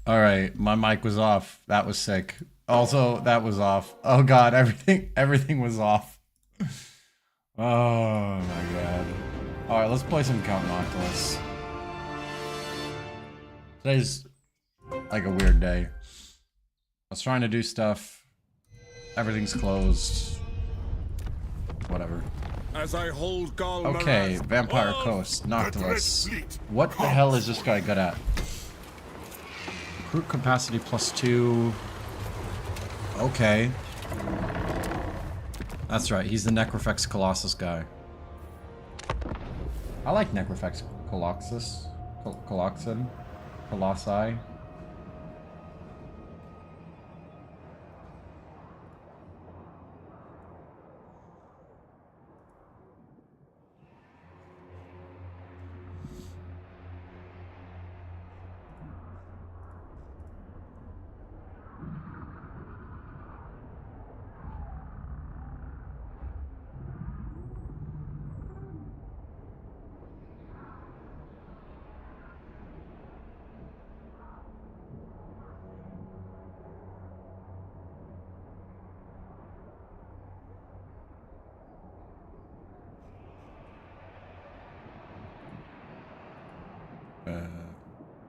Alright, my mic was off. That was sick. Also, that was off. Oh god, everything was off. Oh my god. Alright, let's play some Count Noctilus. Today's like a weird day. I was trying to do stuff. Everything's closed. Whatever. As I hold Okay, Vampire Coast, Noctilus. What the hell is this guy good at? Recruit capacity +2. Okay. That's right, he's the Necrofex Colossus guy. I like Necrofex Colossus. Colossi.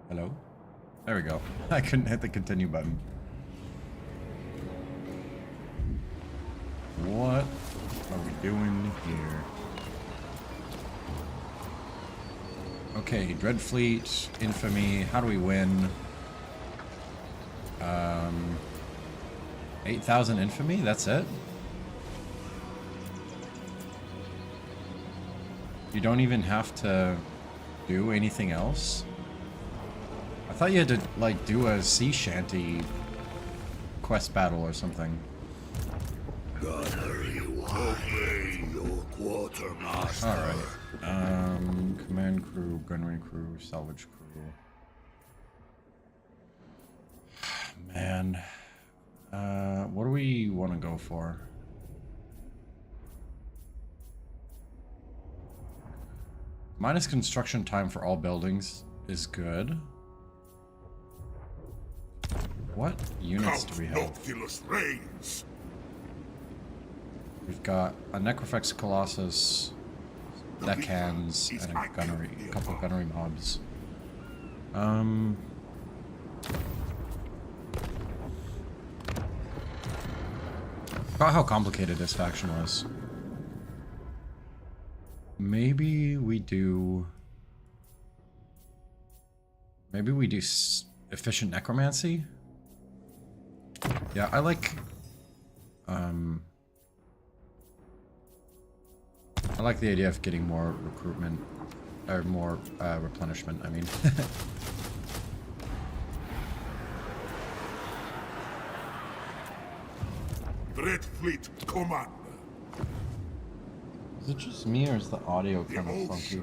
Hello? There we go. I couldn't hit the continue button. What are we doing here? Okay, Dreadfleet, Infamy, how do we win? 8,000 Infamy, that's it? You don't even have to do anything else? I thought you had to, like, do a sea shanty quest battle or something. Gunnery, obey your quartermaster. Alright. Command crew, gunnery crew, salvage crew. Man. What do we want to go for? Minus construction time for all buildings is good. What units do we have? Noctilus reigns. We've got a Necrofex Colossus, deckhands, and a couple gunnery mobs. Forgot how complicated this faction was. Maybe we do efficient necromancy. Yeah, I like the idea of getting more recruitment, or more replenishment, I mean. Dreadfleet commander. Is it just me, or is the audio kind of funky?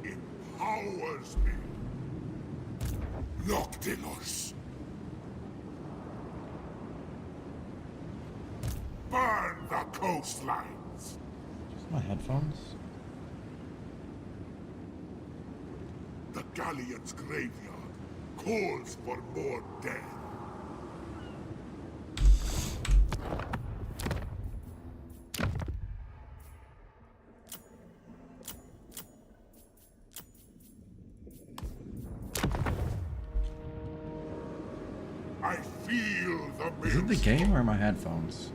Empowers me. Noctilus. Burn the coastlines. Just my headphones? The galleon's graveyard calls for more death. I feel the Is it the game or my headphones?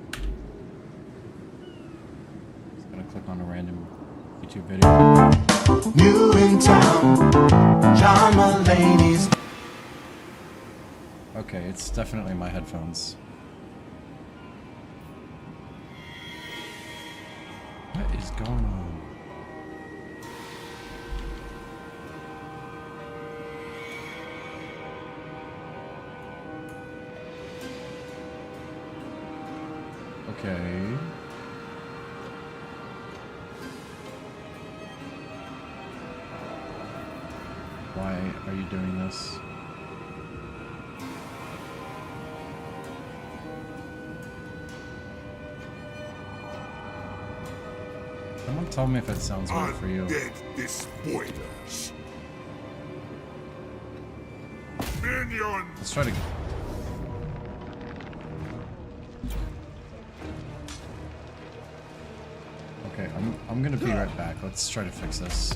Just gonna click on a random YouTube video. New in town, drama ladies. Okay, it's definitely my headphones. What is going on? Okay. Why are you doing this? Someone tell me if it sounds weird for you. Undead despoilers. Men minions! Let's try to... Okay, I'm gonna be right back. Let's try to fix this.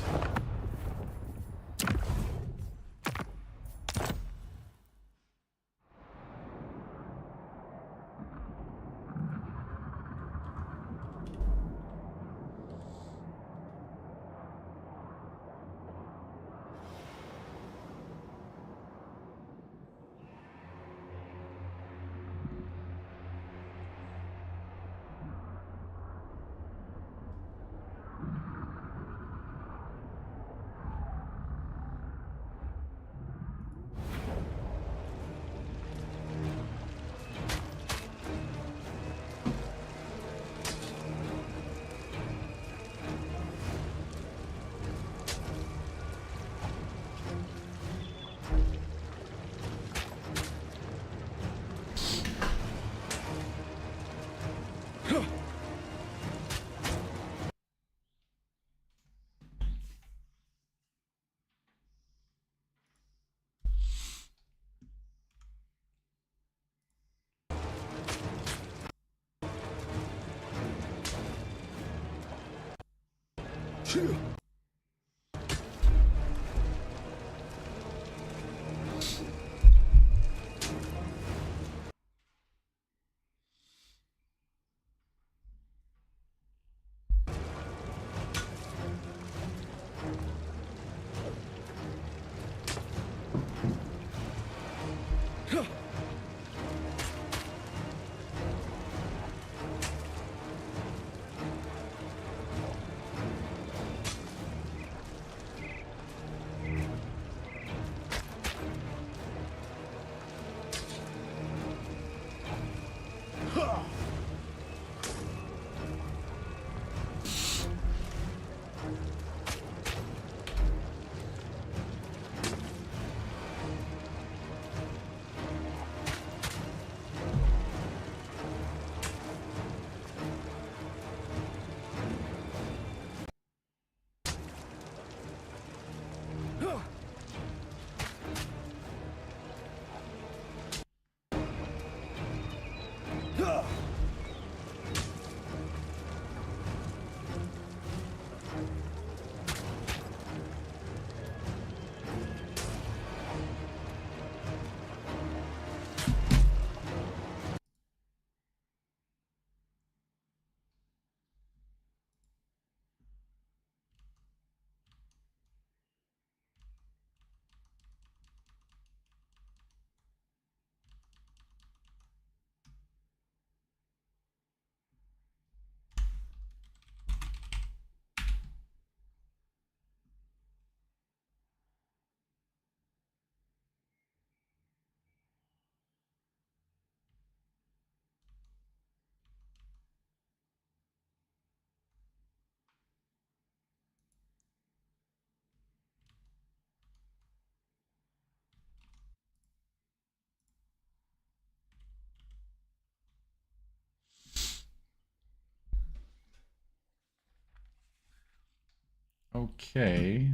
Okay.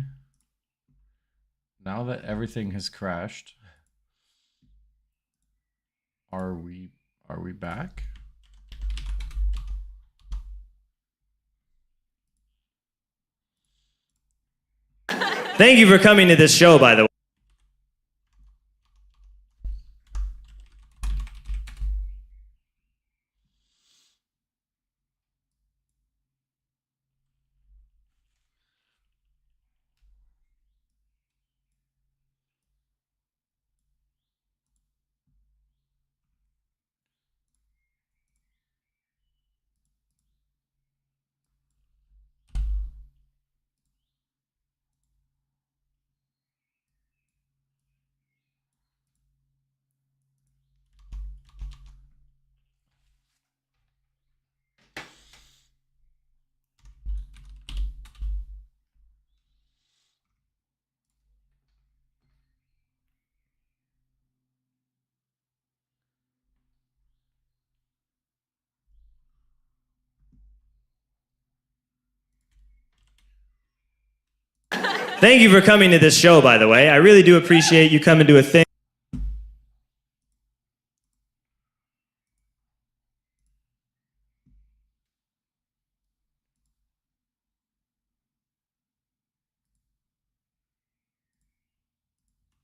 Now that everything has crashed, are we back? Thank you for coming to this show, by the way. Thank you for coming to this show, by the way. I really do appreciate you coming to a thing.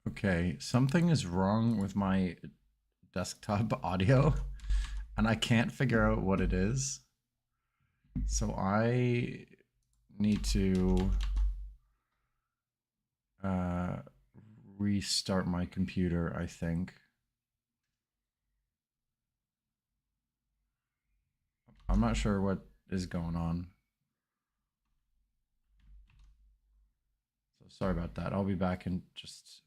Okay, something is wrong with my desktop audio, and I can't figure out what it is. So I need to restart my computer, I think. I'm not sure what is going on. So sorry about that. I'll be back in just...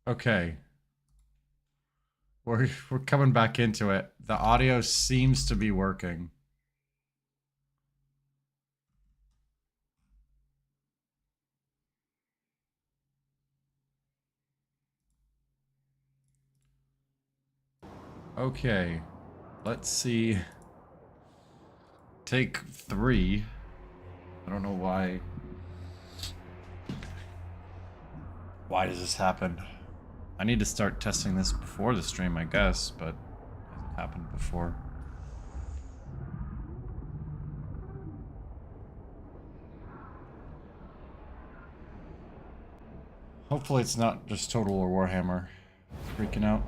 Okay. We're coming back into it. The audio seems to be working. Okay. Let's see. Take 3. I don't know why. Why does this happen? I need to start testing this before the stream, I guess, but it hasn't happened before. Hopefully it's not just Total or Warhammer freaking out.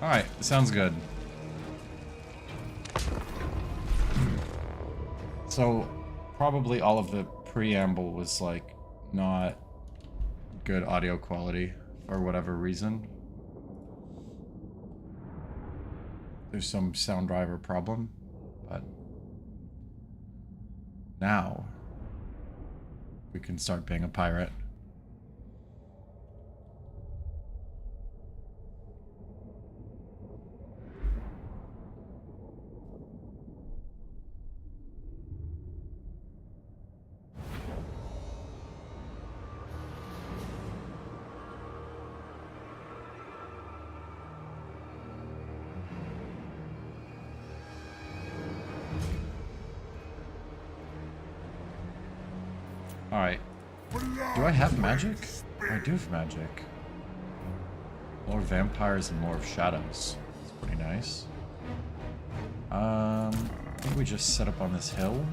Alright, sounds good. So, probably all of the preamble was like not good audio quality for whatever reason. There's some sound driver problem, but now we can start being a pirate. Alright. Do I have magic? I do have magic. More vampires and more of shadows. That's pretty nice. I think we just set up on this hill.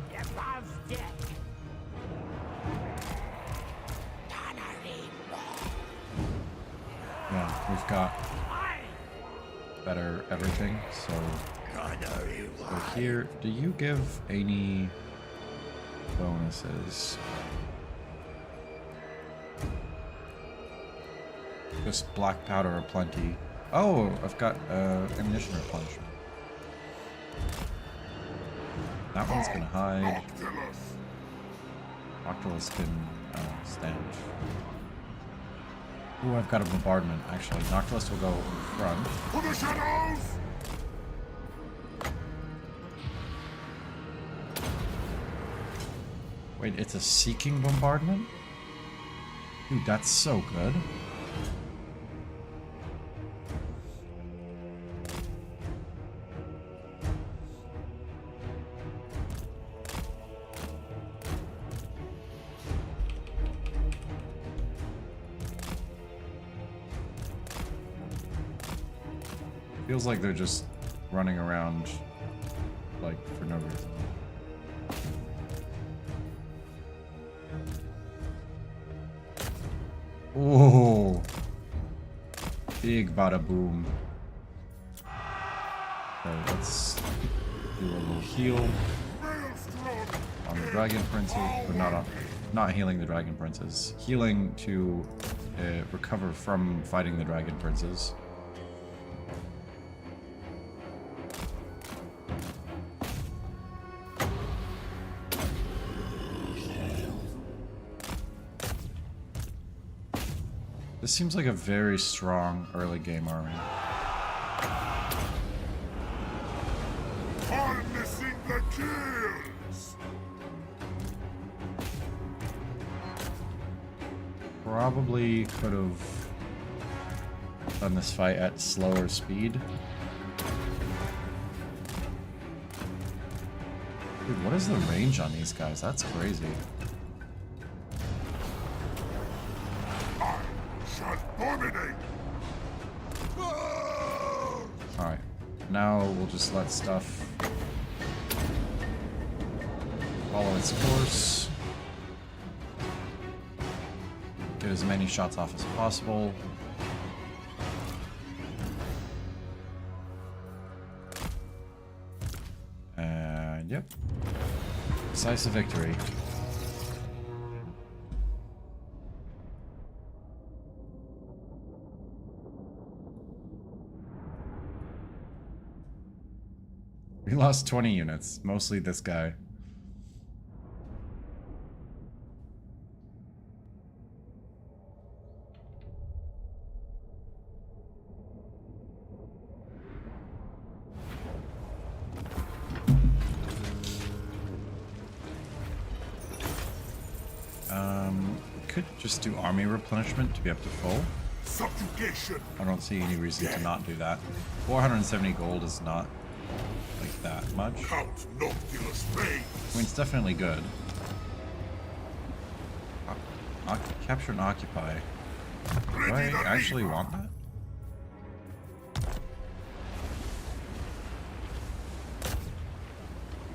Yeah, we've got better everything, so here, do you give any bonuses? Just black powder aplenty. Oh, I've got ammunition replenishment. That one's gonna hide. Noctilus can stand. Ooh, I've got a bombardment. Actually, Noctilus will go in front. For the shadows! Wait, it's a seeking bombardment? Dude, that's so good. Feels like they're just running around, like, for no reason. Oh, big bada boom. Okay, let's do a little heal on the dragon princes, but not healing the dragon princes. Healing to recover from fighting the dragon princes. This seems like a very strong early game army. Harnessing the kills! Probably could have done this fight at slower speed. Dude, what is the range on these guys? That's crazy. I shall dominate! Alright, now we'll just let stuff follow its course. Get as many shots off as possible. And yep. Decisive victory. We lost 20 units, mostly this guy. We could just do army replenishment to be up to full. Subjugation! I don't see any reason to not do that. 470 gold is not like that much. Count Noctilus reigns! I mean, it's definitely good. Capture and occupy. Do I actually want that?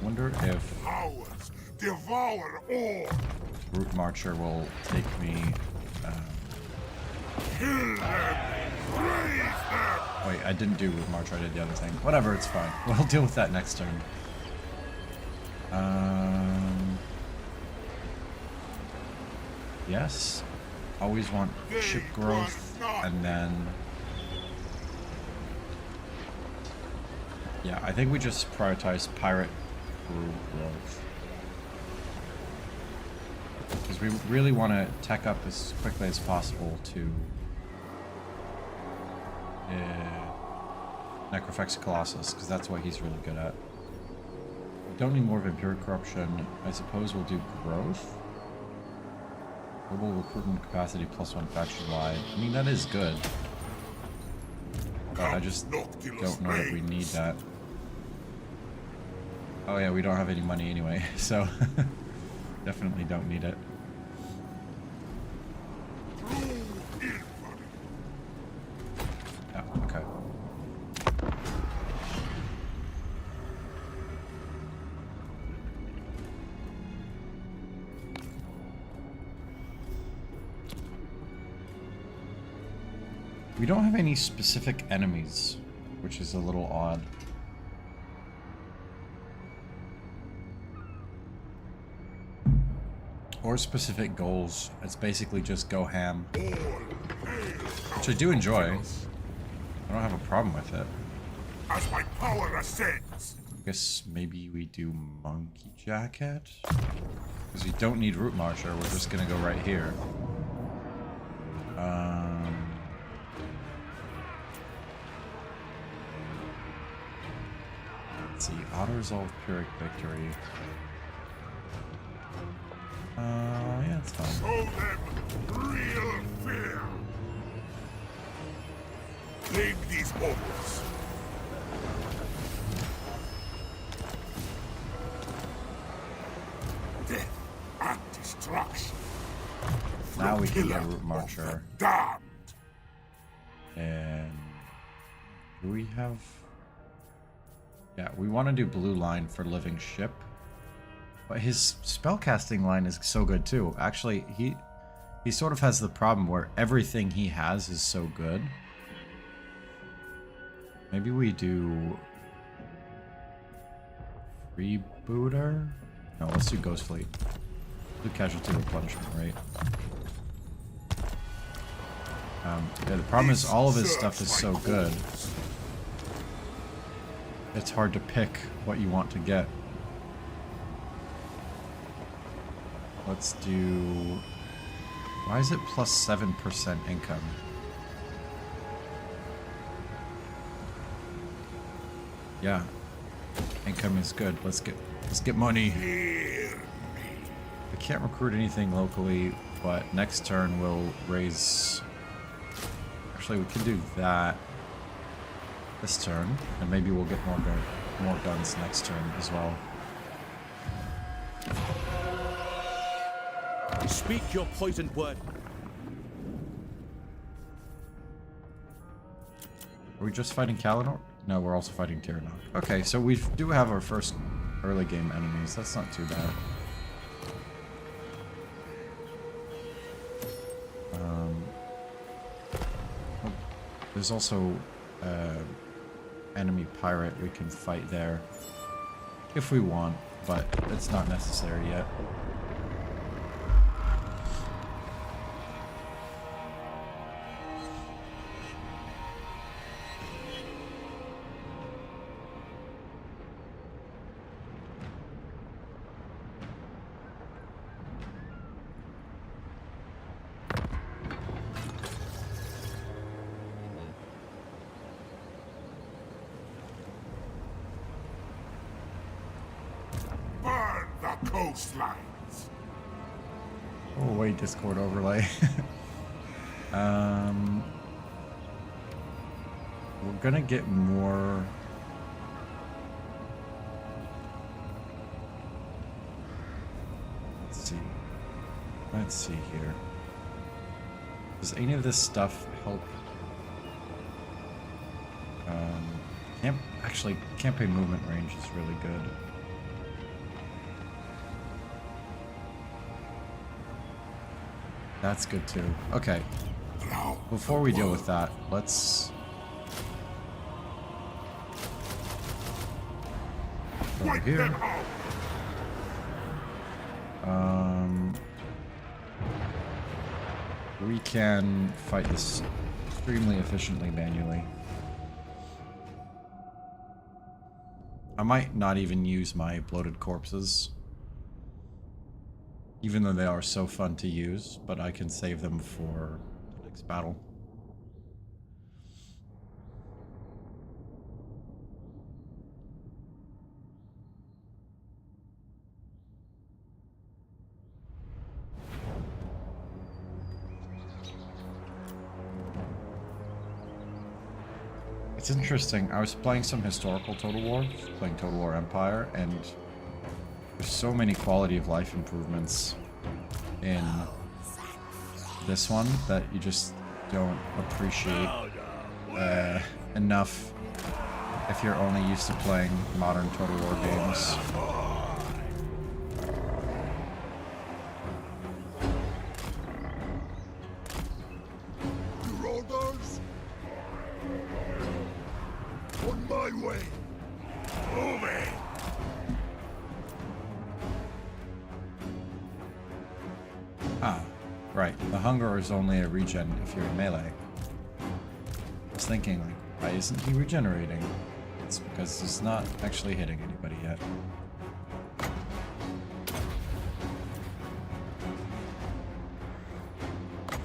Wonder if Powers devour all! Root Marcher will take me. Kill them! Raise them! Wait, I didn't do Root Marcher, I did the other thing. Whatever, it's fine. We'll deal with that next turn. Yes. Always want ship growth, and then... Yeah, I think we just prioritize pirate crew growth. Because we really want to tech up as quickly as possible to Necrofex Colossus, because that's what he's really good at. We don't need more Vampiric Corruption. I suppose we'll do growth. Global recruitment capacity +1 faction wide. I mean, that is good. But I just don't know that we need that. Oh yeah, we don't have any money anyway, so definitely don't need it. Yeah, okay. We don't have any specific enemies, which is a little odd. Or specific goals. It's basically just go ham. Which I do enjoy. I don't have a problem with it. As my power ascends! I guess maybe we do Monkey Jacket? Because we don't need Root Marcher, we're just gonna go right here. Let's see, auto-resolve Pyrrhic Victory. Yeah, it's fine. Show them real fear! Claim these moments! Death and destruction! Now we can Killer get Root of Marcher. the damned! And do we have... Yeah, we want to do blue line for living ship. But his spellcasting line is so good too. Actually, he sort of has the problem where everything he has is so good. Maybe we do Freebooter? No, let's do Ghost Fleet. Do casualty replenishment, right? Yeah, the problem is all of his stuff is so good. It's hard to pick what you want to get. Let's do... Why is it plus 7% income? Yeah. Income is good. Let's get money. I can't recruit anything locally, but next turn we'll raise. Actually, we can do that this turn, and maybe we'll get more guns next turn as well. Speak your poisoned word. Are we just fighting Kalinor? No, we're also fighting Tyrannok. Okay, so we do have our first early game enemies. That's not too bad. Oh, there's also enemy pirate we can fight there if we want, but it's not necessary yet. Burn the coastlines. Oh wait, Discord overlay. We're gonna get more. Let's see here. Does any of this stuff help? Campaign movement range is really good. That's good too. Okay. Before we deal with that, let's over here. We can fight this extremely efficiently manually. I might not even use my bloated corpses, even though they are so fun to use, but I can save them for the next battle. It's interesting. I was playing some historical Total War, playing Total War Empire, and there's so many quality of life improvements in this one that you just don't appreciate enough if you're only used to playing modern Total War games. On my way. Moving. Ah, right. The hunger is only a regen if you're in melee. I was thinking, like, why isn't he regenerating? It's because he's not actually hitting anybody yet.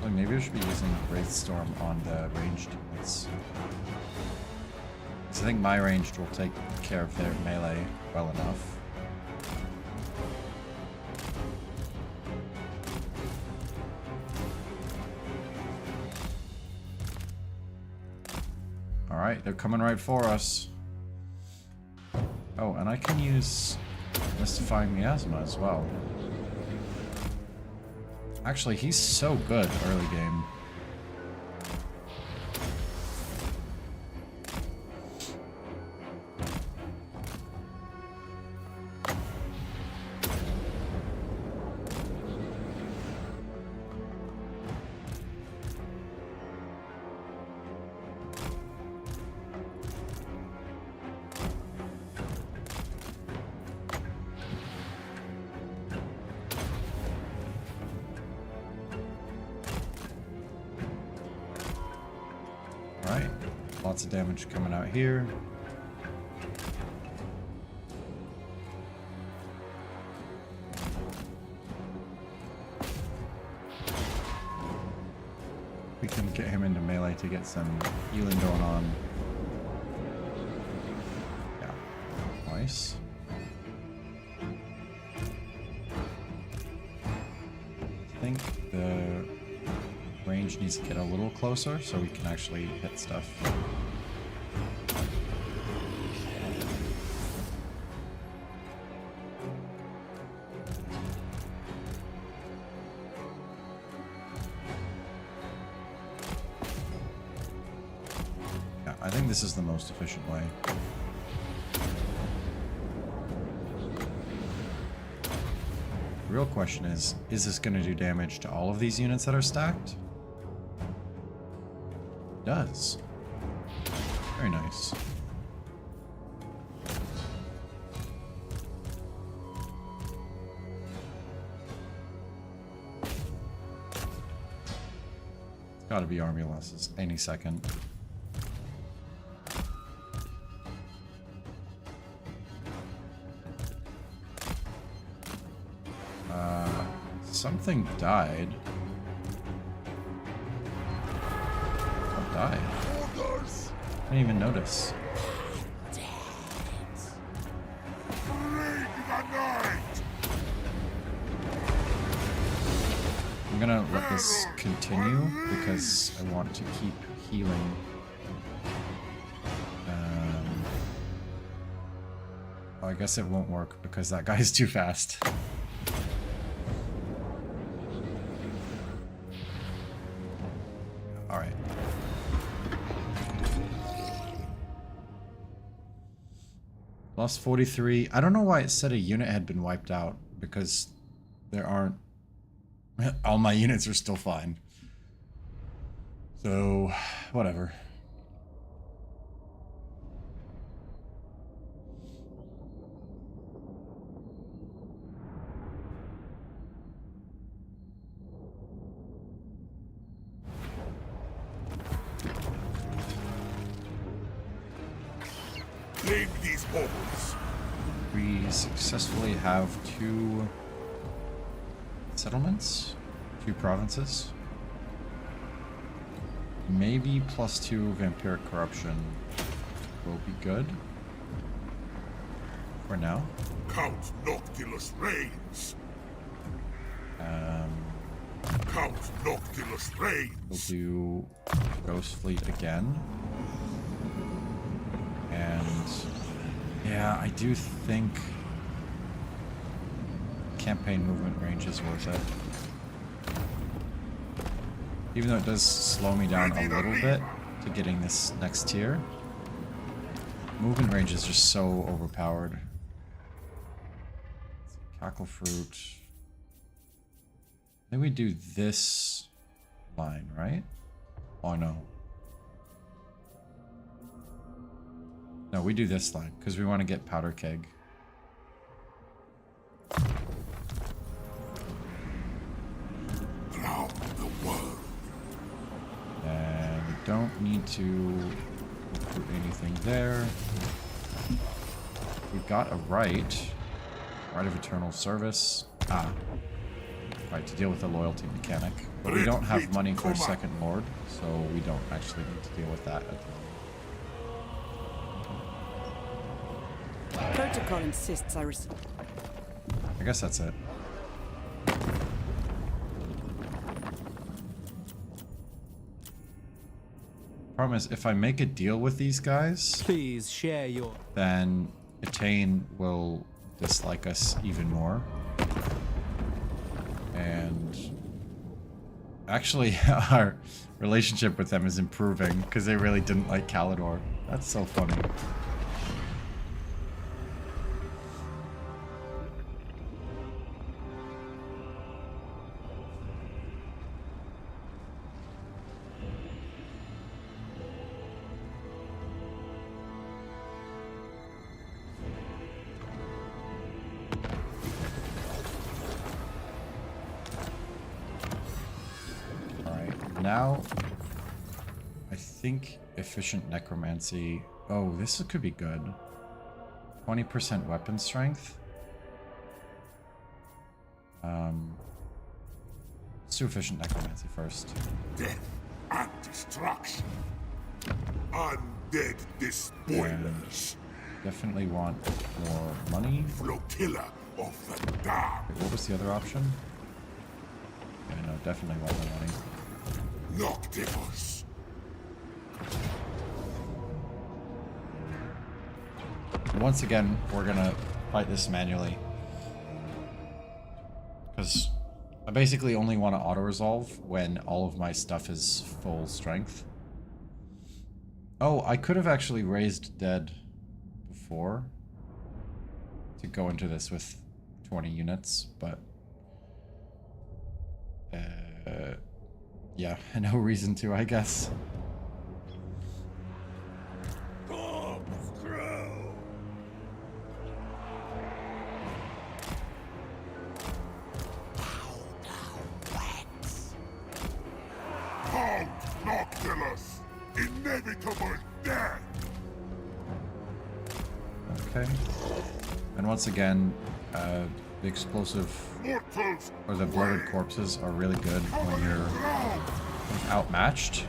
Well, maybe I should be using Wraithstorm on the ranged units. I think my ranged will take care of their melee well enough. Alright, they're coming right for us. Oh, and I can use Mystifying Miasma as well. Actually, he's so good early game. Alright, lots of damage coming out here. We can get him into melee to get some healing going on. Yeah. Nice. I think the range needs to get a little closer so we can actually hit stuff. Yeah, I think this is the most efficient way. The real question is this going to do damage to all of these units that are stacked? It does. Very nice. It's got to be army losses any second. Something died. What died? I didn't even notice. I'm gonna let this continue because I want to keep healing. Oh, I guess it won't work because that guy's too fast. Alright. Lost 43. I don't know why it said a unit had been wiped out, because there aren't... all my units are still fine. So, whatever. Claim these holes. We successfully have 2 settlements, 2 provinces. Maybe +2 vampiric corruption will be good for now. Count Noctilus reigns. Count Noctilus We'll reigns. do Ghost Fleet again. And yeah, I do think campaign movement range is worth it. Even though it does slow me down a little bit to getting this next tier, movement range is just so overpowered. Cackle fruit. I think we do this line, right? Oh no. No, we do this line because we want to get powder keg. Drown the world. And we don't need to recruit anything there. We've got a right of eternal service. Right, to deal with the loyalty mechanic. But we don't have money for a second lord, so we don't actually need to deal with that at the moment. Protocol insists I receive. I guess that's it. Problem is, if I make a deal with these guys, Please share your. then Etain will dislike us even more. And actually, our relationship with them is improving because they really didn't like Kalidor. That's so funny. Now, I think efficient necromancy. Oh, this could be good. 20% weapon strength. Let's do efficient necromancy first. Death and destruction. Undead despoilers. Definitely want more money. Flotilla of the damned. Wait, what was the other option? Yeah, no, definitely want more money. Noctilus. Once again, we're gonna fight this manually. Because I basically only want to auto-resolve when all of my stuff is full strength. Oh, I could have actually raised dead before to go into this with 20 units, but yeah, no reason to, I guess. Count Noctilus. Inevitable death. Okay. And once again, the explosive Mortals. or the bloated corpses are really good when you're outmatched.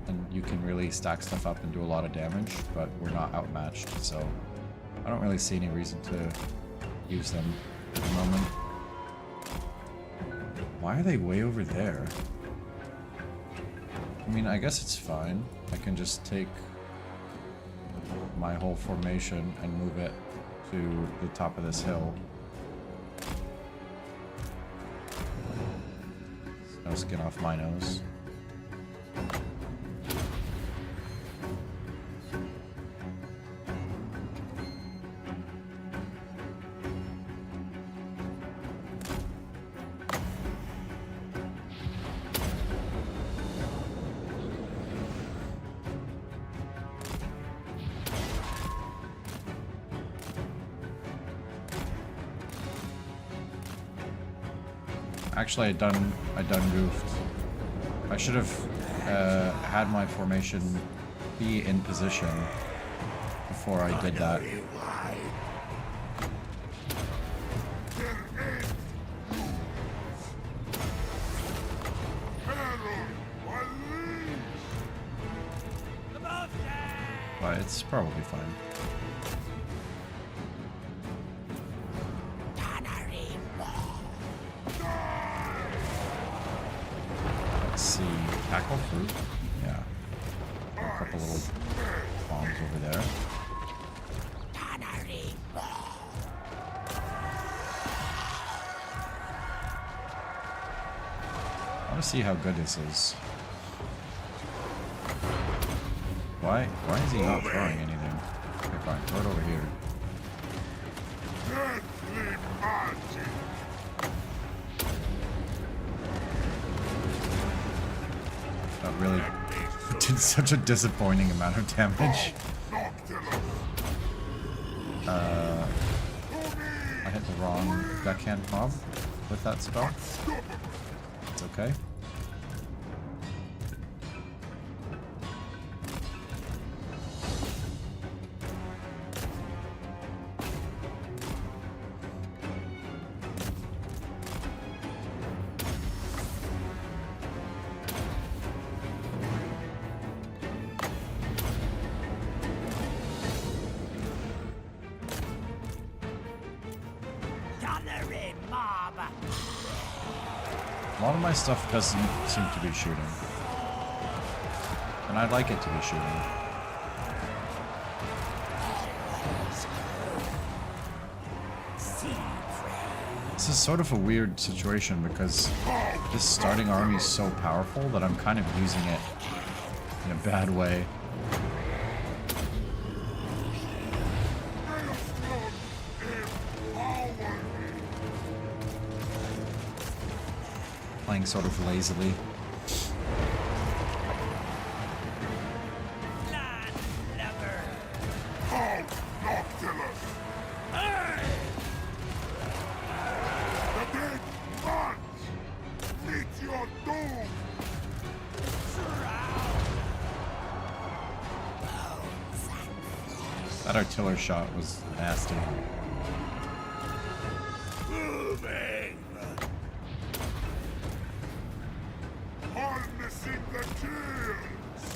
And you can really stack stuff up and do a lot of damage, but we're not outmatched, so I don't really see any reason to use them at the moment. Why are they way over there? I mean, I guess it's fine. I can just take my whole formation and move it to the top of this hill. No skin off my nose. Actually, I done goofed. I should have had my formation be in position before I did that. But it's probably fine. Let's see, tackle fruit? Yeah. A couple little bombs over there. I want to see how good this is. Why is he not throwing anything? Okay, fine, throw it over here. Deathly magic. That really did such a disappointing amount of damage. Noctilus. I hit the wrong deckhand mob with that spell. It's okay. A lot of my stuff doesn't seem to be shooting. And I'd like it to be shooting. This is sort of a weird situation because this starting army is so powerful that I'm kind of using it in a bad way. Playing sort of lazily. Count Noctilus. The dead march. Meet your doom. That artillery shot was nasty. Moving. Harnessing the kills.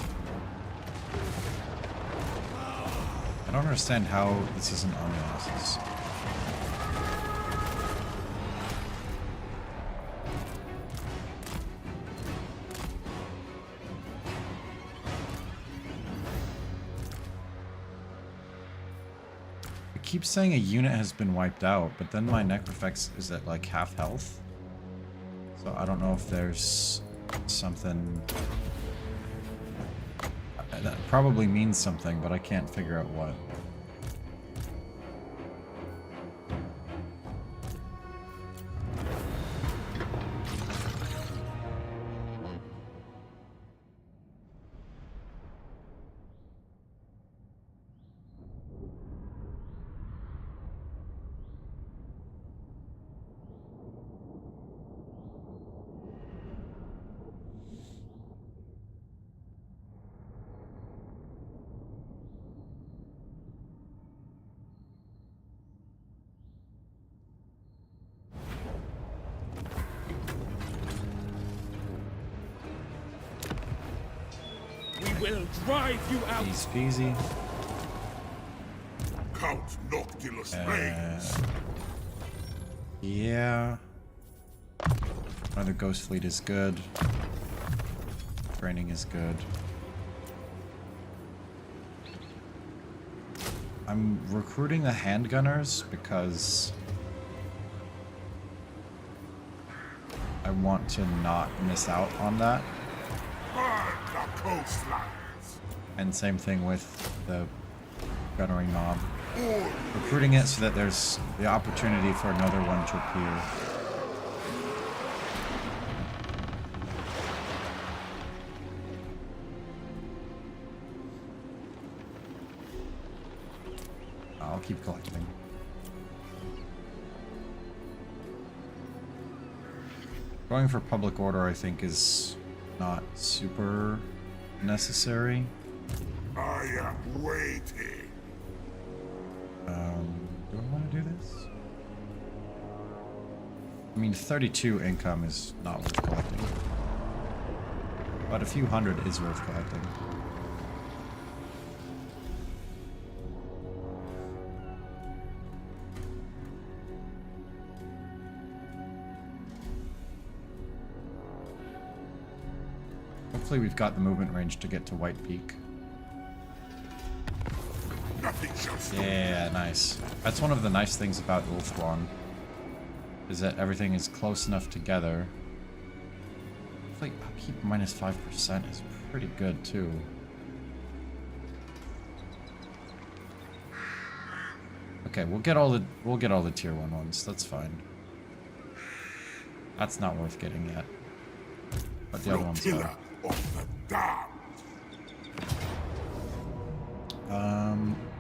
I don't understand how this isn't on the asses. It keeps saying a unit has been wiped out, but then my Necrofex is at like half health. So I don't know if there's something... That probably means something, but I can't figure out what. We will drive you out. Easy peasy. Count Noctilus reigns. Yeah. Another Ghost Fleet is good. Training is good. I'm recruiting the handgunners because I want to not miss out on that. Burn the coastlines. And same thing with the gunnery mob. Recruiting it so that there's the opportunity for another one to appear. I'll keep collecting. Going for public order, I think, is not super necessary. I am waiting. Do I want to do this? I mean, 32 income is not worth collecting. But a few hundred is worth collecting. Hopefully we've got the movement range to get to White Peak. Nothing shall stop. Yeah, nice. That's one of the nice things about Ulthuan, is that everything is close enough together. Hopefully upkeep minus 5% is pretty good too. Okay, we'll get all the tier 1 ones. That's fine. That's not worth getting yet. But the other ones Flotilla are. of the damned.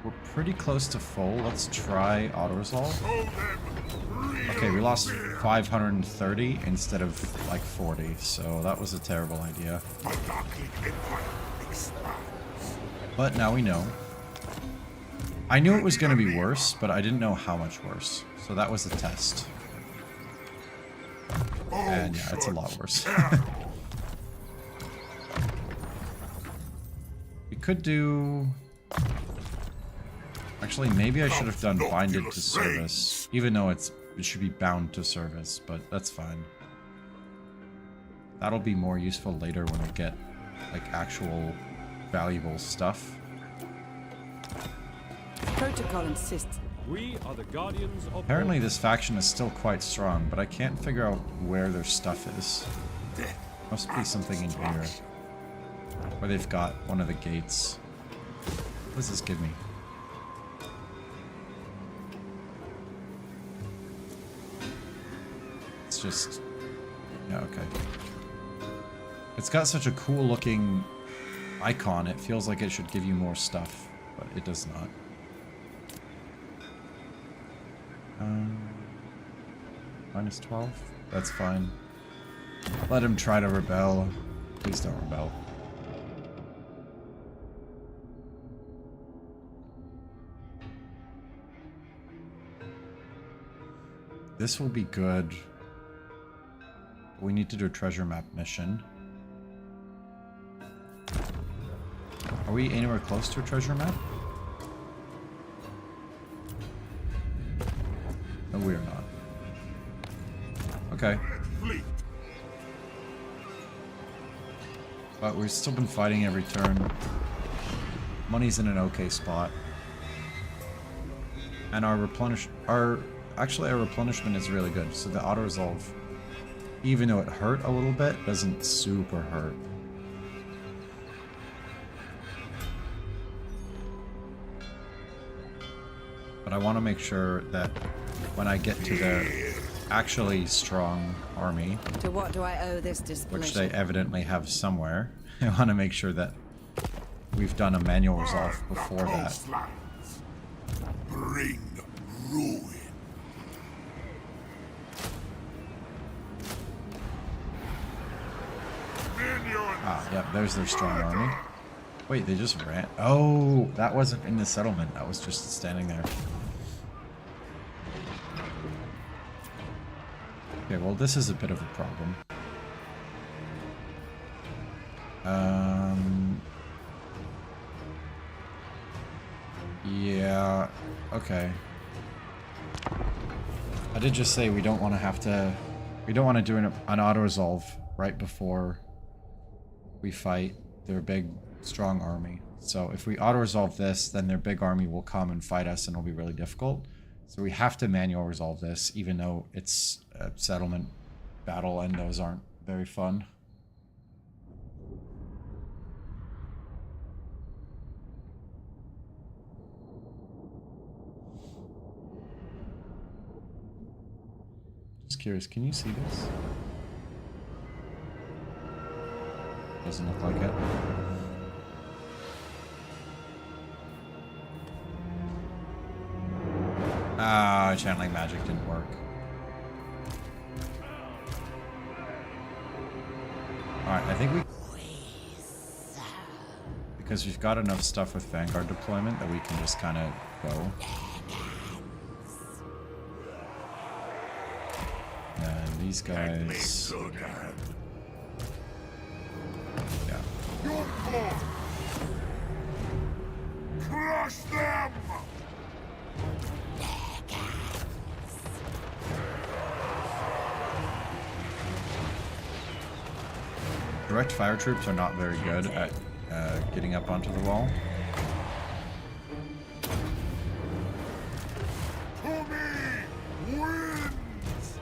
We're pretty close to full. Let's try auto-resolve. Show them real Okay, we lost fear. 530 instead of like 40, so that was a terrible idea. The darkling empire expands. But now we know. I knew it was going to be worse, but I didn't know how much worse. So that was a test. And yeah, it's a lot worse. We could do... Actually, maybe I should have done binded to service, even though it should be bound to service, but that's fine. That'll be more useful later when we get like actual valuable stuff. Protocol insists. We are the guardians of... Apparently this faction is still quite strong, but I can't figure out where their stuff is. Must be something in here. Where they've got one of the gates. What does this give me? It's just... yeah, okay. It's got such a cool looking icon, it feels like it should give you more stuff, but it does not. Minus 12? That's fine. Let him try to rebel. Please don't rebel. This will be good. We need to do a treasure map mission. Are we anywhere close to a treasure map? Okay. Fleet. But we've still been fighting every turn. Money's in an okay spot. And our replenishment is really good. So the auto resolve, even though it hurt a little bit, doesn't super hurt. But I want to make sure that when I get to the actually strong army, To what do I owe this displeasure? which they evidently have somewhere, I want to make sure that we've done a manual resolve before that. Coastlines. Bring ruin. Minions. Ah, yep, there's their strong army. Wait, they just ran. Oh, that wasn't in the settlement. That was just standing there. Okay, well, this is a bit of a problem. Yeah, okay. I did just say we don't want to have to... We don't want to do an auto-resolve right before we fight their big, strong army. So if we auto-resolve this, then their big army will come and fight us and it'll be really difficult. So we have to manual resolve this, even though it's a settlement battle and those aren't very fun. Just curious, can you see this? Doesn't look like it. Ah, channeling magic didn't work. Alright, I think we... Because we've got enough stuff with Vanguard deployment that we can just kind of go. And these guys... Yeah. Your call. Crush them. Direct fire troops are not very good at getting up onto the wall. To me wins.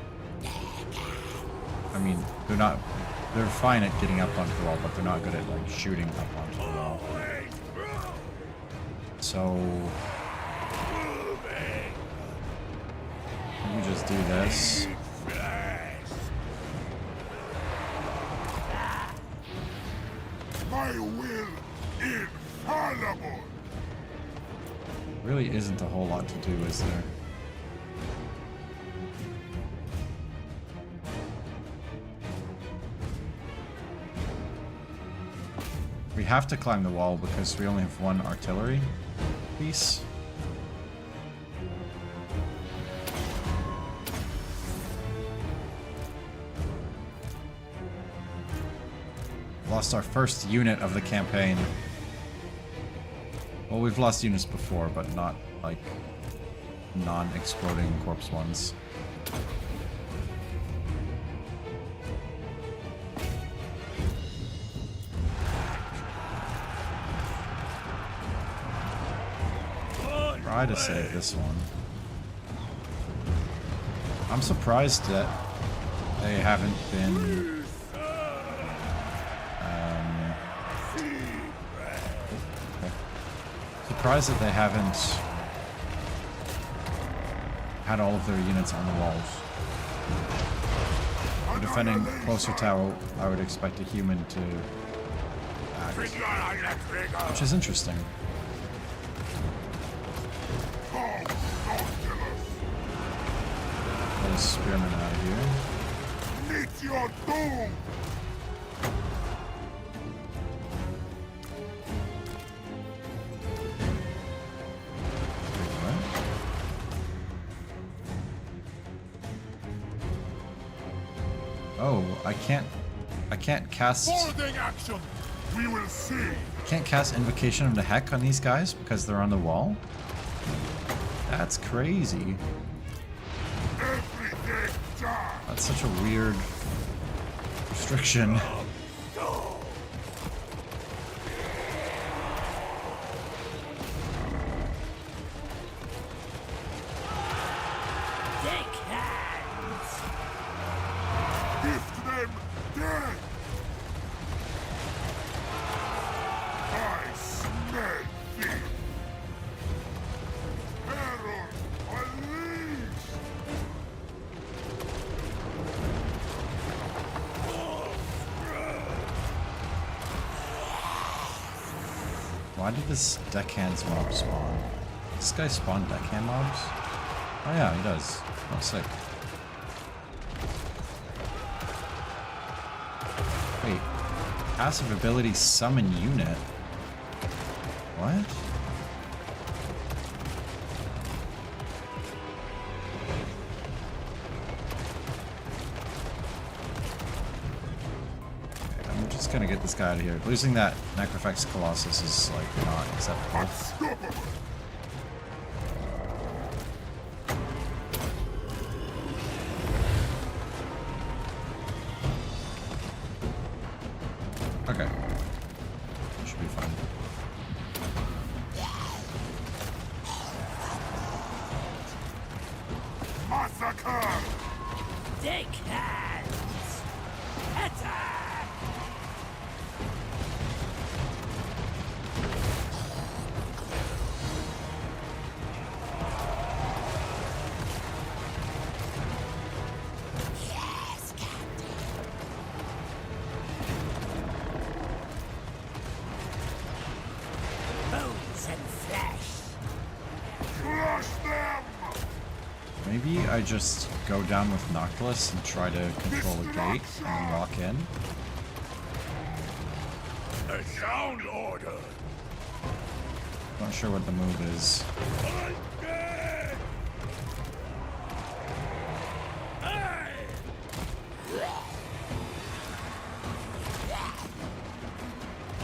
I mean, they're fine at getting up onto the wall, but they're not good at, like, shooting up onto the wall. So... Let me just do this. My will infallible. Really isn't a whole lot to do, is there? We have to climb the wall because we only have one artillery piece. Lost our first unit of the campaign. Well, we've lost units before, but not, like, non-exploding corpse ones. Try to save this one. I'm surprised that they haven't been... Surprised that they haven't had all of their units on the walls. For defending closer tower, I would expect a human to act, which is interesting. Get a spearman out of here. Meet your doom. Oh, I can't cast... Boarding action. We will see. I can't cast Invocation of the Heck on these guys because they're on the wall? That's crazy. Everything That's such a weird restriction. Gift them death! I smell thee! Herald, unleash! Why did this deckhands mob spawn? Does this guy spawn deckhand mobs? Oh yeah, he does. Oh, sick. Wait. Passive ability summon unit. What? I'm just gonna get this guy out of here. Losing that Necrofex Colossus is like not acceptable. Unstoppable! Okay. Should be fine. Massacre! Take hands! Attack! Yes, Captain. Bones and flesh. Crush them! Maybe I just go down with Noctilus and try to control a gate and then walk in. A sound order! Not sure what the move is. Undead!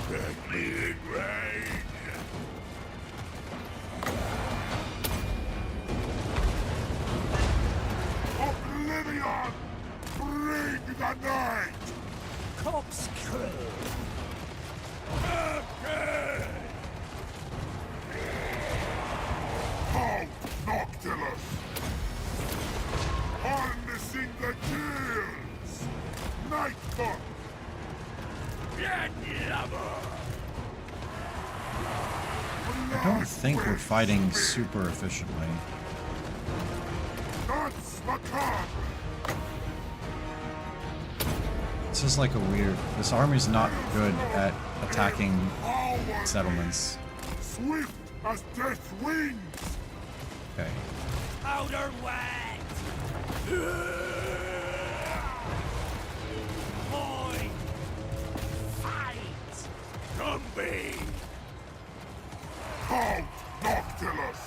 Let me in rain! Oblivion! Bring the night! Corpse crew. Okay! Halt, Noctilus! Harnessing the gills! Nightbot! Blood lover! I don't think we're fighting super efficiently. Nuts macabre! This is like a weird... This army's not good at attacking Power! settlements. Swift as death wings! Okay. Outer wet. Point. Fight. Zombie! Halt, Noctilus!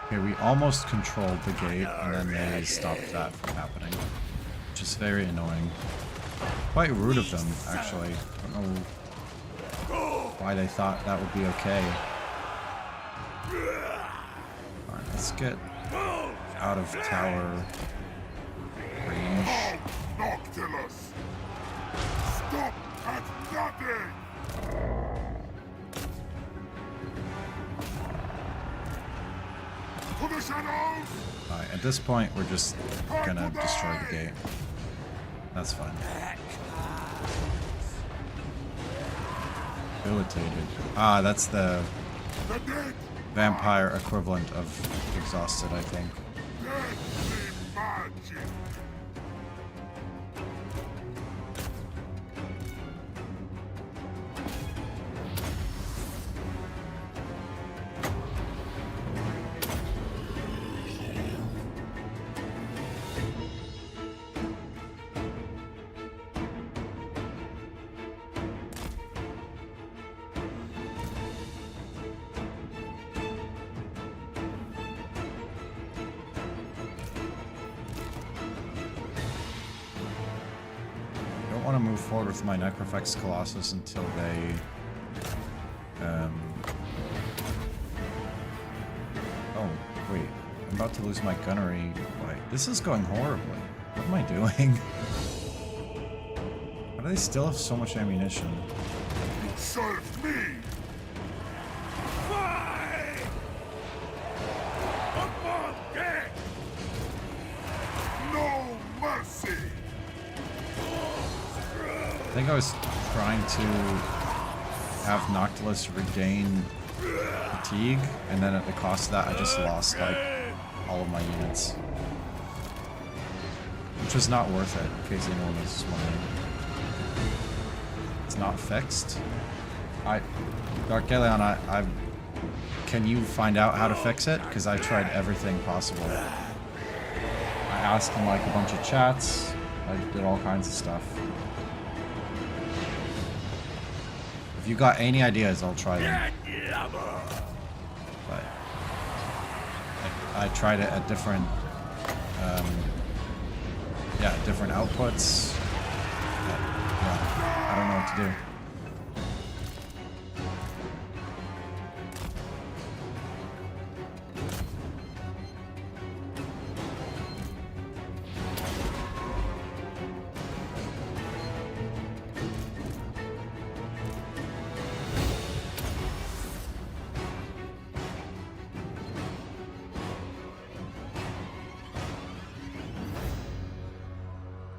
Okay, we almost controlled the gate, and then they stopped that from happening. Which is very annoying. Quite rude of them, actually. I don't know why they thought that would be okay. Alright, let's get out of tower range. Halt, Noctilus! Stop at nothing! To the shadows! Alright, at this point, we're just gonna destroy the gate. That's fine. Debilitated. Ah, that's the The dead! vampire equivalent of exhausted, I think. Deadly magic! I don't want to move forward with my Necrofex Colossus until they oh, wait. I'm about to lose my gunnery. Wait, this is going horribly. What am I doing? Why do they still have so much ammunition? You served me. Fight! Upon deck! No mercy! I think I was trying to have Noctilus regain fatigue, and then at the cost of that, I just lost like all of my units, which was not worth it. In case anyone was wondering, it's not fixed. Darkgaleon, can you find out how to fix it? Because I tried everything possible. I asked in like a bunch of chats. I did all kinds of stuff. If you got any ideas, I'll try them. But I tried it at different, different outputs. But, yeah, I don't know what to do.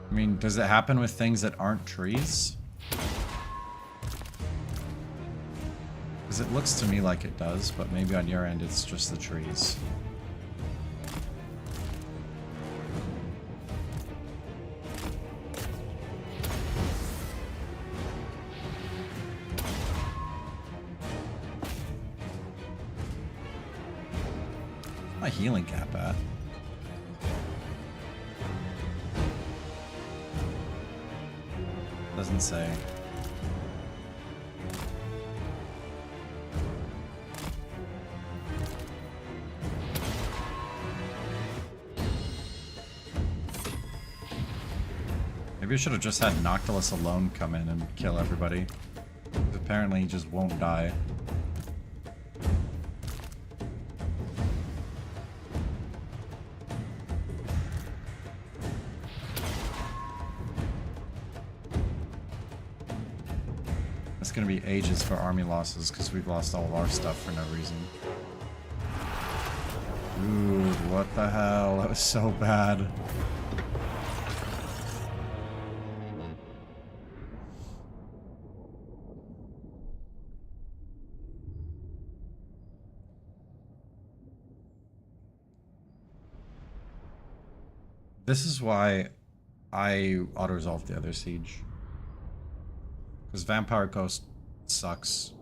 I mean, does it happen with things that aren't trees? Because it looks to me like it does, but maybe on your end it's just the trees. Where's my healing cap at? Doesn't say. Maybe I should have just had Noctilus alone come in and kill everybody. Apparently he just won't die. It's gonna be ages for army losses because we've lost all of our stuff for no reason. Dude, what the hell? That was so bad. This is why I auto-resolved the other siege. Because Vampire Ghost sucks.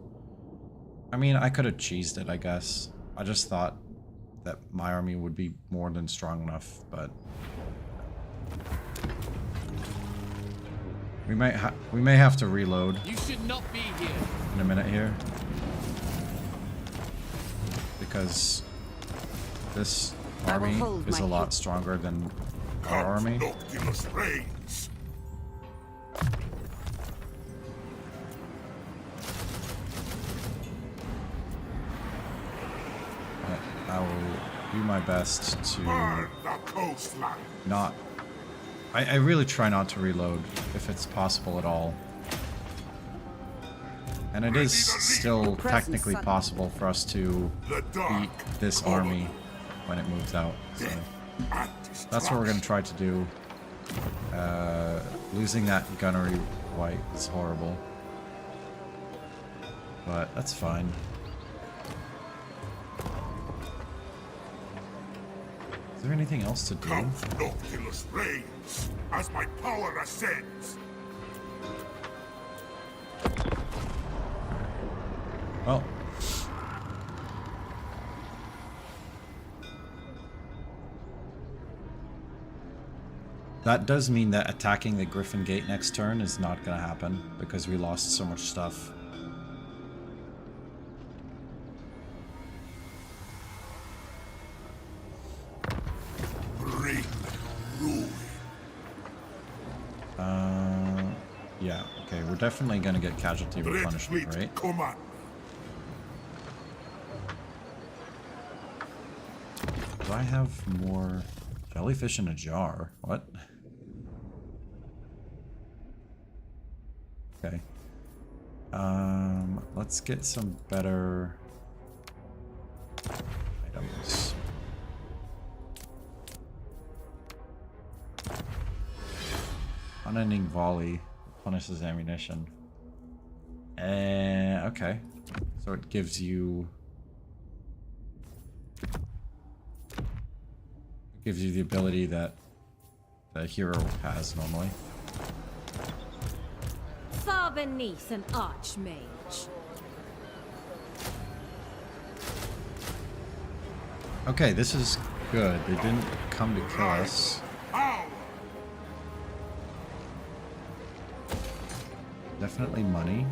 I mean, I could have cheesed it, I guess. I just thought that my army would be more than strong enough, but... we may have to reload. You should not be here. In a minute here. Because this army is a lot stronger than our army. Noctilus reigns. I will do my best to Burn the coastline. not... I really try not to reload, if it's possible at all. And it is still technically possible for us to beat this army when it moves out. So that's what we're going to try to do. Losing that gunnery white is horrible. But that's fine. Is there anything else to do? Count Noctilus reigns as my power ascends. Well. That does mean that attacking the Griffin Gate next turn is not going to happen because we lost so much stuff. Bring ruin. Yeah, okay, we're definitely going to get casualty Red replenishment, fleet right? command. Do I have more jellyfish in a jar? What? Let's get some better items. Unending volley punishes ammunition. Okay. So it gives you the ability that the hero has normally. Far beneath an archmage. Okay, this is good. They didn't come to kill us. Definitely money.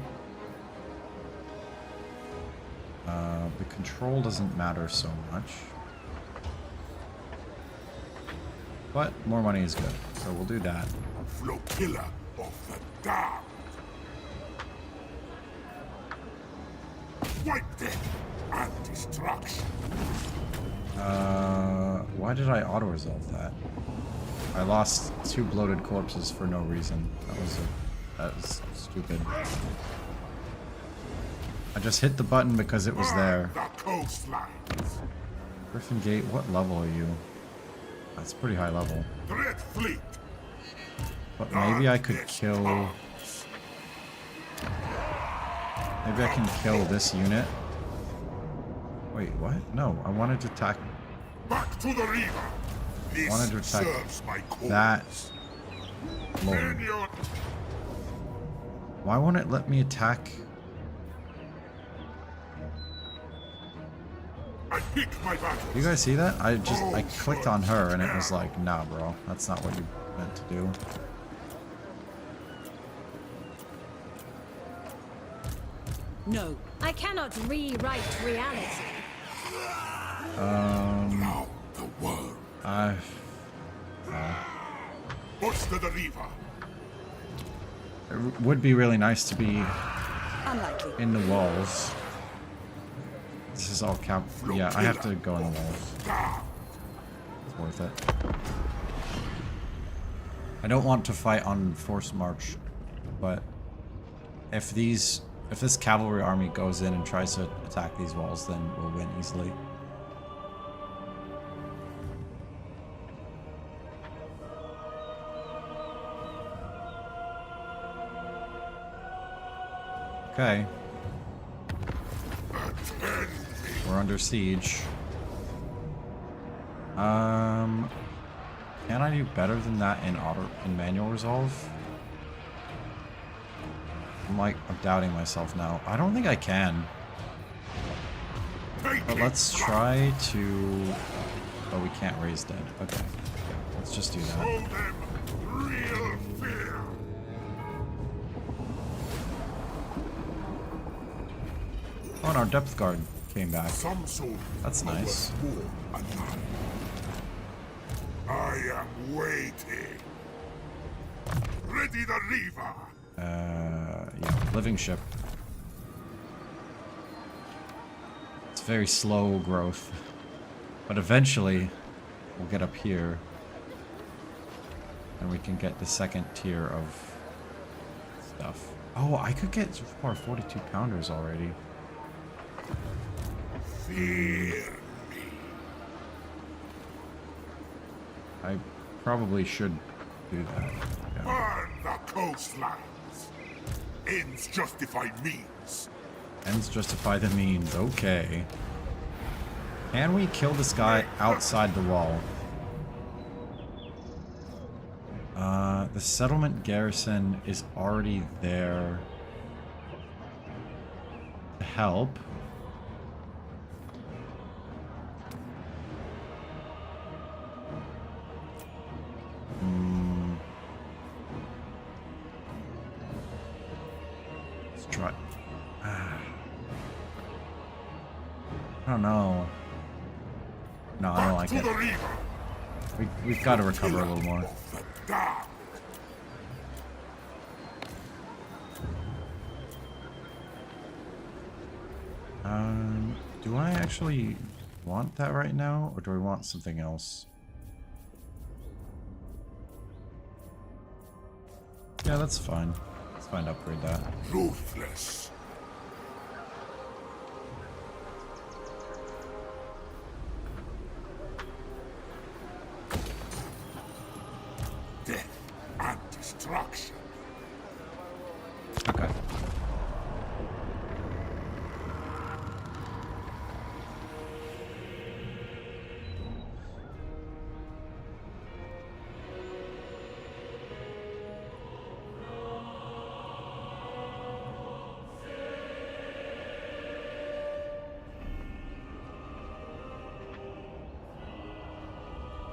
The control doesn't matter so much. But more money is good, so we'll do that. Flotilla of the damned. Wipe death and destruction. Why did I auto-resolve that? I lost 2 bloated corpses for no reason. That was stupid. I just hit the button because it was there. The coastlines. Griffin Gate, what level are you? That's pretty high level. Dread fleet. But maybe I could kill... Maybe I can kill this unit. Wait, what? No, I wanted to attack... Back to the river. This I wanted to attack serves my cause. that lord. Minion. Why won't it let me attack? I pick my battles. You guys see that? I clicked on her and it was like, nah, bro, that's not what you meant to do. No. I cannot rewrite reality. Now the world. Push to the river. It would be really nice to be Unlikely. in the walls. This is all cap. Yeah, I have to go in the walls. It's worth it. I don't want to fight on forced march, but if this cavalry army goes in and tries to attack these walls, then we'll win easily. Okay. We're under siege. Can I do better than that in manual resolve? I'm doubting myself now. I don't think I can. But let's try to... Oh, we can't raise dead. Okay. Let's just do that. Show them real fear. Oh, and our depth guard came back. Some souls That's nice. are worth more alive. I am waiting. Ready the river. Yeah, living ship. It's very slow growth. But eventually, we'll get up here. And we can get the second tier of stuff. Oh, I could get more 42 pounders already. Fear me. I probably should do that. Yeah. Burn the coastlines. Ends justify means. Ends justify the means. Okay. Can we kill this guy outside the wall? The settlement garrison is already there to help. Let's try. I don't know. No, I don't like To the it. river. We've got to recover a little more. Of the damned. Do I actually want that right now, or do I want something else? Yeah, that's fine. Let's fine upgrade that. Ruthless destruction. Okay.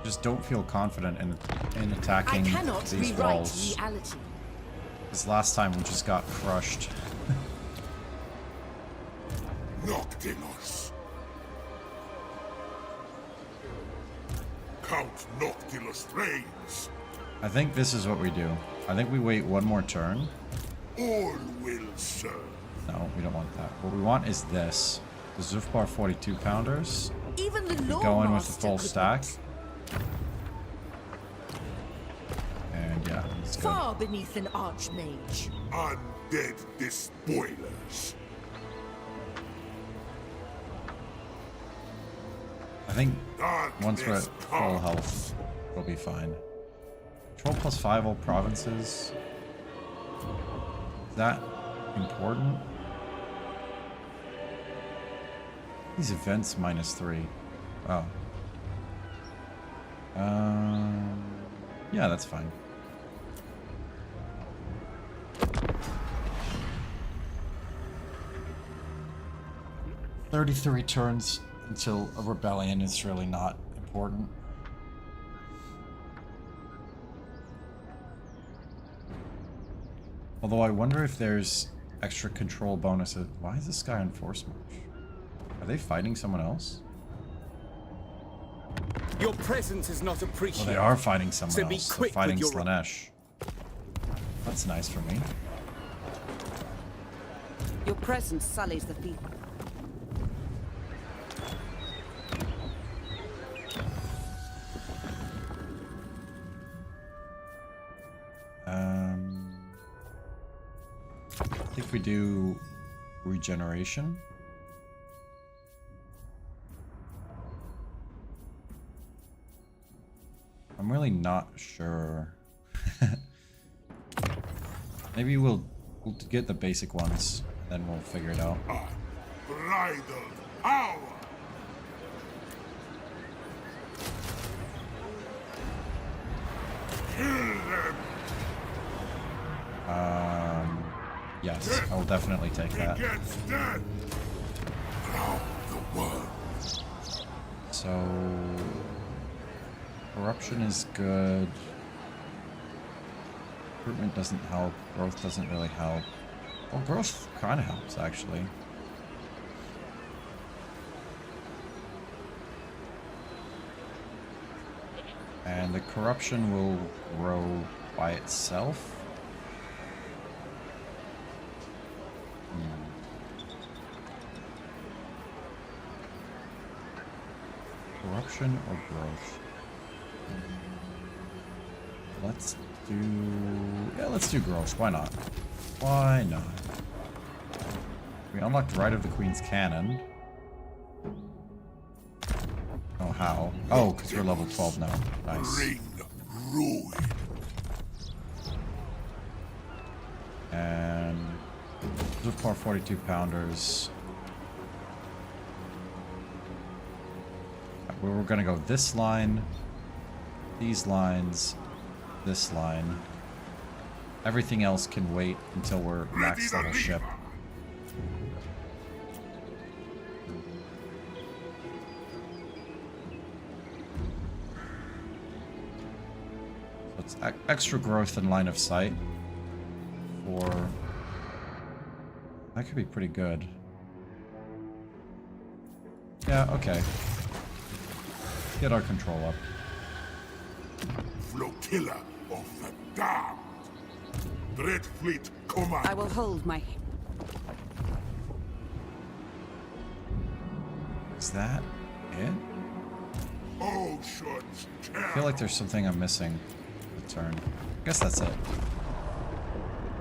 Just don't feel confident in I attacking cannot these rewrite walls. reality. Because last time we just got crushed. Noctilus. Count Noctilus reigns. I think this is what we do. I think we wait one more turn. All will serve. No, we don't want that. What we want is this. The Zufbar 42 pounders. Even the Lord Go in with the Master full could stack. not. And yeah, it's good. Far beneath an archmage. Undead despoilers. I think Darkness once we're at full comes. health, we'll be fine. Control +5 all provinces. Is that important? These events -3. Wow. Yeah, that's fine. "33 turns until a rebellion is really not important." Although I wonder if there's extra control bonuses. Why is this guy on force march? Are they fighting someone else? Your presence is not Well, appreciated. they are fighting someone So be else. They're quick with fighting your- Slanesh. That's nice for me. Your presence sullies the field. I think we do regeneration. I'm really not sure. Maybe we'll get the basic ones, then we'll figure it out. Bridal power. Kill them. Yes, I will definitely take that. Begets death. Round the world. So, corruption is good. Recruitment doesn't help. Growth doesn't really help. Well, growth kind of helps, actually. And the corruption will grow by itself. Corruption or growth? Let's do growth. Why not? Why not? We unlocked Right of the Queen's Cannon. Oh, how? Oh, because we're level 12 now. Nice. Bring ruin. And Zufbar 42 pounders. We're gonna go this line, these lines, this line. Everything else can wait until we're max Ready level to ship. So it's extra growth and line of sight for... That could be pretty good. Yeah, okay. Get our control up. Flotilla of the damned. Dread fleet command. I will hold my... Is that it? Oceans I feel like there's something I'm missing. The turn. I guess that's it.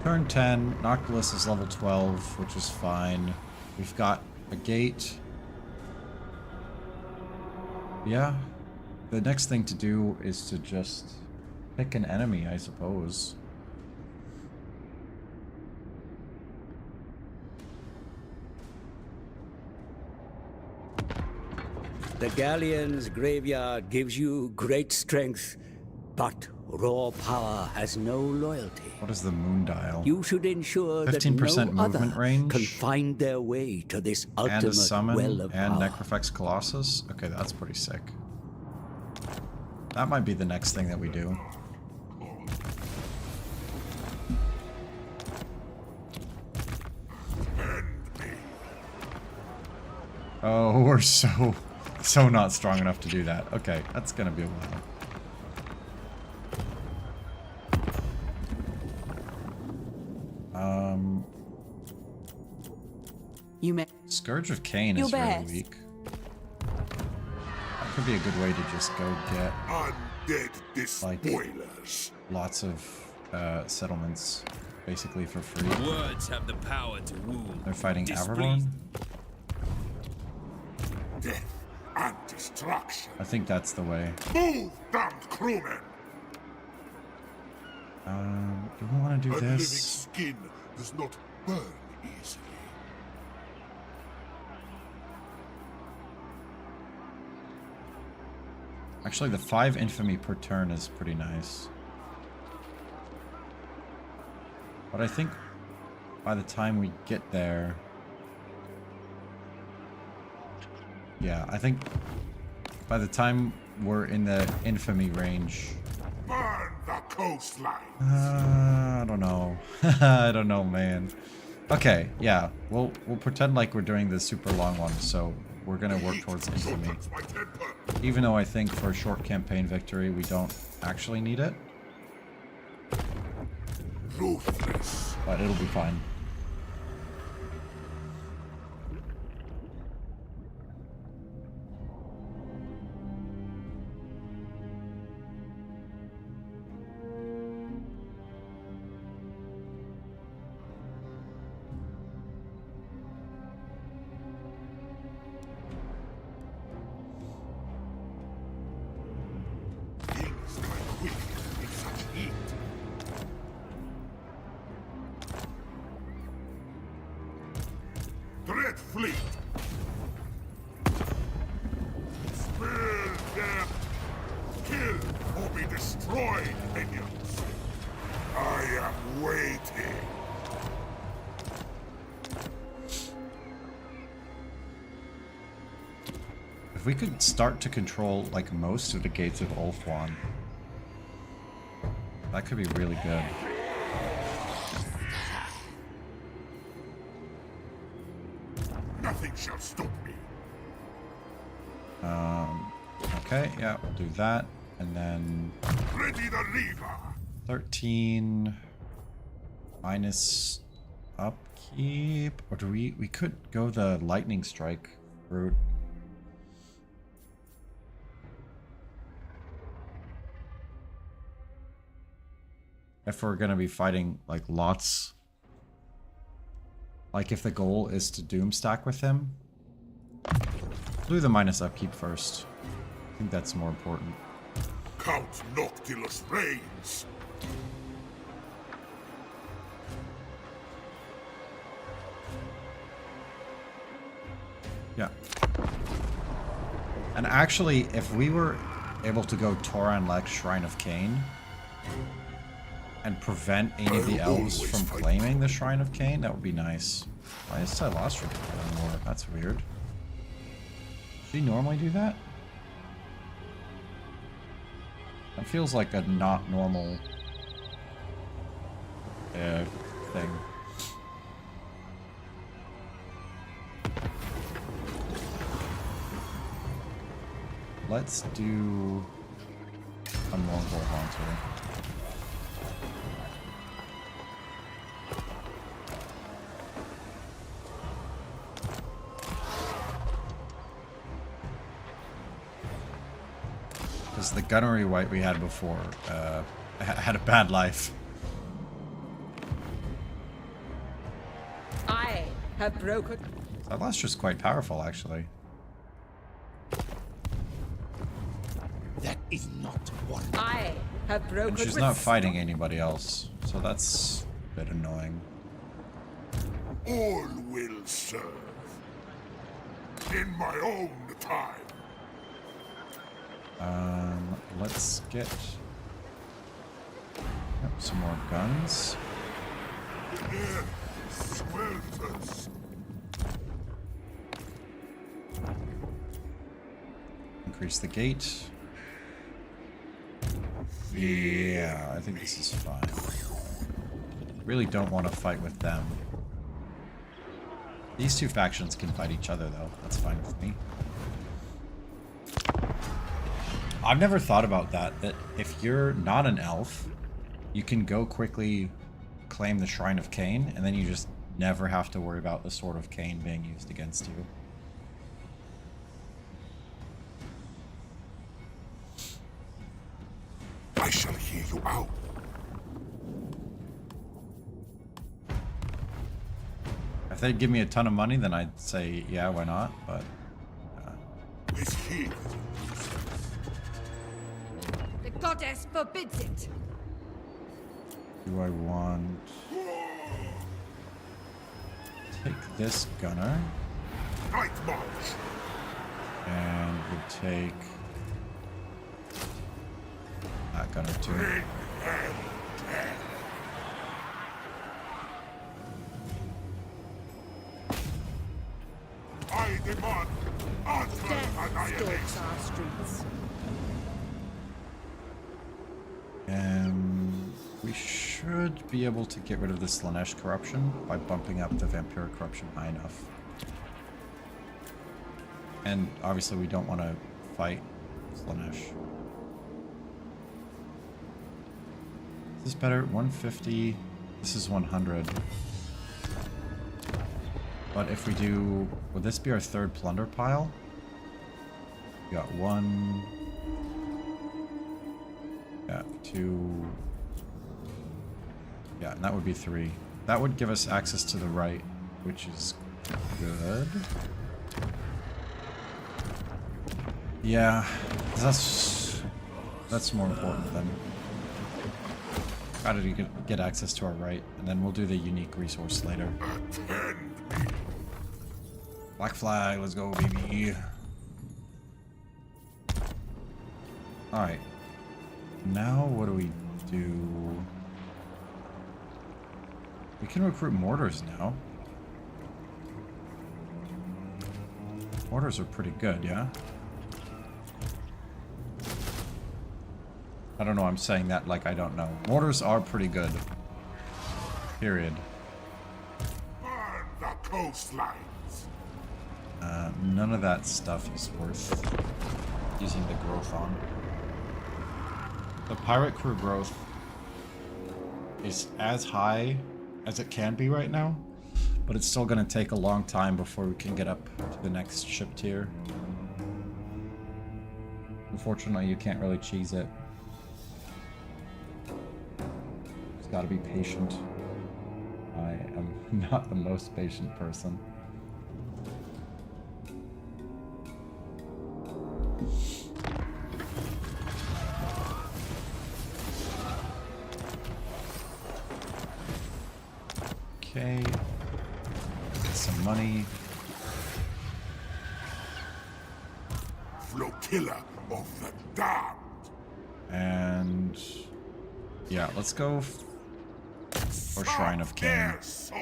Turn 10. Noctilus is level 12, which is fine. We've got a gate. Yeah. The next thing to do is to just pick an enemy, I suppose. The galleon's graveyard gives you great strength, but raw power has no loyalty. What is the moon dial? You should ensure that 15% no movement other range, can find their way to this and a ultimate summon, well of and power. Necrofex Colossus. Okay, that's pretty sick. That might be the next thing that we do. Oh, we're so not strong enough to do that. Okay, that's gonna be a while. You may. Scourge of Cain is Your really best. weak. That could be a good way to just go get Undead like despoilers. lots of settlements basically for free. Words have the power to wound. They're fighting displease. Averlorn. Death and destruction. I think that's the way. Move, damned crewmen! Do we want to do A living this? skin does not burn easily. Actually, the 5 infamy per turn is pretty nice. But I think by the time we get there... Yeah, I think by the time we're in the infamy range... Burn the coastline! I don't know. I don't know, man. Okay, yeah. We'll pretend like we're doing the super long one, so we're gonna work towards infamy. Shortens my temper. Even though I think for a short campaign victory, we don't actually need it. Ruthless. But it'll be fine. Things are quick in such heat. Dread fleet. Spill them. Kill or be destroyed, minions. I am waiting. If we could start to control like most of the gates of Ulthuan, that could be really good. Nothing shall stop me. Okay, yeah, we'll do that. And then Ready the lever. 13 minus upkeep. Or do we could go the lightning strike route. If we're gonna be fighting like lots. Like if the goal is to doom stack with him. Do the minus upkeep first. I think that's more important. Count Noctilus reigns. Yeah. And actually, if we were able to go Toran Lex Shrine of Cain and prevent any of the elves from claiming the Shrine of Cain, that would be nice. Why is Silastra doing more? That's weird. Does she normally do that? That feels like a not normal thing. Let's do a Mongol Haunter. Because the gunnery white we had before had a bad life. I have broken. Silastra's quite powerful, actually. That is not what I have broken. And she's not fighting anybody else, so that's a bit annoying. All will serve. In my own time. Let's get some more guns. Swelters. Increase the gate. Yeah, I think this is fine. Really don't want to fight with them. These two factions can fight each other, though. That's fine with me. I've never thought about that if you're not an elf, you can go quickly claim the Shrine of Cain, and then you just never have to worry about the Sword of Cain being used against you. I shall hear you out. If they'd give me a ton of money, then I'd say, yeah, why not? But Is he? The goddess forbids it. do I want... Take this gunner, Night march. and we'll take that gunner too. I demand utter Death annihilation. stalks our streets. And we should be able to get rid of the Slanesh corruption by bumping up the vampiric corruption high enough. And obviously we don't want to fight Slanesh. Is this better? 150. This is 100. But if we do... Would this be our third plunder pile? We got 1... Yeah, 2... Yeah, and that would be 3. That would give us access to the right, which is good. Yeah, that's more important than... How did we get access to our right? And then we'll do the unique resource later. Black flag, let's go, baby. Alright. Now what do we do? We can recruit mortars now. Mortars are pretty good, yeah? I don't know, I'm saying that like I don't know. Mortars are pretty good. Period. Burn the coastlines. None of that stuff is worth using the growth on. The pirate crew growth is as high as it can be right now, but it's still going to take a long time before we can get up to the next ship tier. Unfortunately, you can't really cheese it. Just gotta be patient. I am not the most patient person. Okay. Get some money. Flotilla of the damned. And yeah, let's go for Shrine of Cain. Their souls.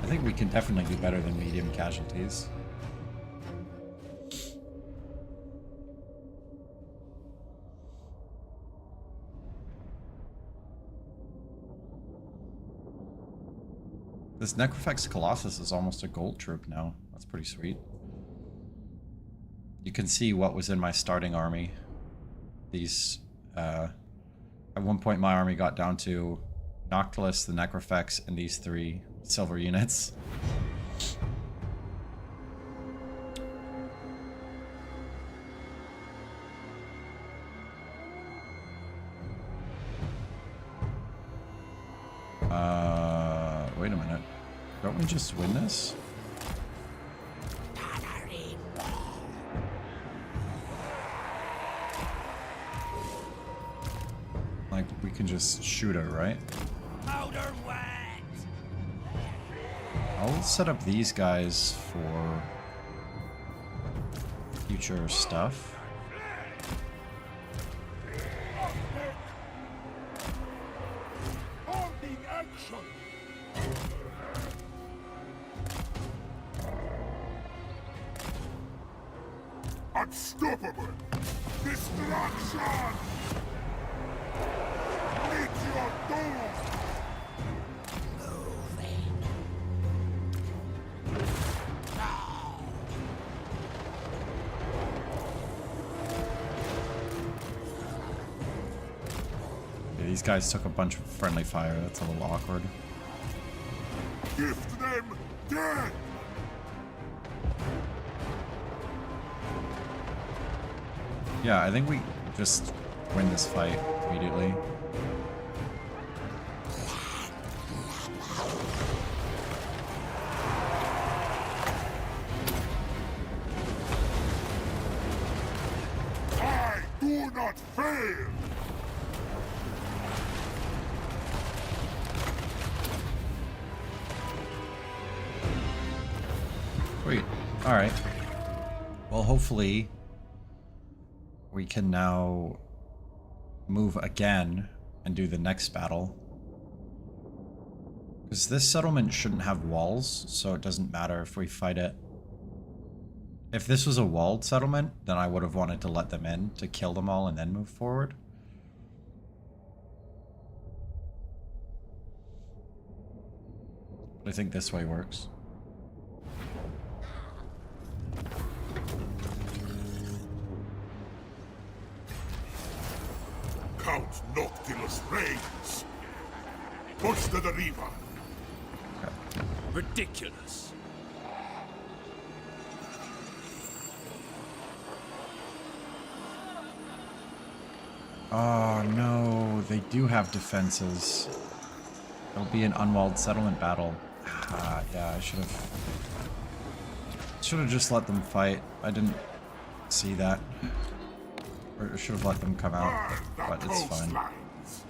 I think we can definitely do better than medium casualties. This Necrofex Colossus is almost a gold troop now. That's pretty sweet. You can see what was in my starting army. These, at one point my army got down to Noctilus, the Necrofex, and these 3 silver units. Wait a minute. Don't we just win this? Like, we can just shoot her, right? Powder wet! I'll set up these guys for future stuff. Holding action! Unstoppable! Destruction! Meet your doom! Yeah, these guys took a bunch of friendly fire. That's a little awkward. Gift them death! Yeah, I think we just win this fight immediately. I do not fail! Sweet. Alright. Well, hopefully we can now move again and do the next battle. Because this settlement shouldn't have walls, so it doesn't matter if we fight it. If this was a walled settlement, then I would have wanted to let them in to kill them all and then move forward. But I think this way works. Count Noctilus reigns! Push to the river! Ridiculous. Oh no, they do have defenses. It'll be an unwalled settlement battle. Ah, yeah, I should have just let them fight. I didn't see that. Or should have let them come out, but it's fine. Coastlines.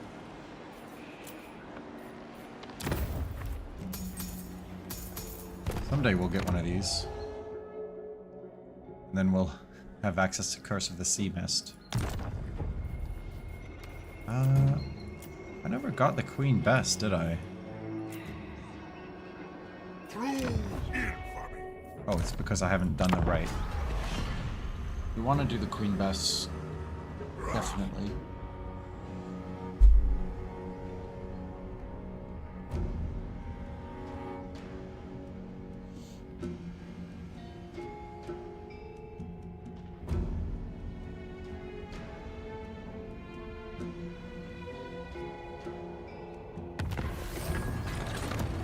Someday we'll get one of these. And then we'll have access to Curse of the Sea Mist. I never got the Queen Bess, did I? True infamy! Oh, it's because I haven't done the right. We want to do the Queen Bess. Definitely.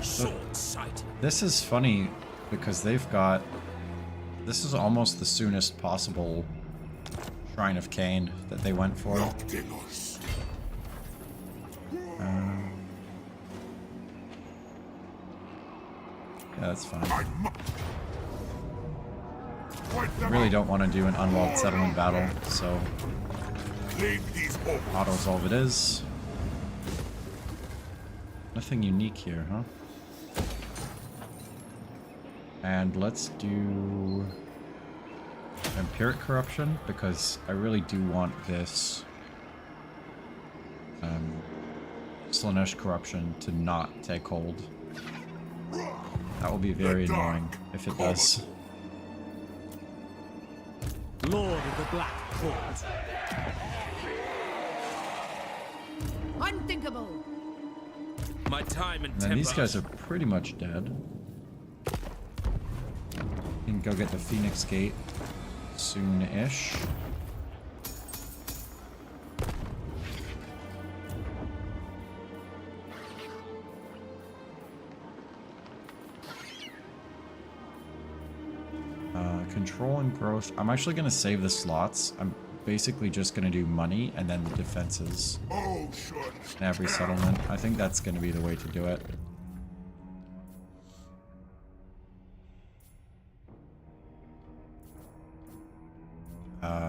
Short-sighted. This is funny because they've got... This is almost the soonest possible Shrine of Cain that they went for. Noctilus! Yeah, that's fine. I I really don't want to do an unwalled settlement battle, so Leave these over. auto-resolve it is. Nothing unique here, huh? And let's do Empiric Corruption, because I really do want this Slanesh Corruption to not take hold. That will be very annoying if it does. Lord of the Black Court. Unthinkable. My time and And then temper. these guys are pretty much dead. Can go get the Phoenix Gate soon-ish. Control and growth. I'm actually going to save the slots. I'm basically just going to do money and then the defenses Oceans. in every settlement. I think that's going to be the way to do it.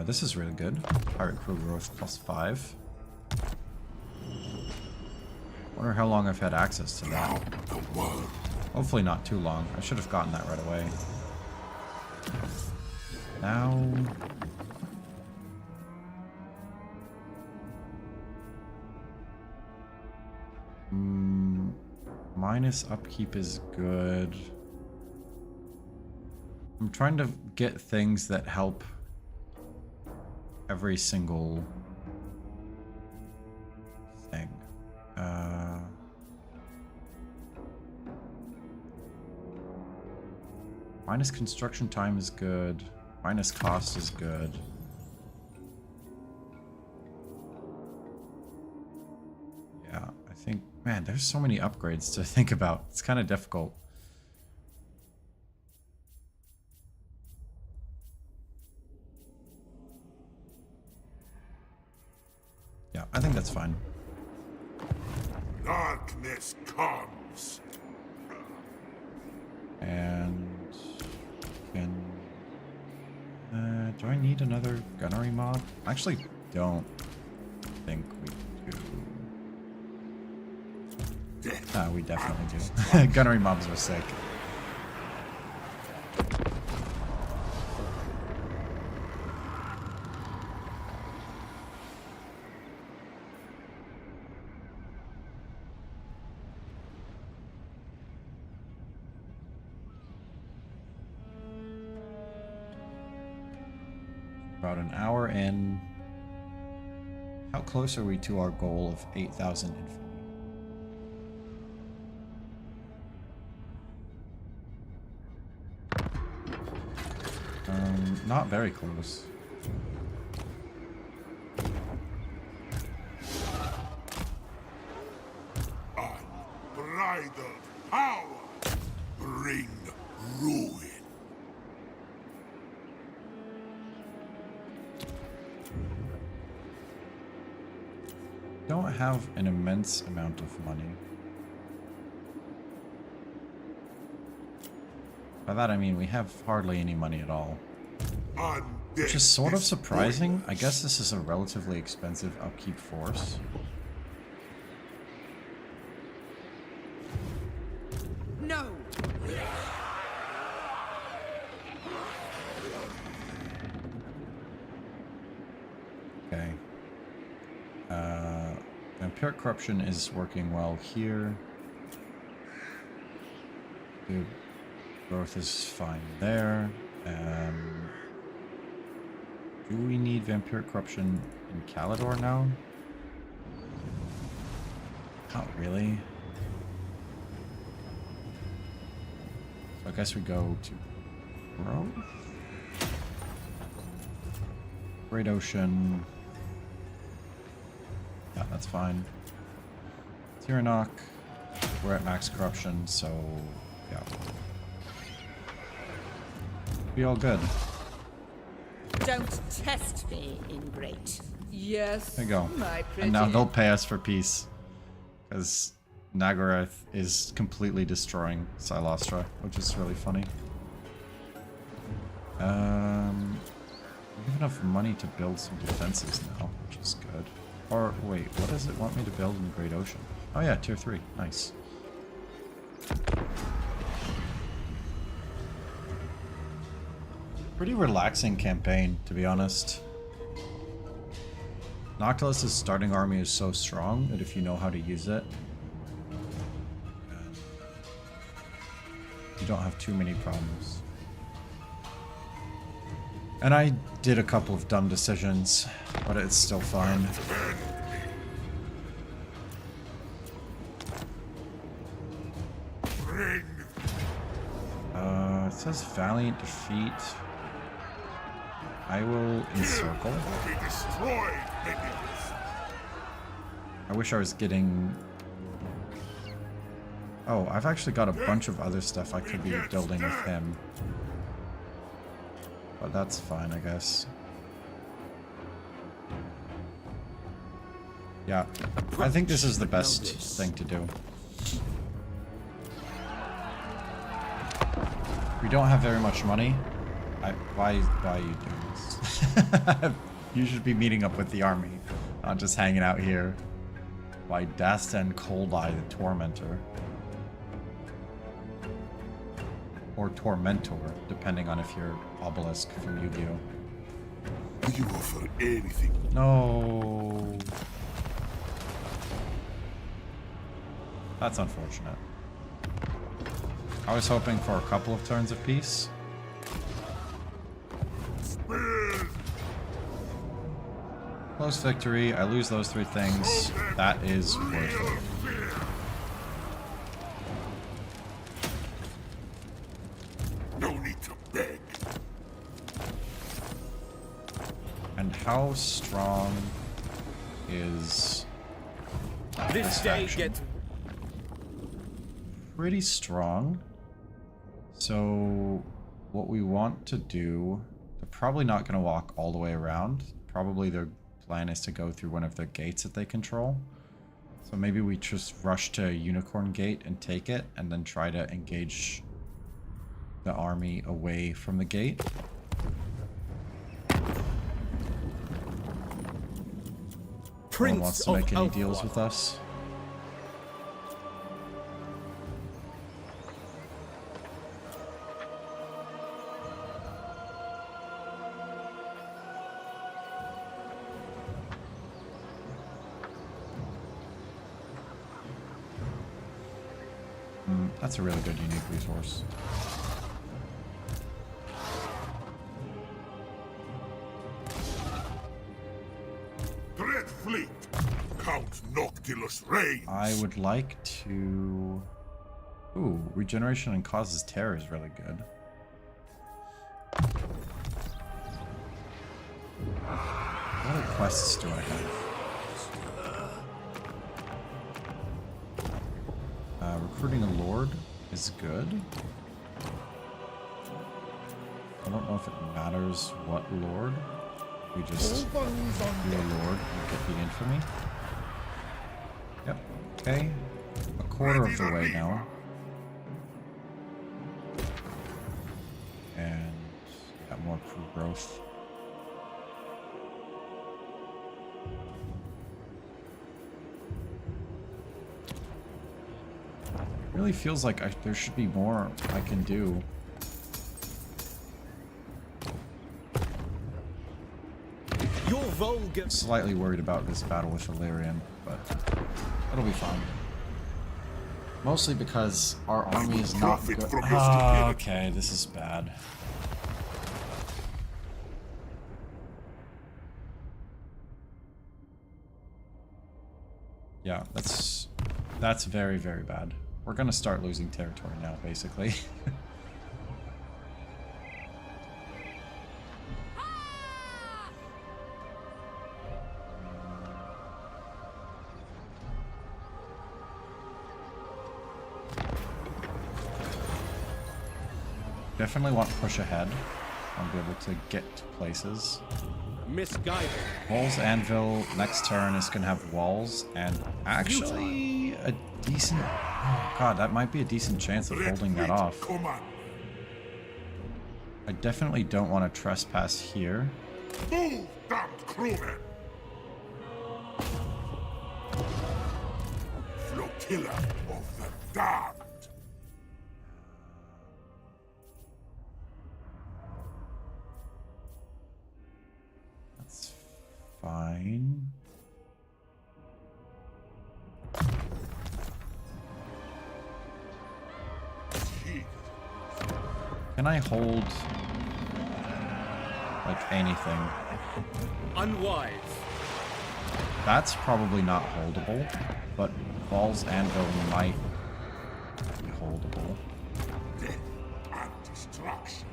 This is really good. Pirate crew growth +5. Wonder how long I've had access to that. The world. Hopefully not too long. I should have gotten that right away. Now... minus upkeep is good. I'm trying to get things that help every single thing. Minus construction time is good. Minus cost is good. Yeah, I think, man, there's so many upgrades to think about. It's kind of difficult. Yeah, I think that's fine. Darkness comes. And can do I need another gunnery mob? I actually don't think we do. We definitely do. Gunnery mobs are sick. About an hour in. How close are we to our goal of 8,000 infamy? Not very close. Unbridled power bring ruin. Don't have an immense amount of money. By that I mean we have hardly any money at all. Which is sort of surprising. I guess this is a relatively expensive upkeep force. No! Okay. Vampiric Corruption is working well here. Dude, growth is fine there. Do we need Vampiric Corruption in Calidor now? Not really. So I guess we go to Growth. Great Ocean. Yeah, that's fine. Tiranoc. We're at max corruption, so yeah. Be all good. Don't test me, ingrate. Yes, There you go. my pretty. And now they'll pay us for peace. Because Nagarath is completely destroying Silostra, which is really funny. We have enough money to build some defenses now, which is good. Or, wait, what does it want me to build in the Great Ocean? Oh yeah, tier 3. Nice. Pretty relaxing campaign, to be honest. Noctilus' starting army is so strong that if you know how to use it, you don't have too many problems. And I did a couple of dumb decisions, but it's still fine. It says Valiant Defeat. I will encircle. Be destroyed, minions. I wish I was getting... Oh, I've actually got a bunch of other stuff I could be building with him. But that's fine, I guess. Yeah, I think this is the best thing to do. We don't have very much money. Why are you doing this? You should be meeting up with the army, not just hanging out here. by Dastan Coldeye the Tormentor. Or Tormentor, depending on if you're Obelisk from Yu-Gi-Oh! Do you offer anything? No. That's unfortunate. I was hoping for a couple of turns of peace. Close victory. I lose those 3 things. That is worth it. No need to beg. And how strong is This day faction? gets Pretty strong. So what we want to do, they're probably not going to walk all the way around. Probably their plan is to go through one of the gates that they control. So maybe we just rush to Unicorn Gate and take it, and then try to engage the army away from the gate. No one wants to make any deals with us. That's a really good unique resource. Dread fleet. Count Noctilus reigns. I would like to... Ooh, regeneration and causes terror is really good. What other quests do I have? Recruiting a lord is good. I don't know if it matters what lord. We just do a lord and get the infamy. Yep. Okay. A quarter of the way now. And got more crew growth. Really feels like there should be more I can do. your vulgar. Slightly worried about this battle with Illyrian, but it'll be fine. Mostly because our army is not good. Ah, okay, this is bad. Yeah, that's very, very bad. We're gonna start losing territory now, basically. Definitely want to push ahead. I'll be able to get to places. Misguided. Walls Anvil next turn is gonna have walls and actually a decent. Oh god, that might be a decent chance of holding that off. Command. I definitely don't want to trespass here. Move, damned crewmen! Flotilla of the damned. That's fine. Can I hold like anything? Unwise. That's probably not holdable, but Balls Anvil might be holdable. Death and destruction.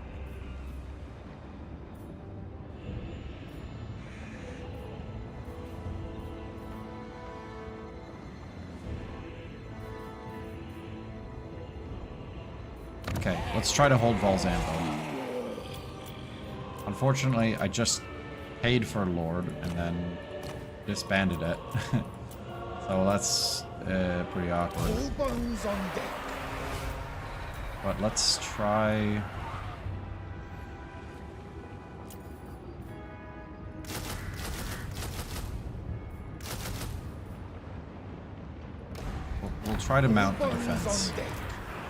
Okay, let's try to hold Val's Anvil. Unfortunately, I just paid for Lord and then disbanded it. So that's pretty awkward. All bones on deck. But let's try... We'll try to mount the defense.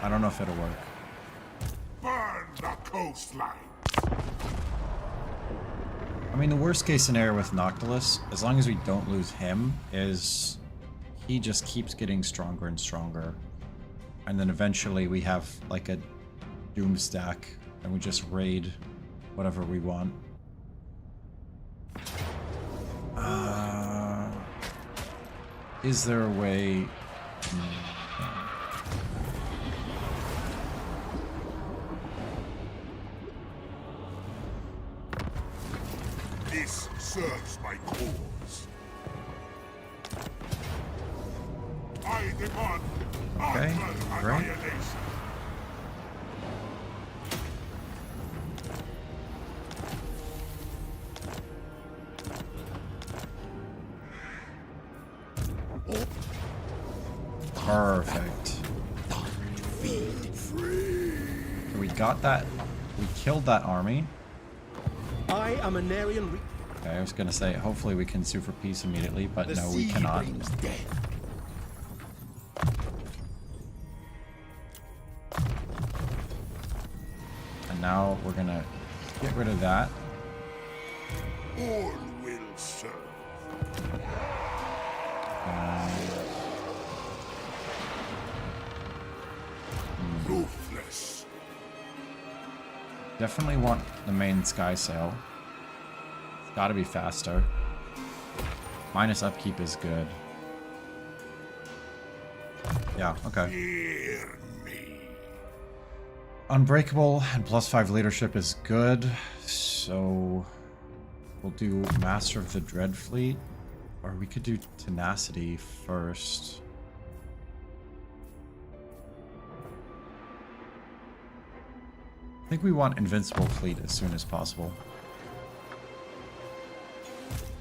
I don't know if it'll work. Burn the coastline. I mean, the worst case scenario with Noctilus, as long as we don't lose him, is he just keeps getting stronger and stronger. And then eventually we have like a doom stack and we just raid whatever we want. Is there a way? This serves my cause. I demand Okay, utter great. annihilation. Perfect. So we got that. We killed that army. I am a Narian Reaper. Okay, I was gonna say, hopefully we can sue for peace immediately, but no, we cannot. And now we're gonna get rid of that. All will serve. Ruthless. Definitely want the main sky sail. It's gotta be faster. Minus upkeep is good. Yeah, okay. Hear me. Unbreakable and +5 leadership is good. So we'll do Master of the Dread Fleet. Or we could do Tenacity first. I think we want Invincible Fleet as soon as possible.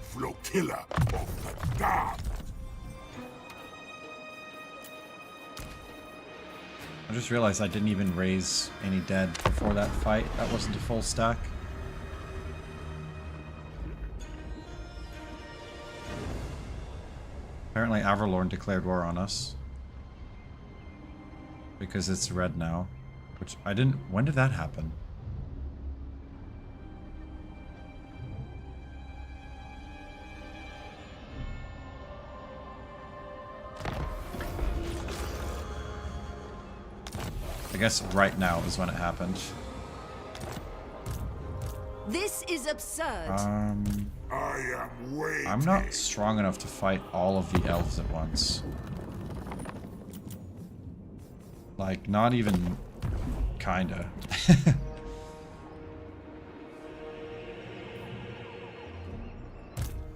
Flotilla of the damned. I just realized I didn't even raise any dead before that fight. That wasn't a full stack. Apparently Averlorn declared war on us. Because it's red now. Which I didn't... When did that happen? I guess right now is when it happened. This is absurd. I am waiting. I'm not strong enough to fight all of the elves at once. Like, not even... kinda.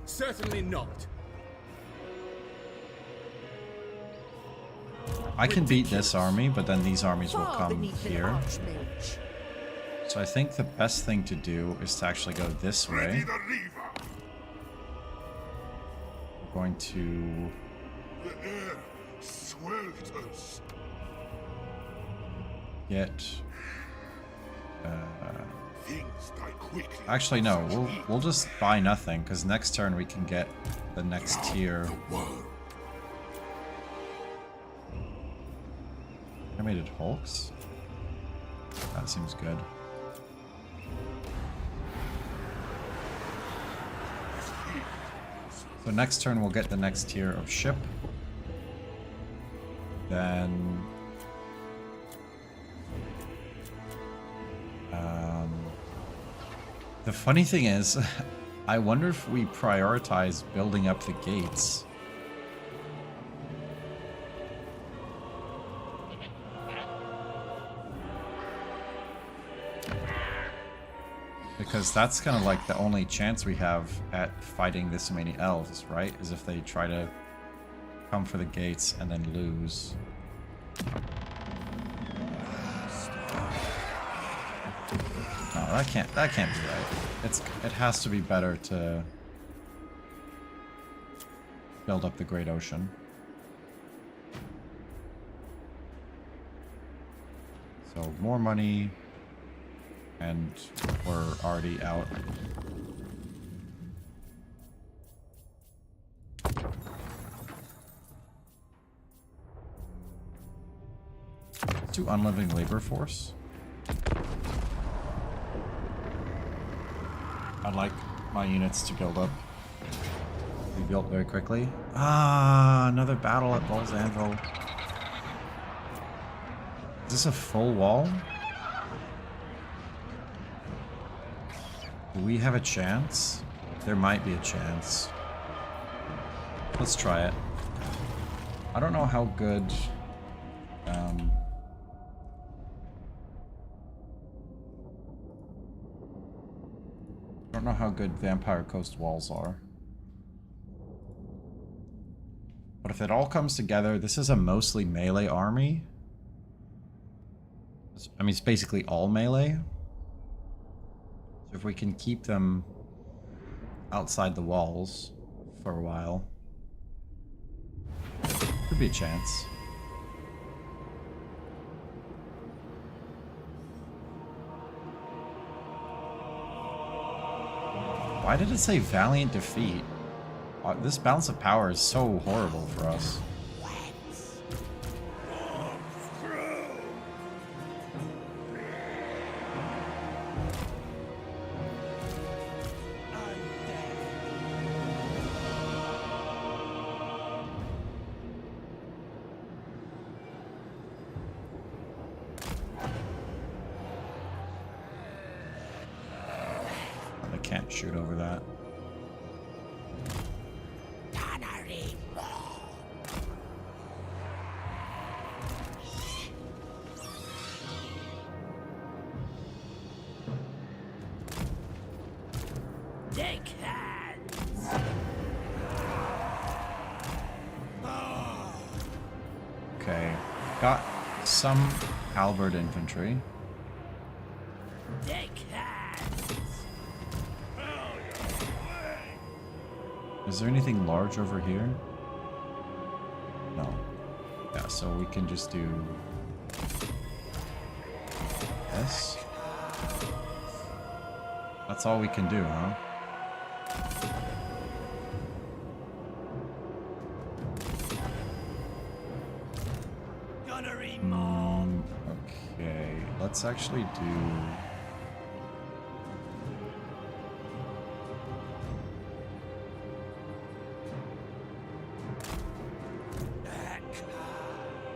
Certainly not. I can beat this army, but then these armies will Far come beneath an here. archmage. So I think the best thing to do is to actually go this Ready way. the Reaver. We're going to... The air swelters. get... Things die quickly. Actually, no. We'll just buy nothing, because next turn we can get the next tier. The world. Animated Hulks? That seems good. So next turn we'll get the next tier of ship. Then... the funny thing is, I wonder if we prioritize building up the gates. Because that's kind of like the only chance we have at fighting this many elves, right? Is if they try to come for the gates and then lose. No, that can't be right. It has to be better to build up the Great Ocean. So more money. And we're already out. do unliving labor force. I'd like my units to build up. Be built very quickly. Ah, another battle at Bull's Anvil. Is this a full wall? Do we have a chance? There might be a chance. Let's try it. I don't know how good... I don't know how good Vampire Coast walls are. But if it all comes together, this is a mostly melee army. I mean, it's basically all melee. So if we can keep them outside the walls for a while, could be a chance. Why did it say Valiant Defeat? This balance of power is so horrible for us. I can't shoot over that. Okay, got some halberd infantry. Is there anything large over here? No. Yeah, so we can just do this. That's all we can do, huh? Okay, let's actually do...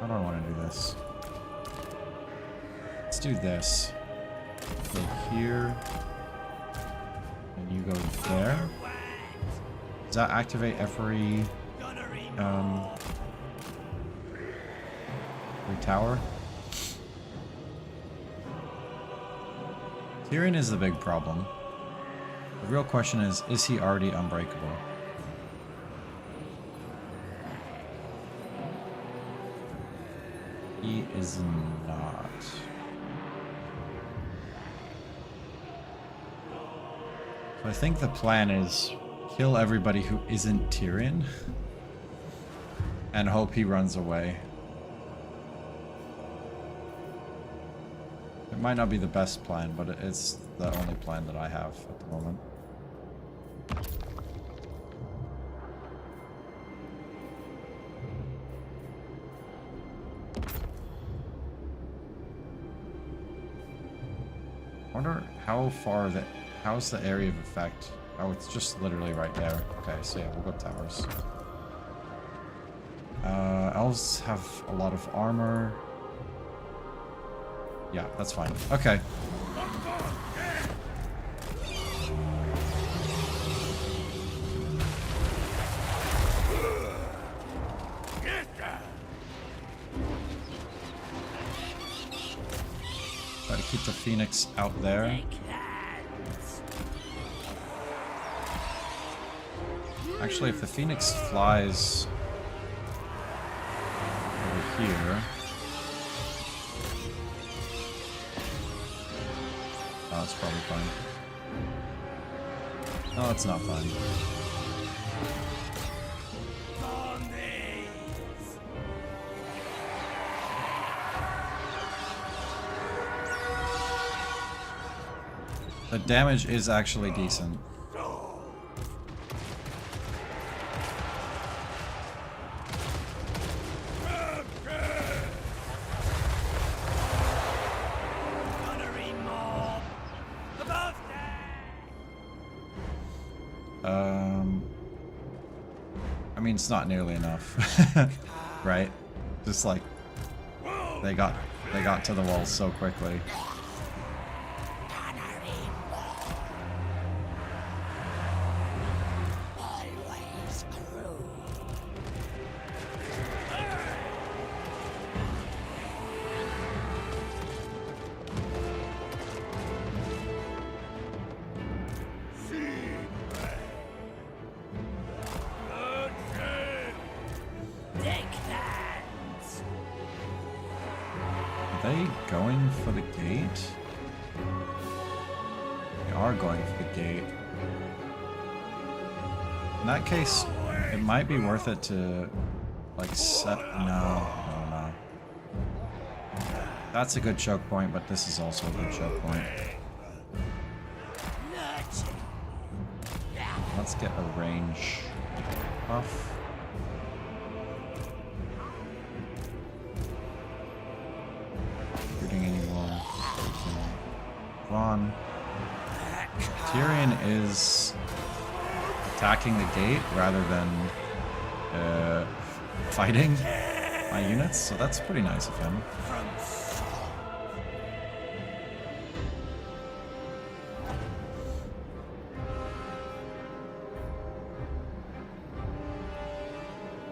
I don't want to do this. Let's do this. Go here. And you go there. Does that activate every tower? Tyrion is the big problem. The real question is he already unbreakable? He is not. So I think the plan is kill everybody who isn't Tyrion and hope he runs away. It might not be the best plan, but it's the only plan that I have at the moment. I wonder how far that... How's the area of effect? Oh, it's just literally right there. Okay, so yeah, we'll go towers. Elves have a lot of armor. Yeah, that's fine. Okay. Try to keep the Phoenix out there. Actually, if the Phoenix flies over here... Oh, that's probably fine. No, it's not fine. The damage is actually decent. It's not nearly enough, right? Just like they got to the walls so quickly. Are they going for the gate? They are going for the gate. In that case, it might be worth it to, like, set... No. That's a good choke point, but this is also a good choke point. Let's get a range buff. On. Tyrion is attacking the gate rather than fighting my units, so that's pretty nice of him.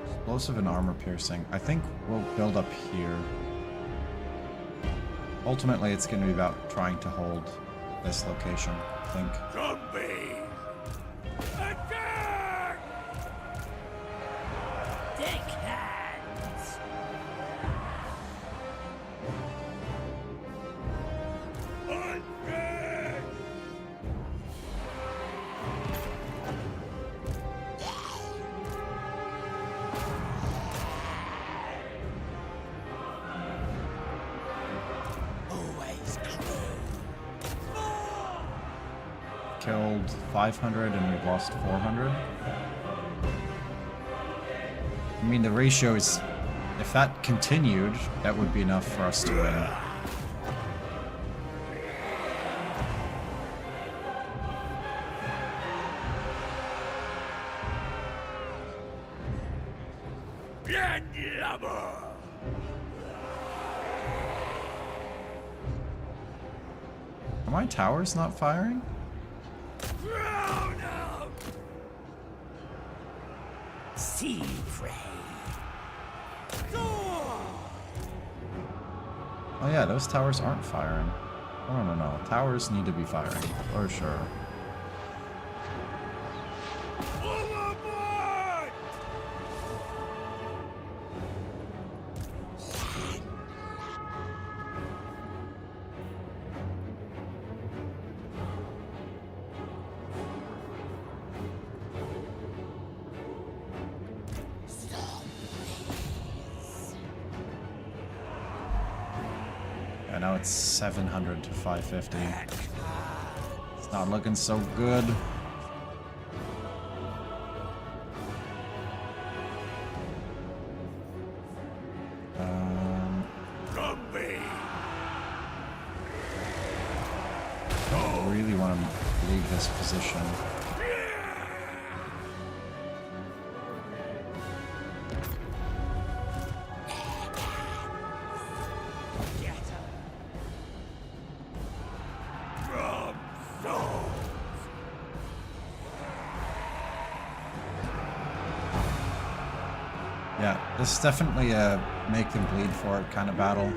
Explosive and armor piercing. I think we'll build up here. Ultimately, it's going to be about trying to hold this location, I think. Zombie! Attack! Deckhands! Undead! Killed 500 and we've lost 400. I mean, the ratio is... If that continued, that would be enough for us to win. Are my towers not firing? Sea prey. Oh yeah, those towers aren't firing. Oh no. Towers need to be firing, for sure. Now it's 700 to 550. It's not looking so good. I really want to leave this position. Yeah, this is definitely a make them bleed for it kind of battle.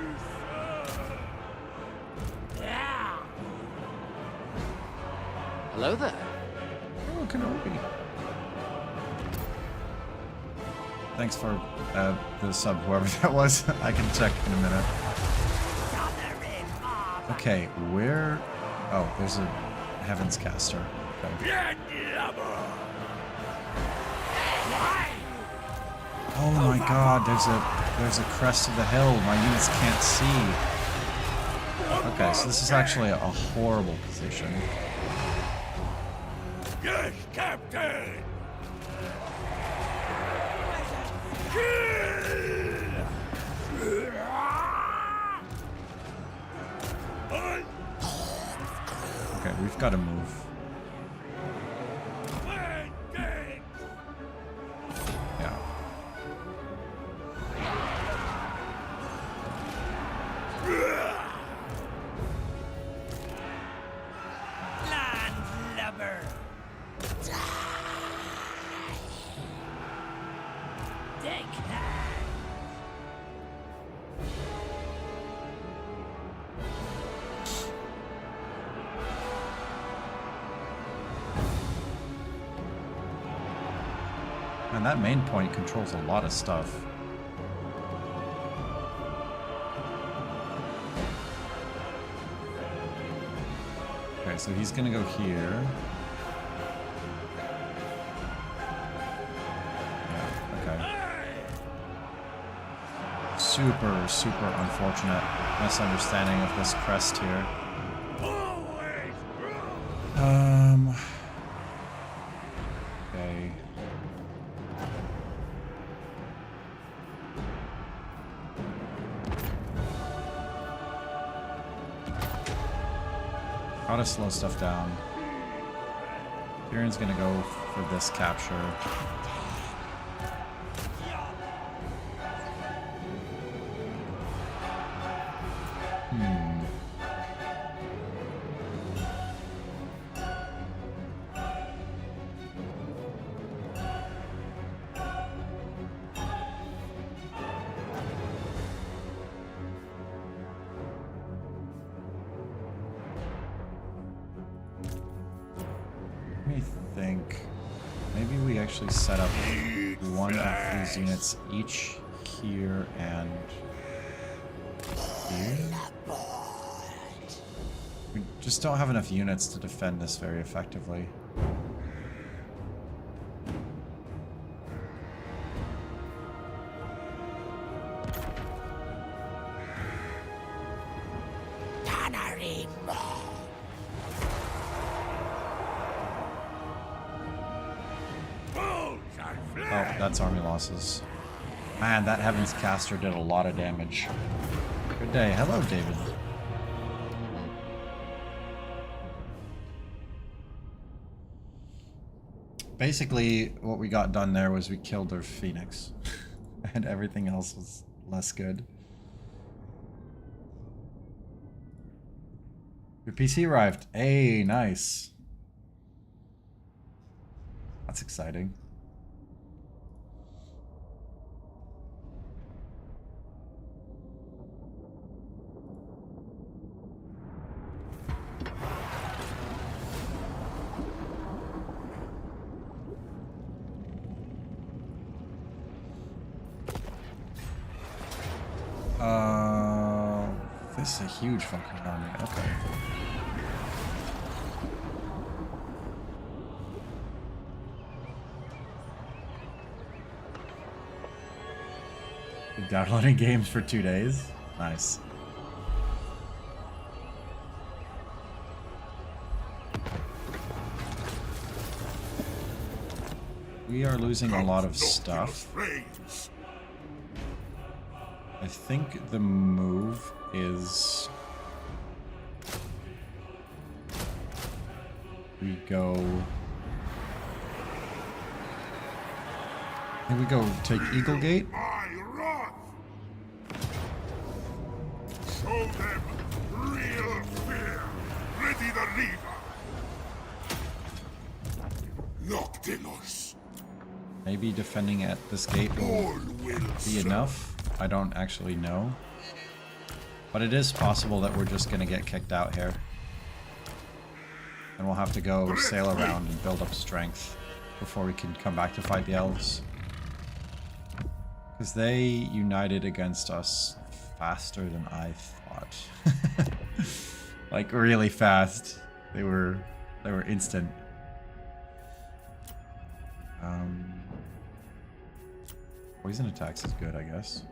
Hello there. Oh, Kenobi. Thanks for the sub, whoever that was. I can check in a minute. Okay, where... Oh, there's a Heaven's Caster. Okay. Oh my god, there's a crest of the hill. My units can't see. Okay, so this is actually a horrible position. Yes, Captain! Okay, we've got to move. Yeah. Man, that main point controls a lot of stuff. Okay, so he's gonna go here. Yeah, okay. Super, super unfortunate misunderstanding of this crest here. Okay. Gotta slow stuff down. Kieran's gonna go for this capture. Let me think. Maybe we actually set up one of these units each here and here. We just don't have enough units to defend this very effectively. Oh, that's army losses. Man, that Heaven's Caster did a lot of damage. Good day. Hello, David. Basically, what we got done there was we killed their Phoenix. And everything else was less good. Your PC arrived. Hey, nice. That's exciting. This is a huge fucking army. Okay. Been downloading games for 2 days. Nice. We are losing a lot of stuff. I think the move is we go. I think we go take Eagle Gate. Show them real fear. Ready the lever. Noctilus. Maybe defending at this gate will be enough. I don't actually know. But it is possible that we're just gonna get kicked out here. And we'll have to go sail around and build up strength before we can come back to fight the elves. Because they united against us faster than I thought. Like really fast. They were instant. Poison attacks is good, I guess.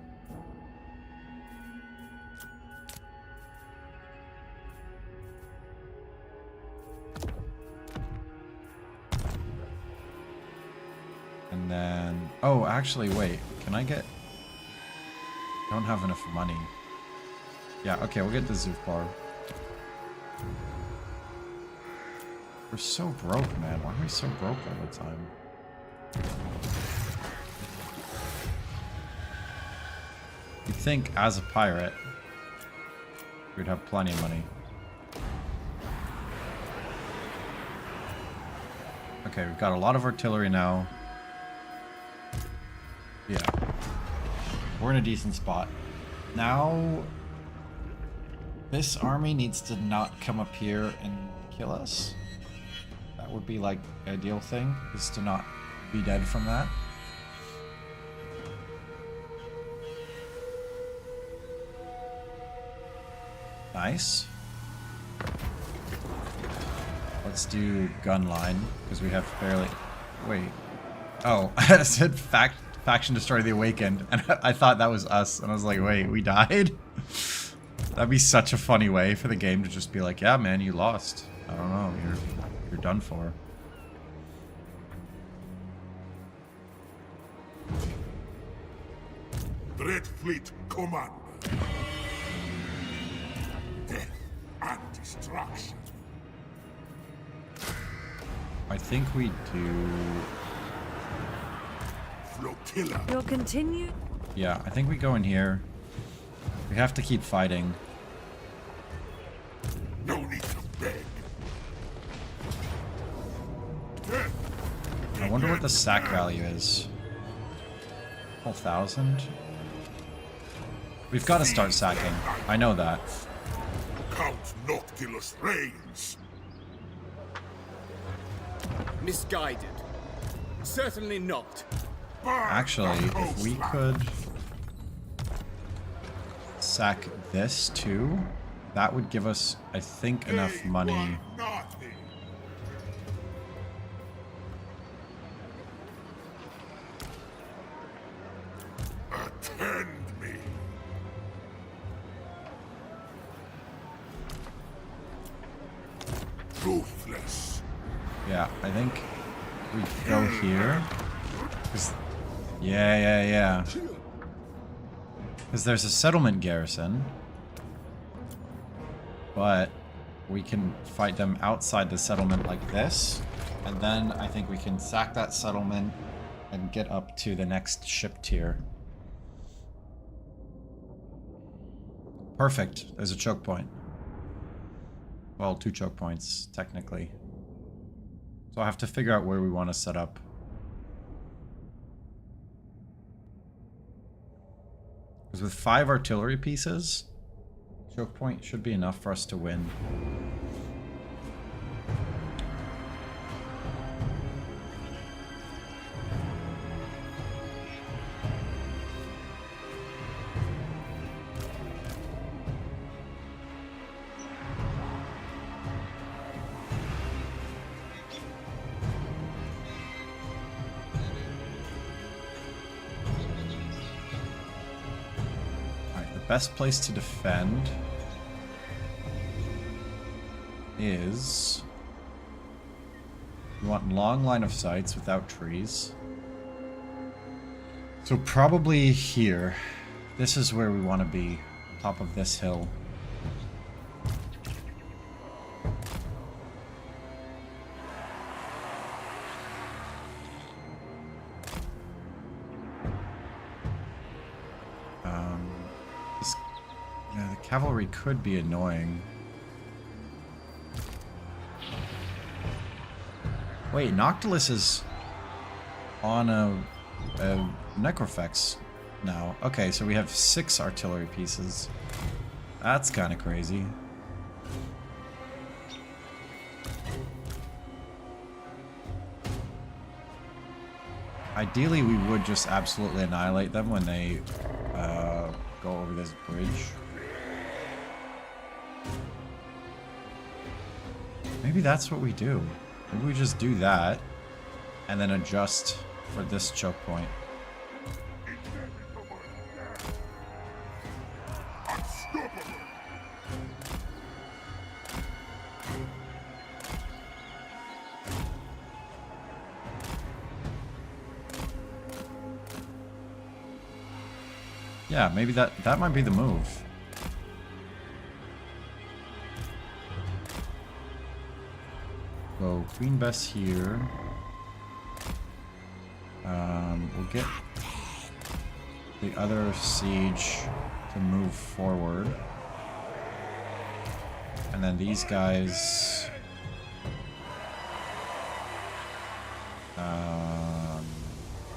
And then, oh, actually, wait, can I get, I don't have enough money. Yeah, okay, we'll get the Zufbar. We're so broke, man. Why are we so broke all the time? You'd think, as a pirate, we'd have plenty of money. Okay, we've got a lot of artillery now. Yeah. We're in a decent spot. Now, this army needs to not come up here and kill us. That would be like the ideal thing, is to not be dead from that. Nice. Let's do gun line, because we have fairly... Wait. Oh, I said faction destroy the Awakened, and I thought that was us, and I was like, wait, we died? That'd be such a funny way for the game to just be like, yeah, man, you lost. I don't know, you're done for. Dread Fleet Commander. Death and destruction. I think we do... Flotilla. You'll continue? Yeah, I think we go in here. We have to keep fighting. No need to beg. Death. I wonder what the sack value is. 12,000? We've got to start sacking. I know that. Count Noctilus reigns. Misguided. Certainly not. Actually, if we could sack this too, that would give us, I think, enough money. Attend me. Ruthless. Yeah, I think we go here. Yeah. Because there's a settlement garrison. But we can fight them outside the settlement like this. And then I think we can sack that settlement and get up to the next ship tier. Perfect. There's a choke point. Well, 2 choke points, technically. So I have to figure out where we want to set up. Because with 5 artillery pieces, choke point should be enough for us to win. Best place to defend is... We want long line of sights without trees. So probably here. This is where we want to be, on top of this hill. Cavalry could be annoying. Wait, Noctilus is on a Necrofex now. Okay, so we have 6 artillery pieces. That's kind of crazy. Ideally, we would just absolutely annihilate them when they go over this bridge. Maybe that's what we do. Maybe we just do that and then adjust for this choke point. Yeah, maybe that might be the move. So Queen Bess here. We'll get the other siege to move forward. And then these guys...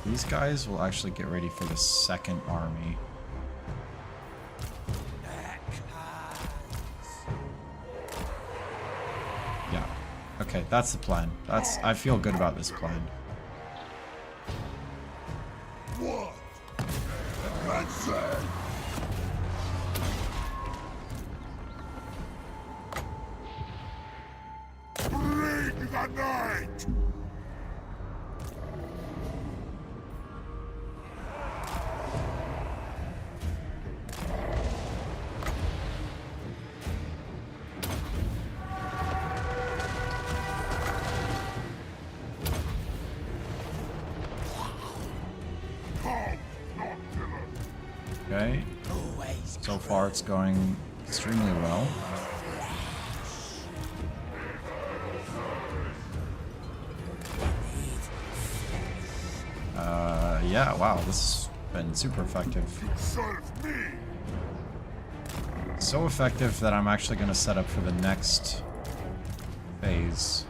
these guys will actually get ready for the second army. Yeah. Okay, that's the plan. I feel good about this plan. What? That's it. Okay. So far it's going extremely well. Yeah, wow, this has been super effective. Serve me! So effective that I'm actually going to set up for the next phase.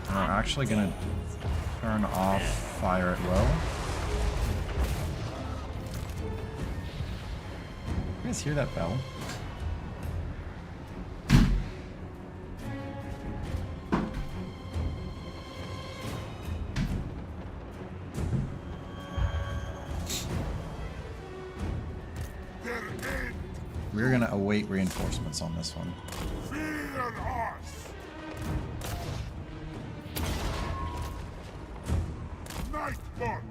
And we're actually going to turn off fire at will. You guys hear that bell? We're gonna await reinforcements on this one. Fear us! Nightbot!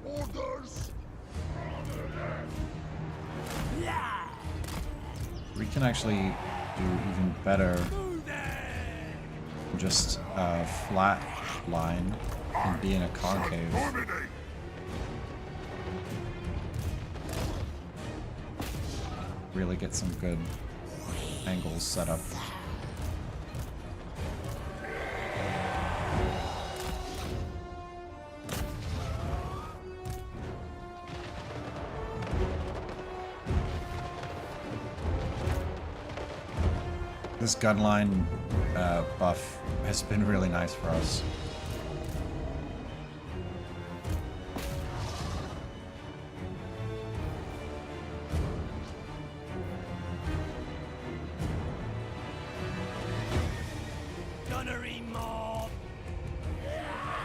Orders! We can actually do even better. Just a flat line and be in a concave. Dominate! Really get some good angles set up. This gunline buff has been really nice for us.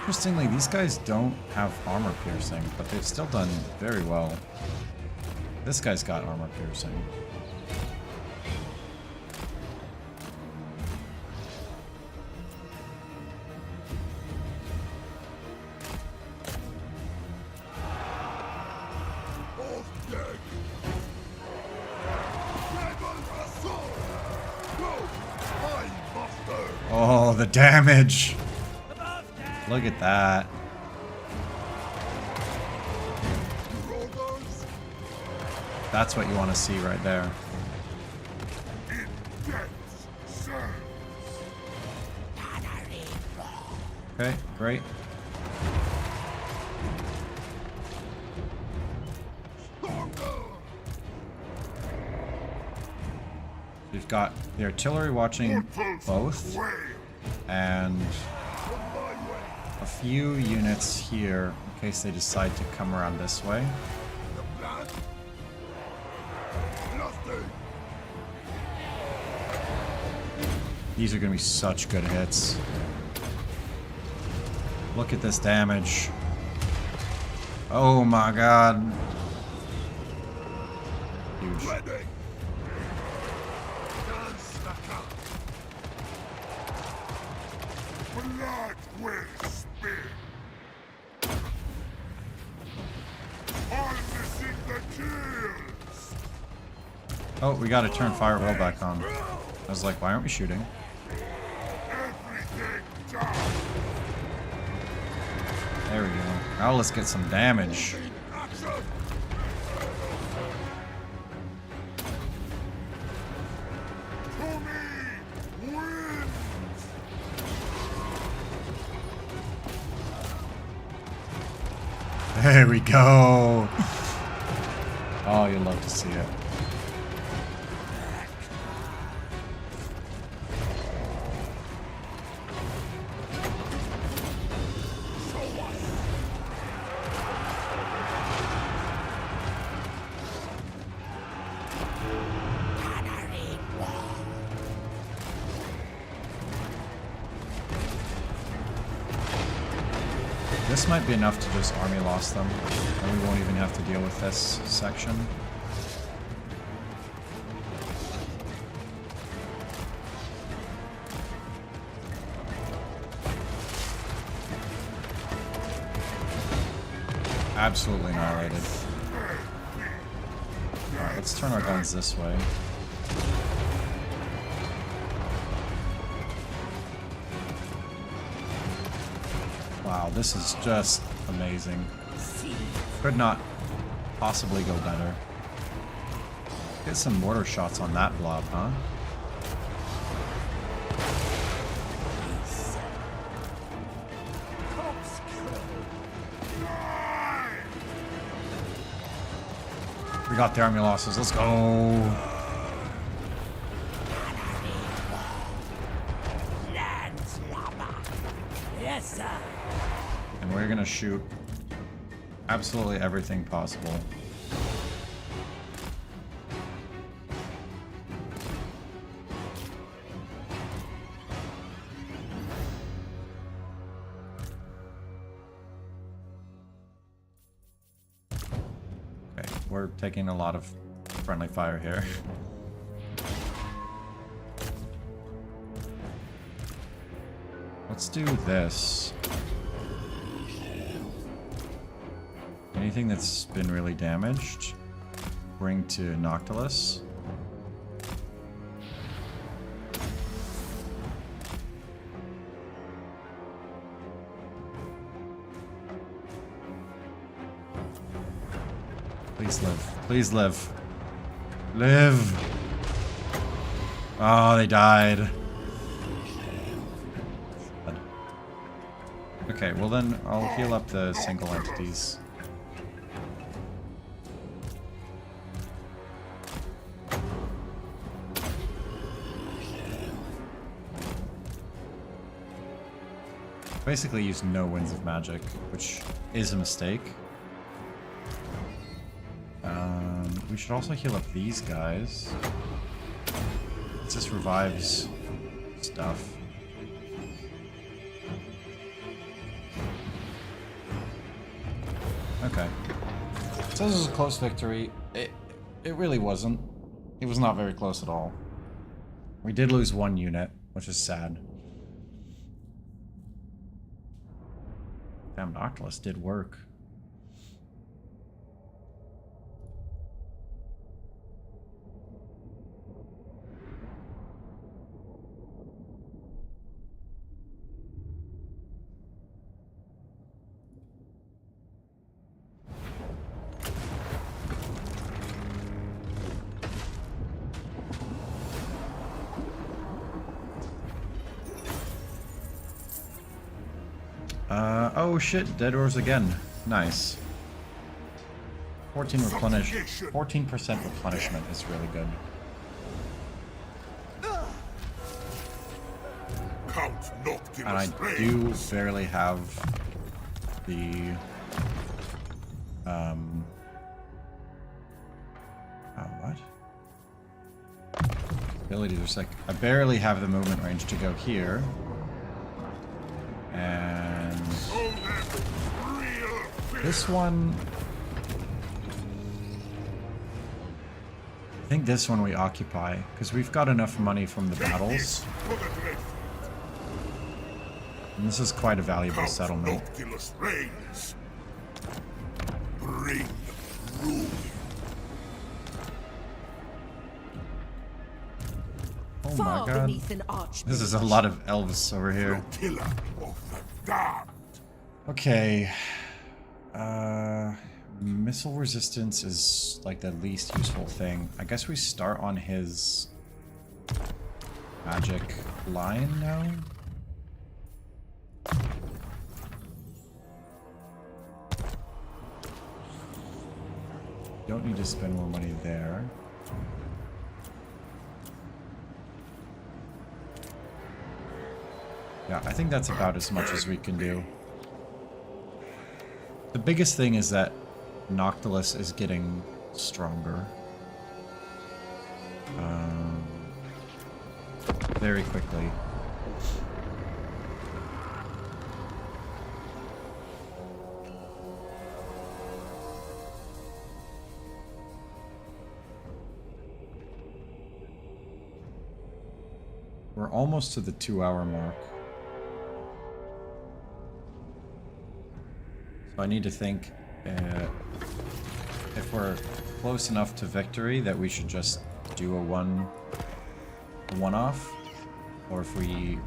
Interestingly, these guys don't have armor piercing, but they've still done very well. This guy's got armor piercing. Oh, the damage! Look at that. That's what you want to see right there. Okay, great. We've got the artillery watching both, and a few units here in case they decide to come around this way. These are going to be such good hits. Look at this damage. Oh my god. Huge. Blood will spill. Harnessing the kills. Oh, we got to turn fire at will back on. I was like, why aren't we shooting? Everything down. There we go. Now let's get some damage. Action. To me, wins. There we go. Oh, you'll love to see it. This might be enough to just army loss them, and we won't even have to deal with this section. Absolutely annihilated. Alright, let's turn our guns this way. Wow, this is just amazing. Sea Could not possibly go better. Get some mortar shots on that blob, huh? We got the army losses. Let's go. landslubber. Yes, sir. And we're gonna shoot absolutely everything possible. Okay, we're taking a lot of friendly fire here. Let's do this. Anything that's been really damaged, bring to Noctilus. Please live. Please live. Live! Oh, they died. Okay, well then I'll heal up the single entities. Basically use no winds of magic, which is a mistake. We should also heal up these guys. It just revives stuff. Okay. So this is a close victory. It really wasn't. It was not very close at all. We did lose one unit, which is sad. Damn, Noctilus did work. Oh shit, dead ores again. Nice. 14% replenishment is really good. Count Noctilus And I do barely have the what? Ability to like I barely have the movement range to go here. And this one, I think this one we occupy, because we've got enough money from the battles. And this is quite a valuable settlement. Noctilus reigns. Bring ruin. Oh my god. This is a lot of elves over here. Killer of the damned. Okay. Missile resistance is like the least useful thing. I guess we start on his magic line now. Don't need to spend more money there. Yeah, I think that's about as much as we can do. The biggest thing is that Noctilus is getting stronger. Very quickly. We're almost to the 2-hour mark. So I need to think if we're close enough to victory that we should just do a one-off, or if we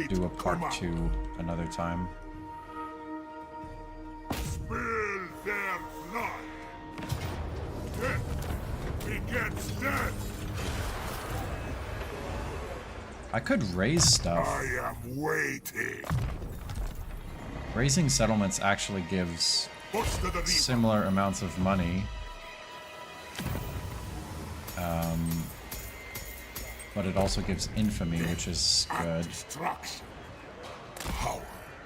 do a part 2 another time. I could raise stuff. I am waiting. Raising settlements actually gives similar amounts of money. But it also gives infamy, which is good.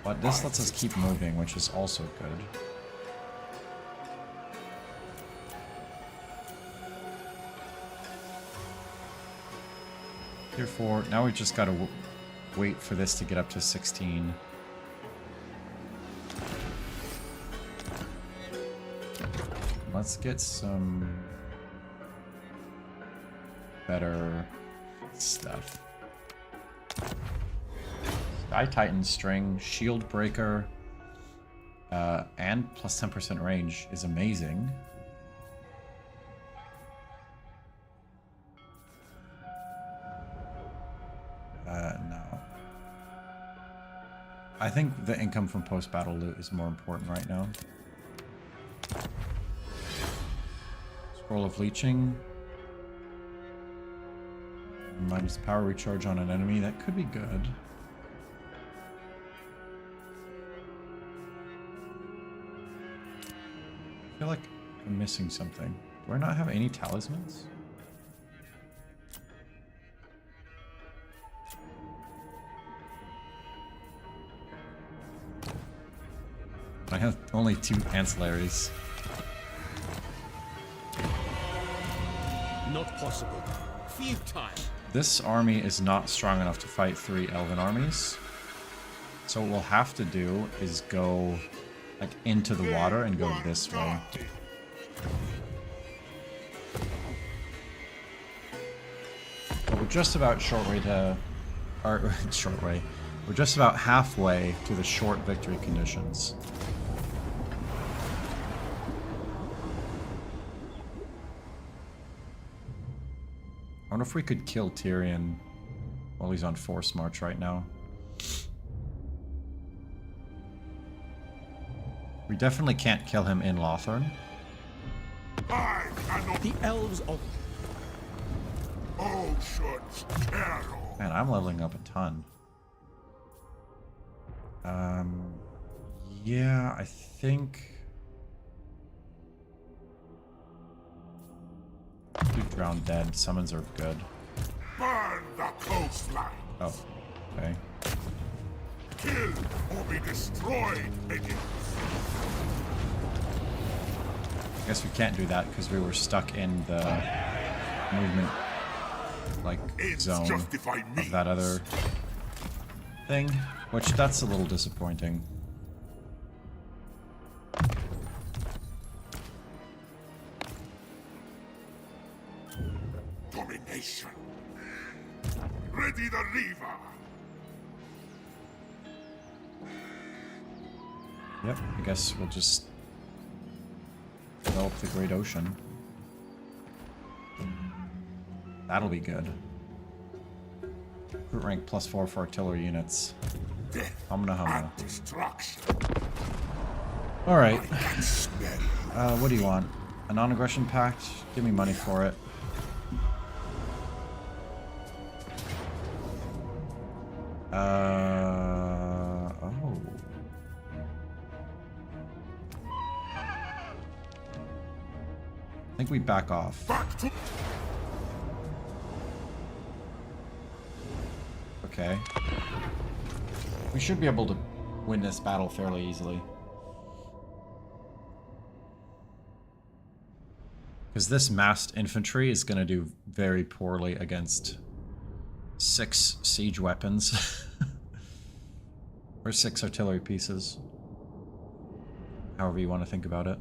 But this lets us keep moving, which is also good. Tier 4. Now we just gotta wait for this to get up to 16. Let's get some better stuff. Sky Titan String, Shield Breaker, and plus 10% range is amazing. No. I think the income from post-battle loot is more important right now. Scroll of Leeching. Minus power recharge on an enemy. That could be good. I feel like I'm missing something. Do I not have any talismans? I have only 2 ancillaries. Not possible. Futile. This army is not strong enough to fight 3 elven armies. So what we'll have to do is go like into the water and go this way. But we're just about short way to... Or, short way. We're just about halfway to the short victory conditions. I wonder if we could kill Tyrion while he's on force march right now. We definitely can't kill him in Lothern. The elves of Ocean's Carol. Man, I'm leveling up a ton. Yeah, I think... Do Drown Dead. Summons are good. Burn the coastline. Oh, okay. Kill or be destroyed, minions. I guess we can't do that because we were stuck in the movement, like, zone of that other thing, which that's a little disappointing. Domination. Ready the Reaver. Yep, I guess we'll just develop the Great Ocean. That'll be good. Recruit rank +4 for artillery units. Humna humna. Destruction. Alright. What do you want? A non-aggression pact? Give me money for it. Oh. I think we back off. Okay. We should be able to win this battle fairly easily. Because this massed infantry is going to do very poorly against 6 siege weapons. Or 6 artillery pieces. However you want to think about it.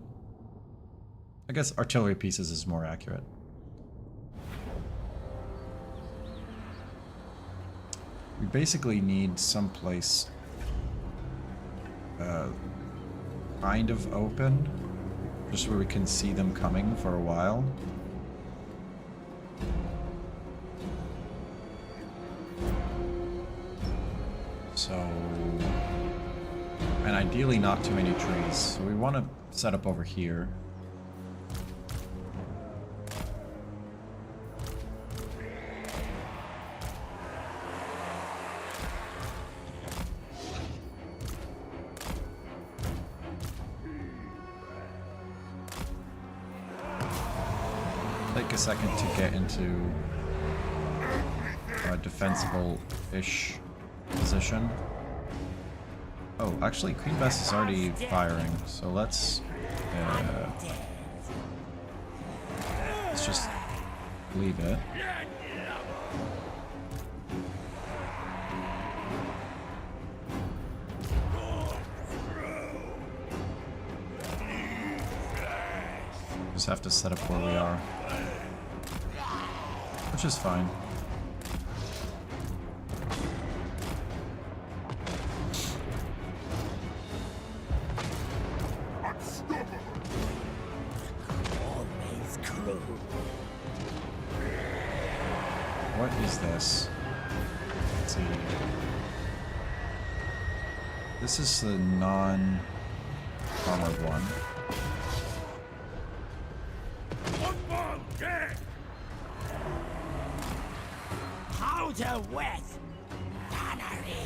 I guess artillery pieces is more accurate. We basically need someplace kind of open, just where we can see them coming for a while. So, and ideally not too many trees. So we want to set up over here. Take a second to get into a defensible-ish position. Oh, actually, Queen Bess is already firing, so let's just leave it. Just have to set up where we are, which is fine. Always cruel. What is this? Let's see. This is the non-armored one. Powder wet. Tannery.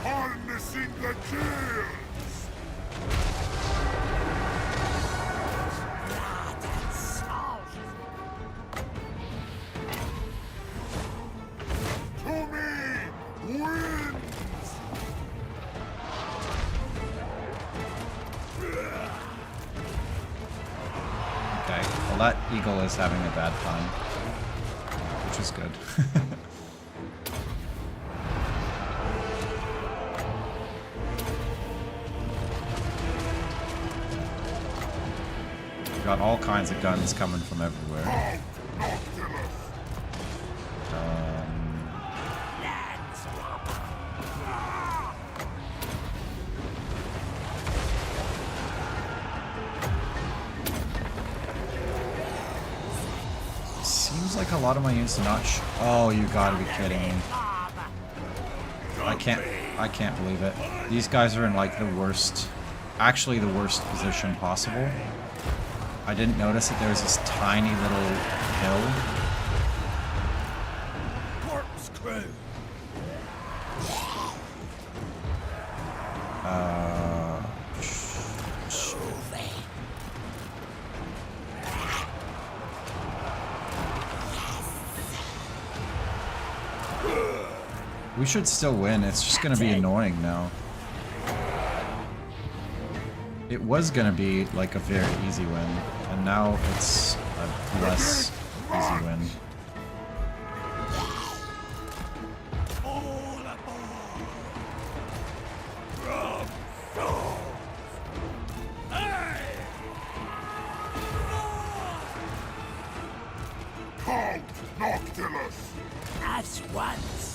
Harnessing the gills! Blood and salt. To me! Wins! Okay, well that eagle is having a bad time, which is good. We've got all kinds of guns coming from everywhere. Seems like a lot of my units are not oh, you gotta be kidding me. I can't believe it. These guys are in like the worst, actually the worst position possible. I didn't notice that there was this tiny little hill. Corkscrew. We should still win. It's just gonna be annoying now. It was gonna be like a very easy win, and now it's a less easy win. Count Noctilus! At once.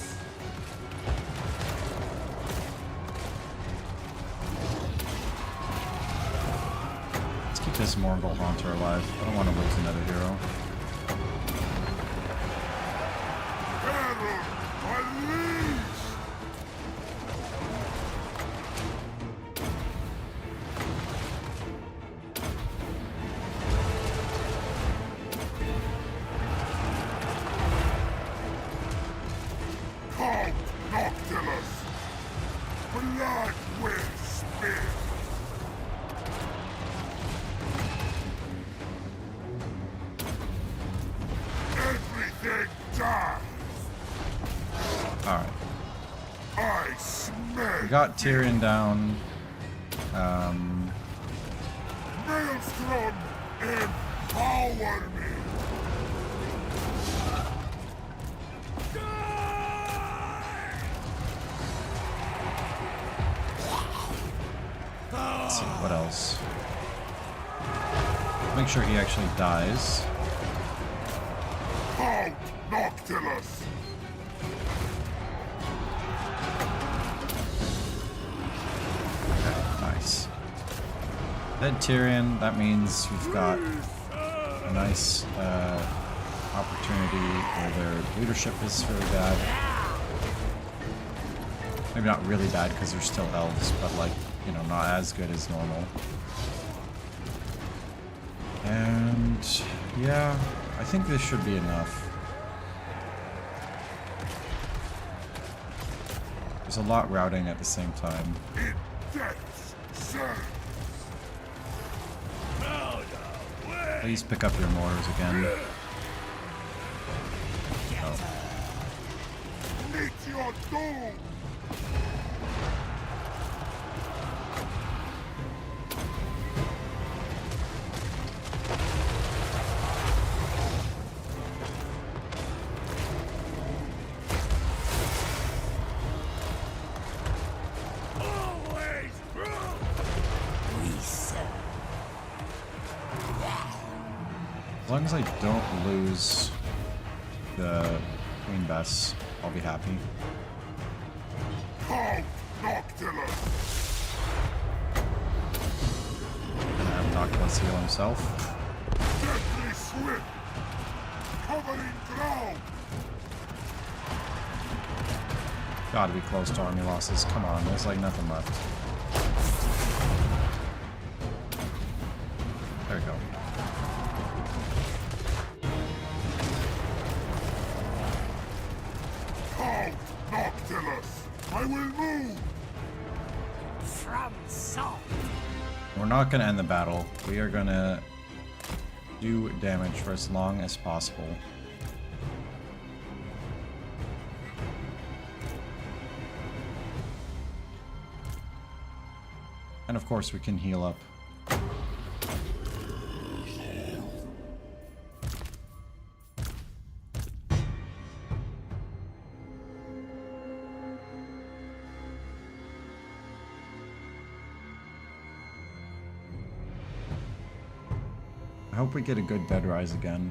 Let's keep this Morgul Haunter alive. I don't want to lose another hero. Herald, unleash! Count Noctilus! Blood will spill! Everything dies! Alright. I smell We got Tyrion down. Maelstrom, empower me! Let's see, what else? Make sure he actually dies. Count Noctilus! Nice. Dead Tyrion, that means we've got a nice opportunity where their leadership is really bad. Maybe not really bad because they're still elves, but like, you know, not as good as normal. And yeah, I think this should be enough. There's a lot routing at the same time. In death's service. Please pick up your mortars again. Oh. Meet your doom. As long as I don't lose the Queen Bess, I'll be happy. Halt, Noctilus. And I have Noctilus heal himself. Deadly swift. Covering ground. Gotta be close to army losses. Come on, there's like nothing left. There we go. Halt, Noctilus. I will move. From salt. We're not gonna end the battle. We are gonna do damage for as long as possible. And of course we can heal up. I hope we get a good bed rise again.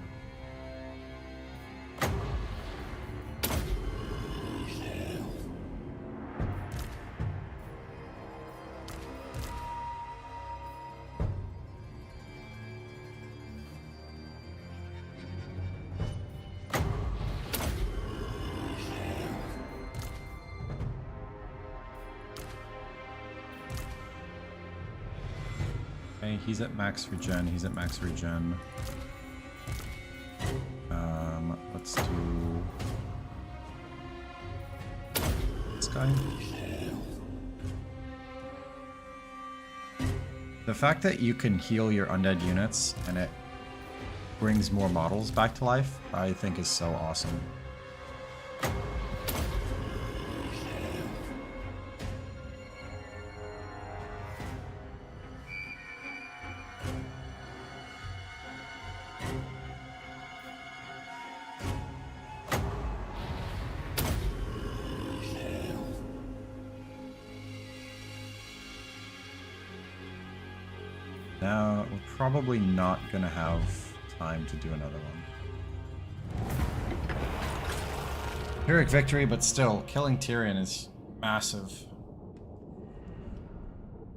Okay, he's at max regen, he's at max regen. Let's do this guy. The fact that you can heal your undead units and it brings more models back to life, I think is so awesome. Now, we're probably not gonna have time to do another one. Pyrrhic victory, but still, killing Tyrion is massive.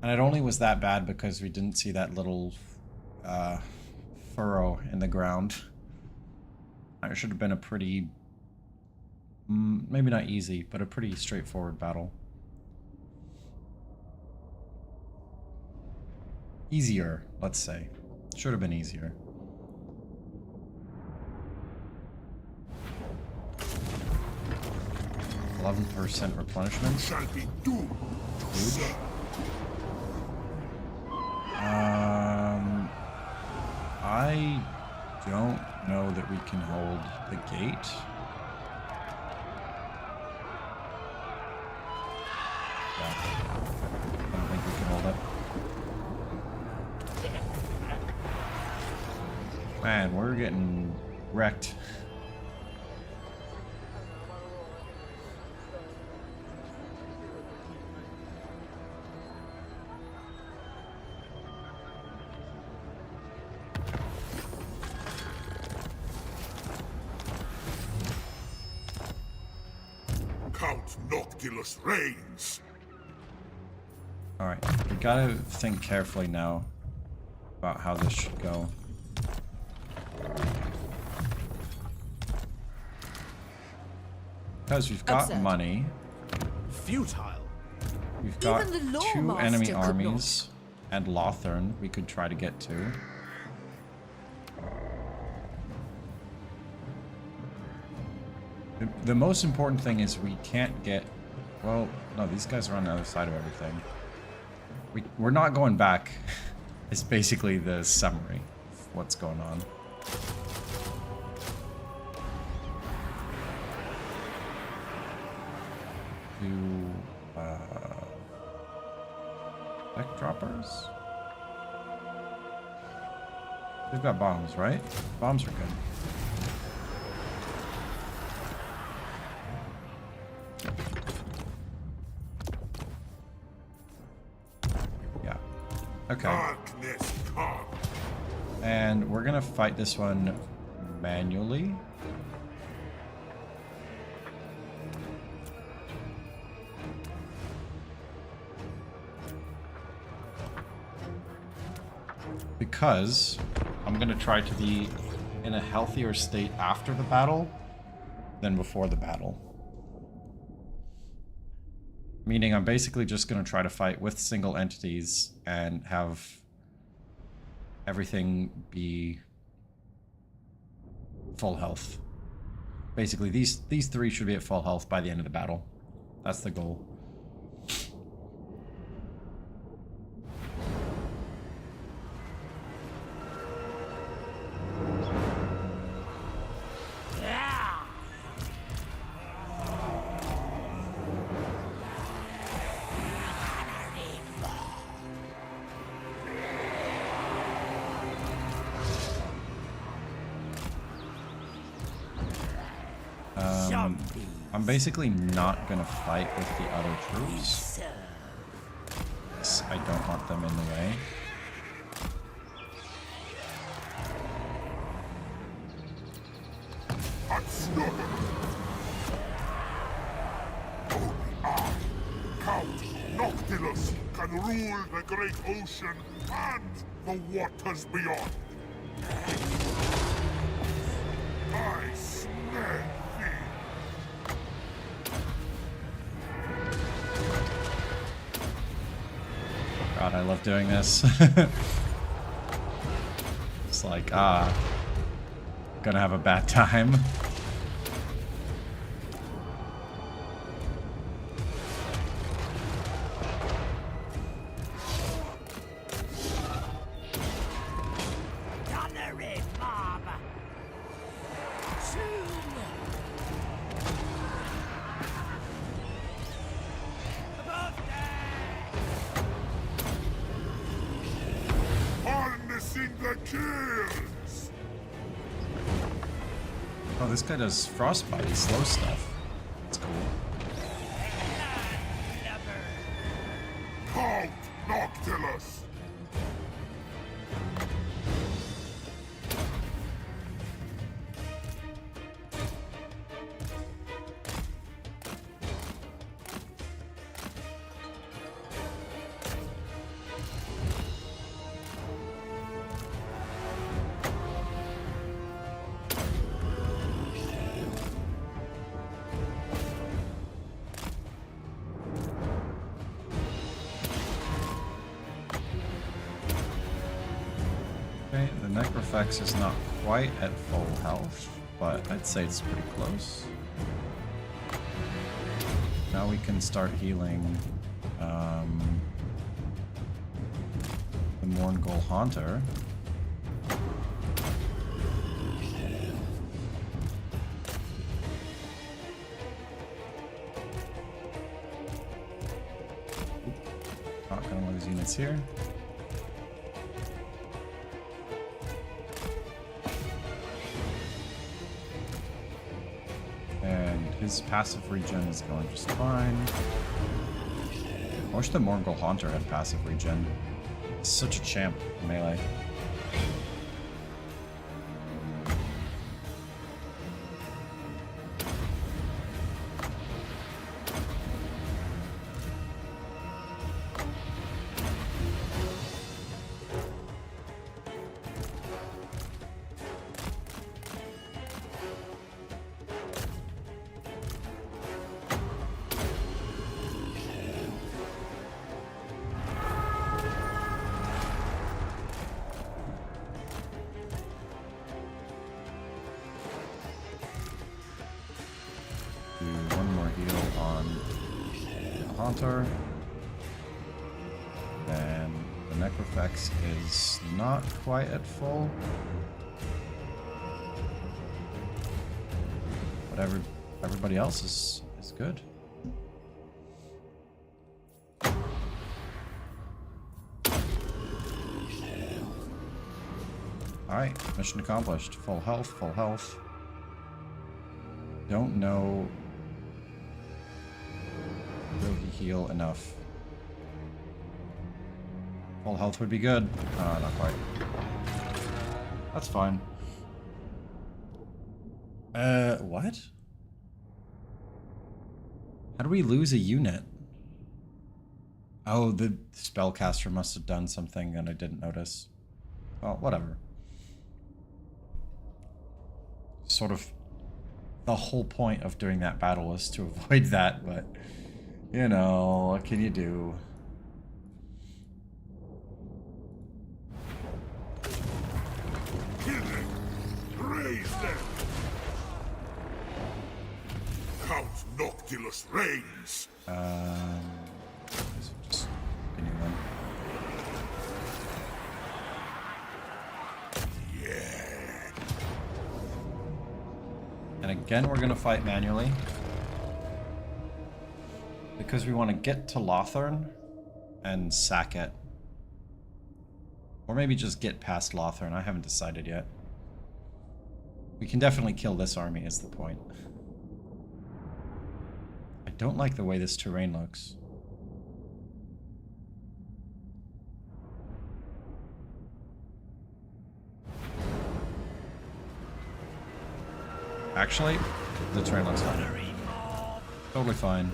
And it only was that bad because we didn't see that little furrow in the ground. It should have been a pretty, maybe not easy, but a pretty straightforward battle. Easier, let's say. Should have been easier. %11 replenishment. Shall be doomed. Huge. I don't know that we can hold the gate. Yeah. I don't think we can hold it. Man, we're getting wrecked. Count Noctilus reigns. Alright, we gotta think carefully now about how this should go. Because we've got Upset. money, Futile. we've got Even the 2 Lawmaster enemy could armies, and Lothern we could try to get to. The most important thing is we can't get Well, no, these guys are on the other side of everything. We're not going back. It's basically the summary of what's going on. Deck droppers? We've got bombs, right? Bombs are good. Yeah. Okay. Darkness come. And we're gonna fight this one manually. Because I'm going to try to be in a healthier state after the battle than before the battle. Meaning I'm basically just going to try to fight with single entities and have everything be full health. Basically, these three should be at full health by the end of the battle. That's the goal. I'm basically not gonna fight with the other troops. I don't want them in the way. Only I, Count Noctilus, can rule the great ocean and the waters beyond. I smell thee. God, I love doing this. It's like, gonna have a bad time. Harnessing the kills. Oh, this guy does frostbite. He slows stuff. That's cool. Count Noctilus. Okay, the Necrofex is not quite at full health, but I'd say it's pretty close. Now we can start healing the Morngul Haunter. Not gonna lose units here. His passive regen is going just fine. I wish the Morgul Haunter had passive regen. He's such a champ in melee. Haunter. Then the Necrofex is not quite at full. But everybody else is good. Alright, mission accomplished. Full health, full health. Don't know. Will he heal enough? Full health would be good. Not quite. That's fine. What? How do we lose a unit? Oh, the spellcaster must have done something and I didn't notice. Well, whatever. Sort of the whole point of doing that battle was to avoid that, but you know, what can you do? Kill them! Raise them! Count Noctilus reigns! Just continue then. And again, we're going to fight manually. Because we want to get to Lothern and sack it. Or maybe just get past Lothern. I haven't decided yet. We can definitely kill this army is the point. I don't like the way this terrain looks. Actually, the terrain looks fine. Totally fine.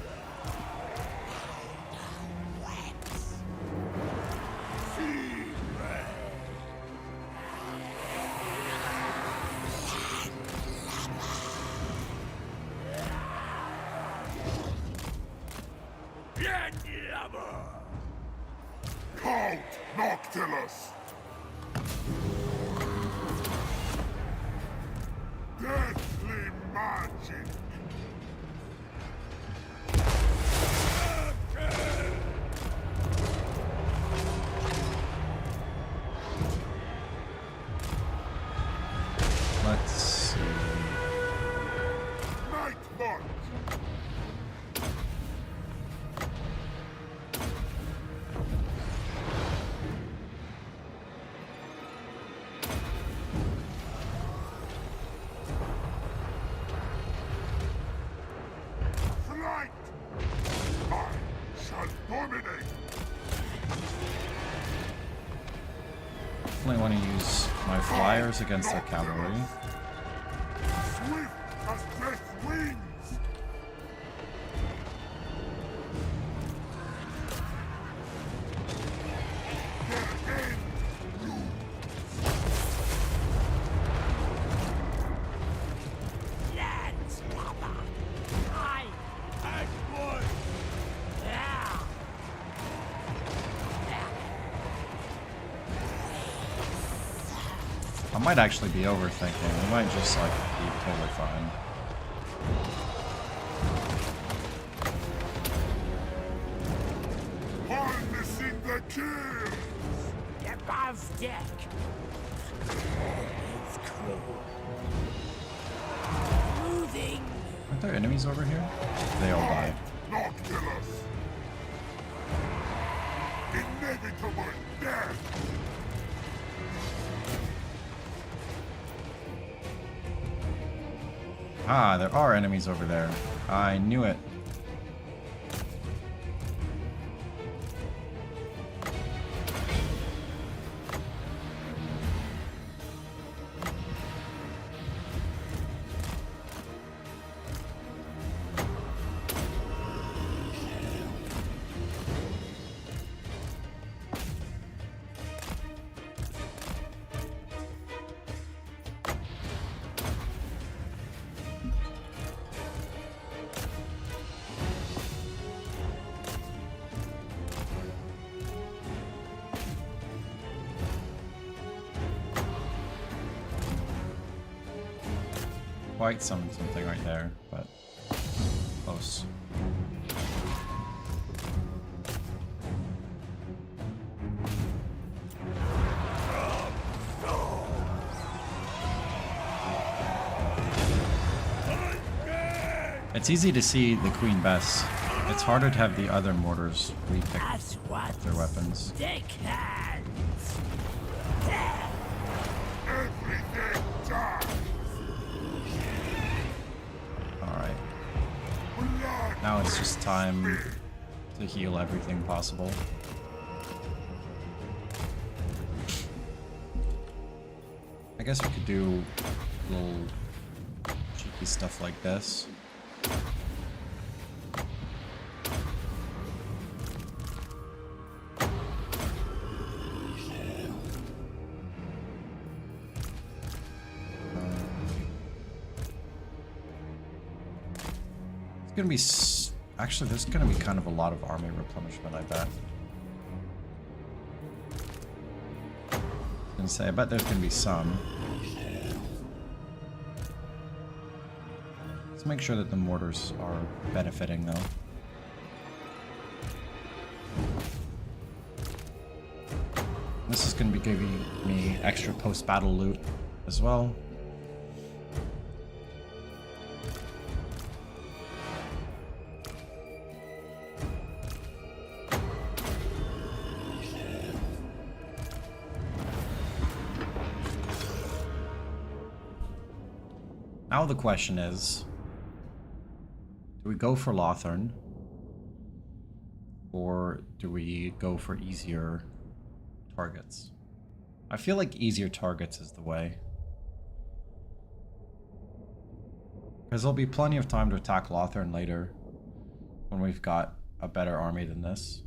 Count Noctilus! Deathly magic! Let's see. Night march! Flight! I shall dominate! Definitely want to use my flyers against their cavalry. Swift as death wings! Their end! Landslubber! I and wood! Yeah! I might actually be overthinking. We might just like be totally fine. Harnessing the kills! Above deck! It's cruel. Moving! Aren't there enemies over here? They all died. Noctilus! Inevitable death! Ah, there are enemies over there. I knew it. Quite something right there, but close. It's easy to see the Queen Bess. It's harder to have the other mortars repick That's what their weapons. stick hands. Everything dies. Alright. Blood Now it's just time to heal everything possible. I guess we could do little cheeky stuff like this. It's gonna be actually there's gonna be kind of a lot of army replenishment, I bet. I was gonna say, I bet there's gonna be some. Let's make sure that the mortars are benefiting though. This is gonna be giving me extra post-battle loot as well. Now the question is, do we go for Lothern, or do we go for easier targets? I feel like easier targets is the way. Because there'll be plenty of time to attack Lothern later, when we've got a better army than this.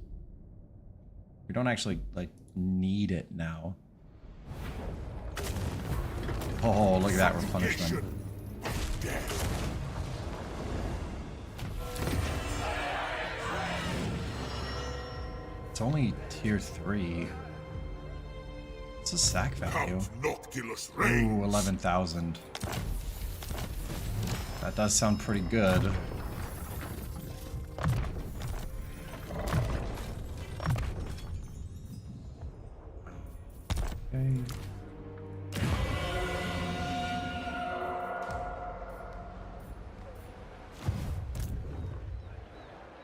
We don't actually, like, need it now. Oh, look at that replenishment. It's only tier 3. What's the sack value? Count Noctilus Ooh, reigns. 11,000. That does sound pretty good. Okay.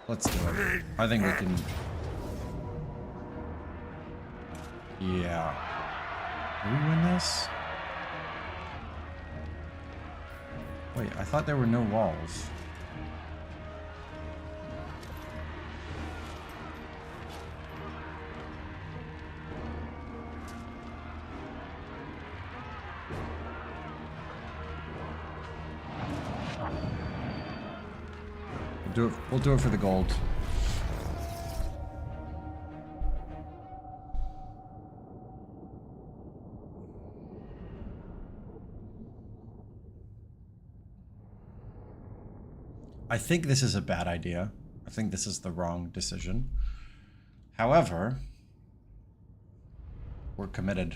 Let's do it. I think we can... Yeah. Do we win this? Wait, I thought there were no walls. We'll do it for the gold. I think this is a bad idea. I think this is the wrong decision. However, we're committed.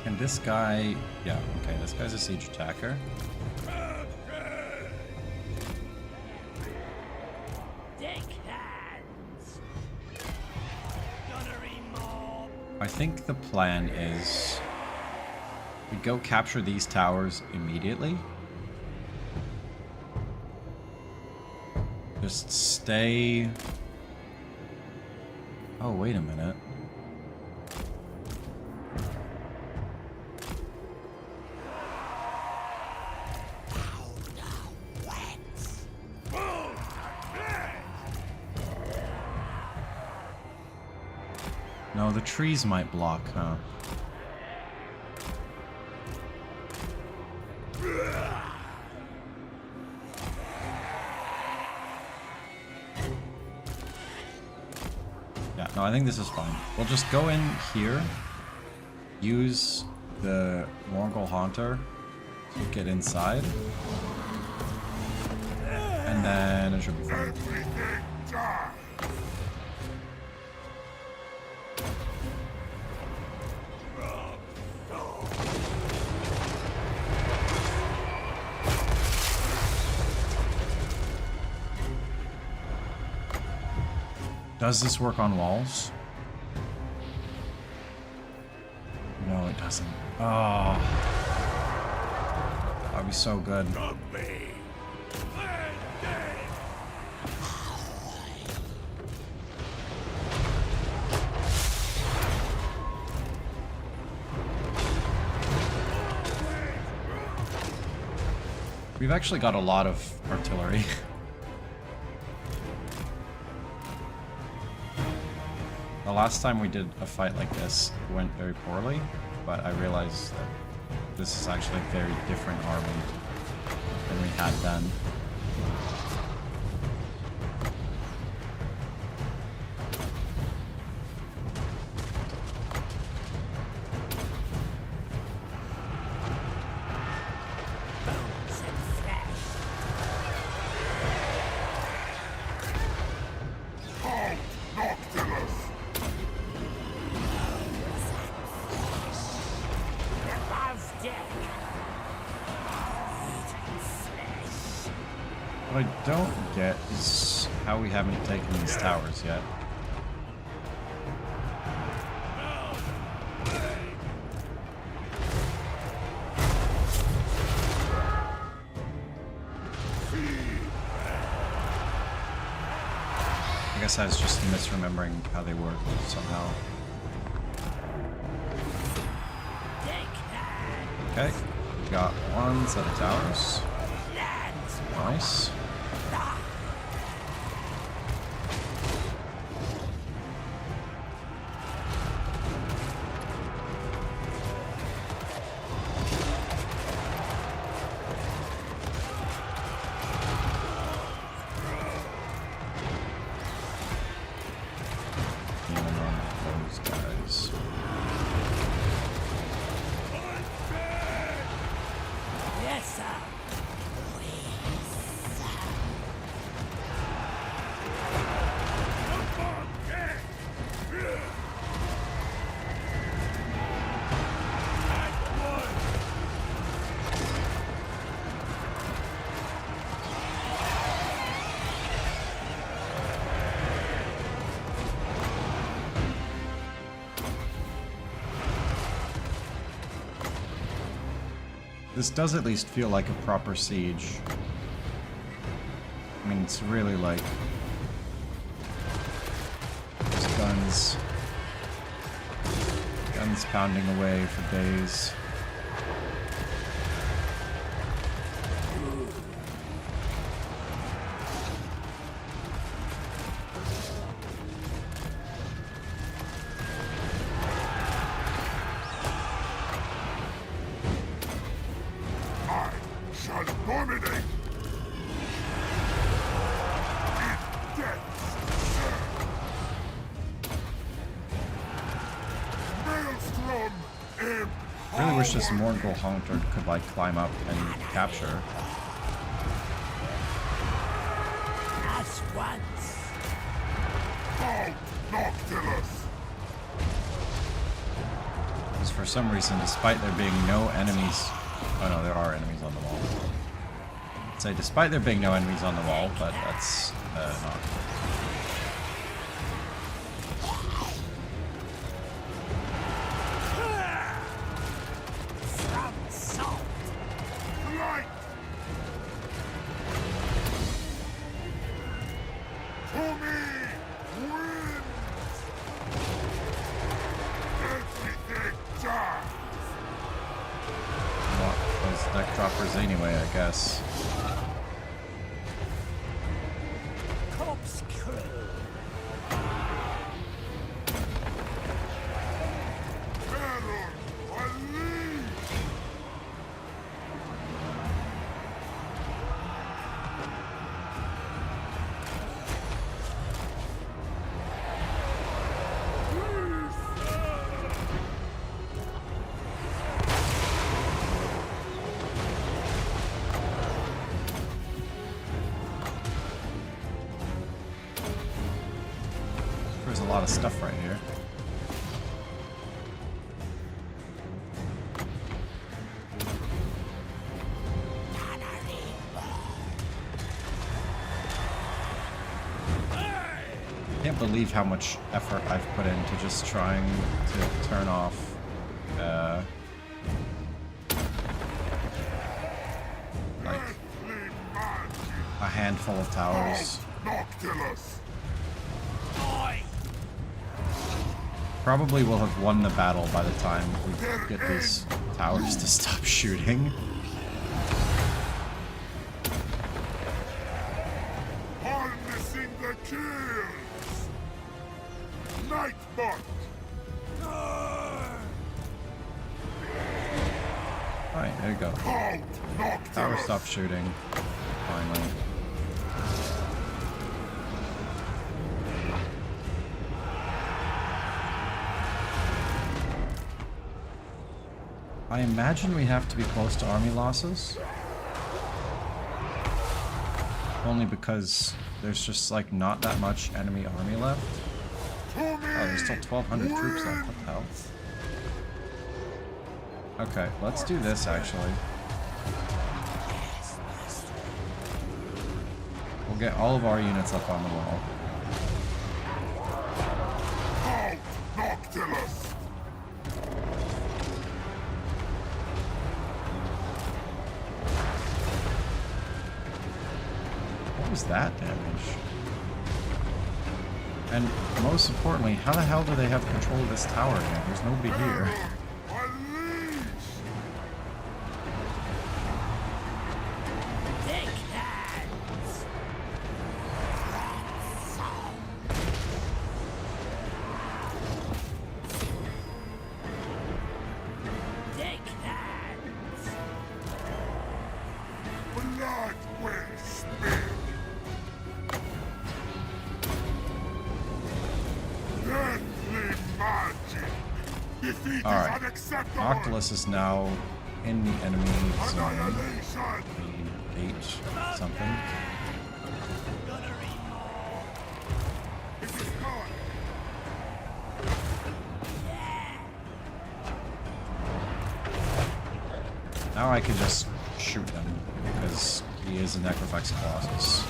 And this guy, yeah, okay, this guy's a siege attacker. Dick hands. Gunnery mob. I think the plan is we go capture these towers immediately. Just stay... Oh, wait a minute. No, the trees might block, huh? Yeah, no, I think this is fine. We'll just go in here use the Mongol Haunter to get inside. And then it should be fine. Everything dies. Does this work on walls? No, it doesn't. Oh. That'd be so good. We've actually got a lot of artillery. The last time we did a fight like this went very poorly, but I realized that this is actually a very different army than we had then. Bones and flesh. Halt, Noctilus! Above deck. Eating flesh. What I don't get is how we haven't taken these towers yet. I guess I was just misremembering how they work somehow. Okay, we got one set of towers. Nice. Those guys. Yes, sir. This does at least feel like a proper siege. I mean, it's really like just guns pounding away for days. I shall dominate! In death's Maelstrom! I really wish this Mongol Hunter could like climb up and capture. Us once. Halt, Noctilus! Because for some reason, despite there being no enemies... Oh no, there are enemies on the wall. I'd say despite there being no enemies on the wall, but that's not... From salt. Light! To me! Wind! Everything dies! Want those deck droppers anyway, I guess. Corpse crew. Terror! Unleash! there's a lot of stuff right here. I can't believe how much effort I've put into just trying to turn off like a handful of towers. Noctilus! Probably will have won the battle by the time we get these towers to stop shooting. Harnessing the kills! Nightbot! Alright, there you go. Count Noctilus! Tower stopped shooting. Finally. I imagine we have to be close to army losses. Only because there's just like not that much enemy army left. Oh, there's still 1,200 troops left. What the hell? Okay, let's do this actually. We'll get all of our units up on the wall. Count Noctilus! What was that damage? And most importantly, how the hell do they have control of this tower again? There's nobody here. Unleash! Thick hands. Thick hands. Blood will spill! Deadly magic! Defeat Alright. is unacceptable! Noctilus is now in the enemy zone. Annihilation! The gate something. It is gone! Now I can just shoot him because he is a Necrofex Colossus.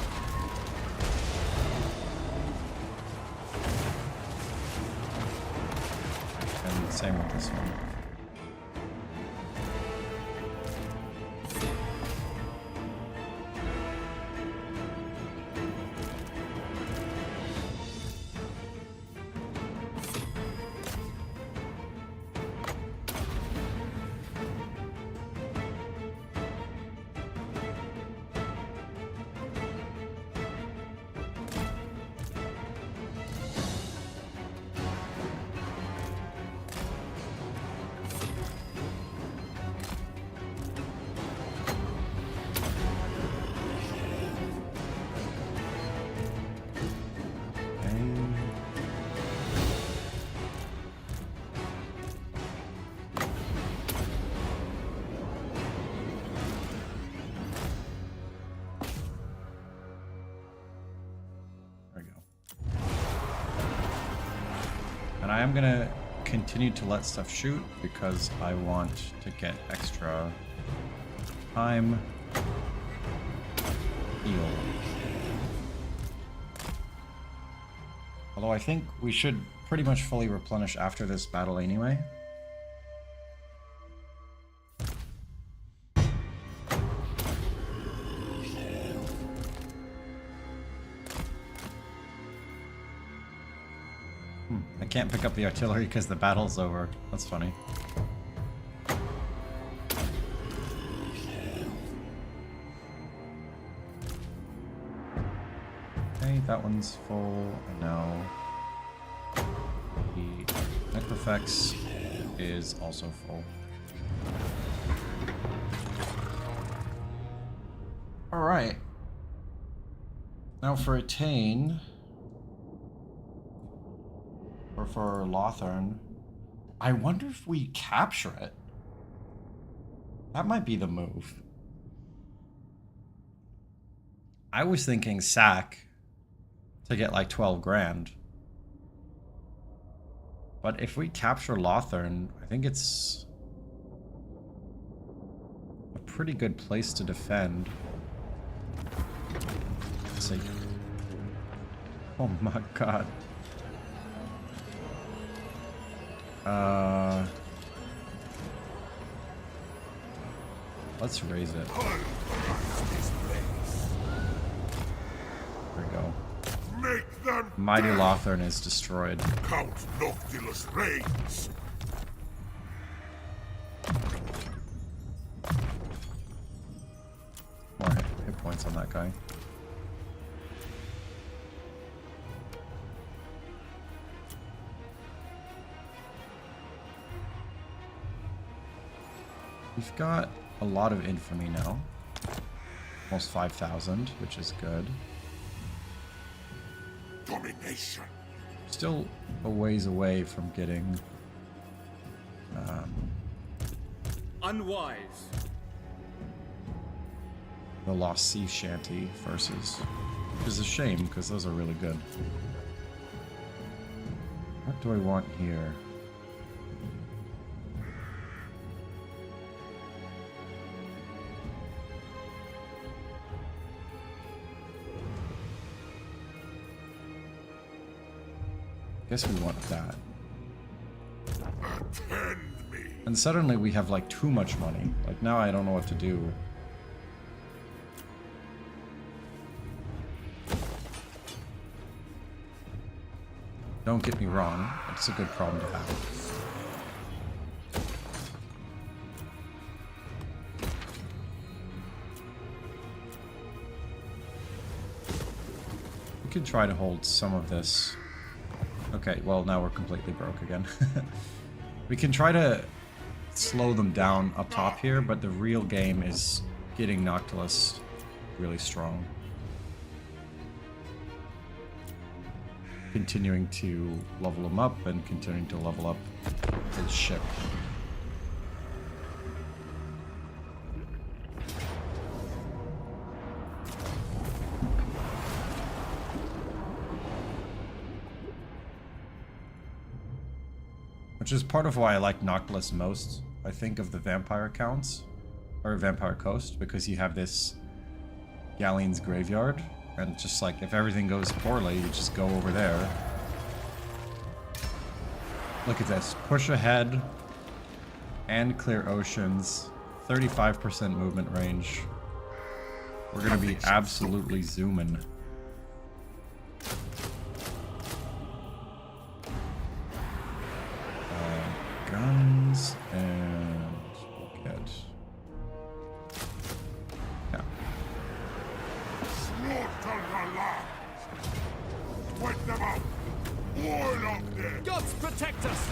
And same with this one. There we go. And I am gonna continue to let stuff shoot because I want to get extra time heal. Although I think we should pretty much fully replenish after this battle anyway. I can't pick up the artillery because the battle's over. That's funny. Okay, that one's full. And now the Necrofex is also full. Alright. Now for Attain, or for Lothern, I wonder if we capture it. That might be the move. I was thinking sack to get like 12 grand. But if we capture Lothern, I think it's a pretty good place to defend. Let's see. Oh my god. Let's raise it. There we go. Make them Mighty Lothern is destroyed. Count Noctilus reigns. More hit points on that guy. We've got a lot of infamy now. Almost 5,000, which is good. Domination. Still a ways away from getting Unwise. the Lost Sea Shanty versus, which is a shame because those are really good. What do I want here? Guess we want that. Attend me. And suddenly we have like too much money. Like now I don't know what to do. Don't get me wrong, it's a good problem to have. We could try to hold some of this. Okay, well now we're completely broke again. We can try to slow them down up top here, but the real game is getting Noctilus really strong. Continuing to level him up and continuing to level up his ship. Which is part of why I like Noctilus most, I think, of the vampire accounts, or Vampire Coast, because you have this Galleon's Graveyard, and just like, if everything goes poorly, you just go over there. Look at this, push ahead, and clear oceans, 35% movement range. We're gonna be absolutely zooming. Guns and we'll get Slaughter the land. Wipe them out. All of them. Gods protect us!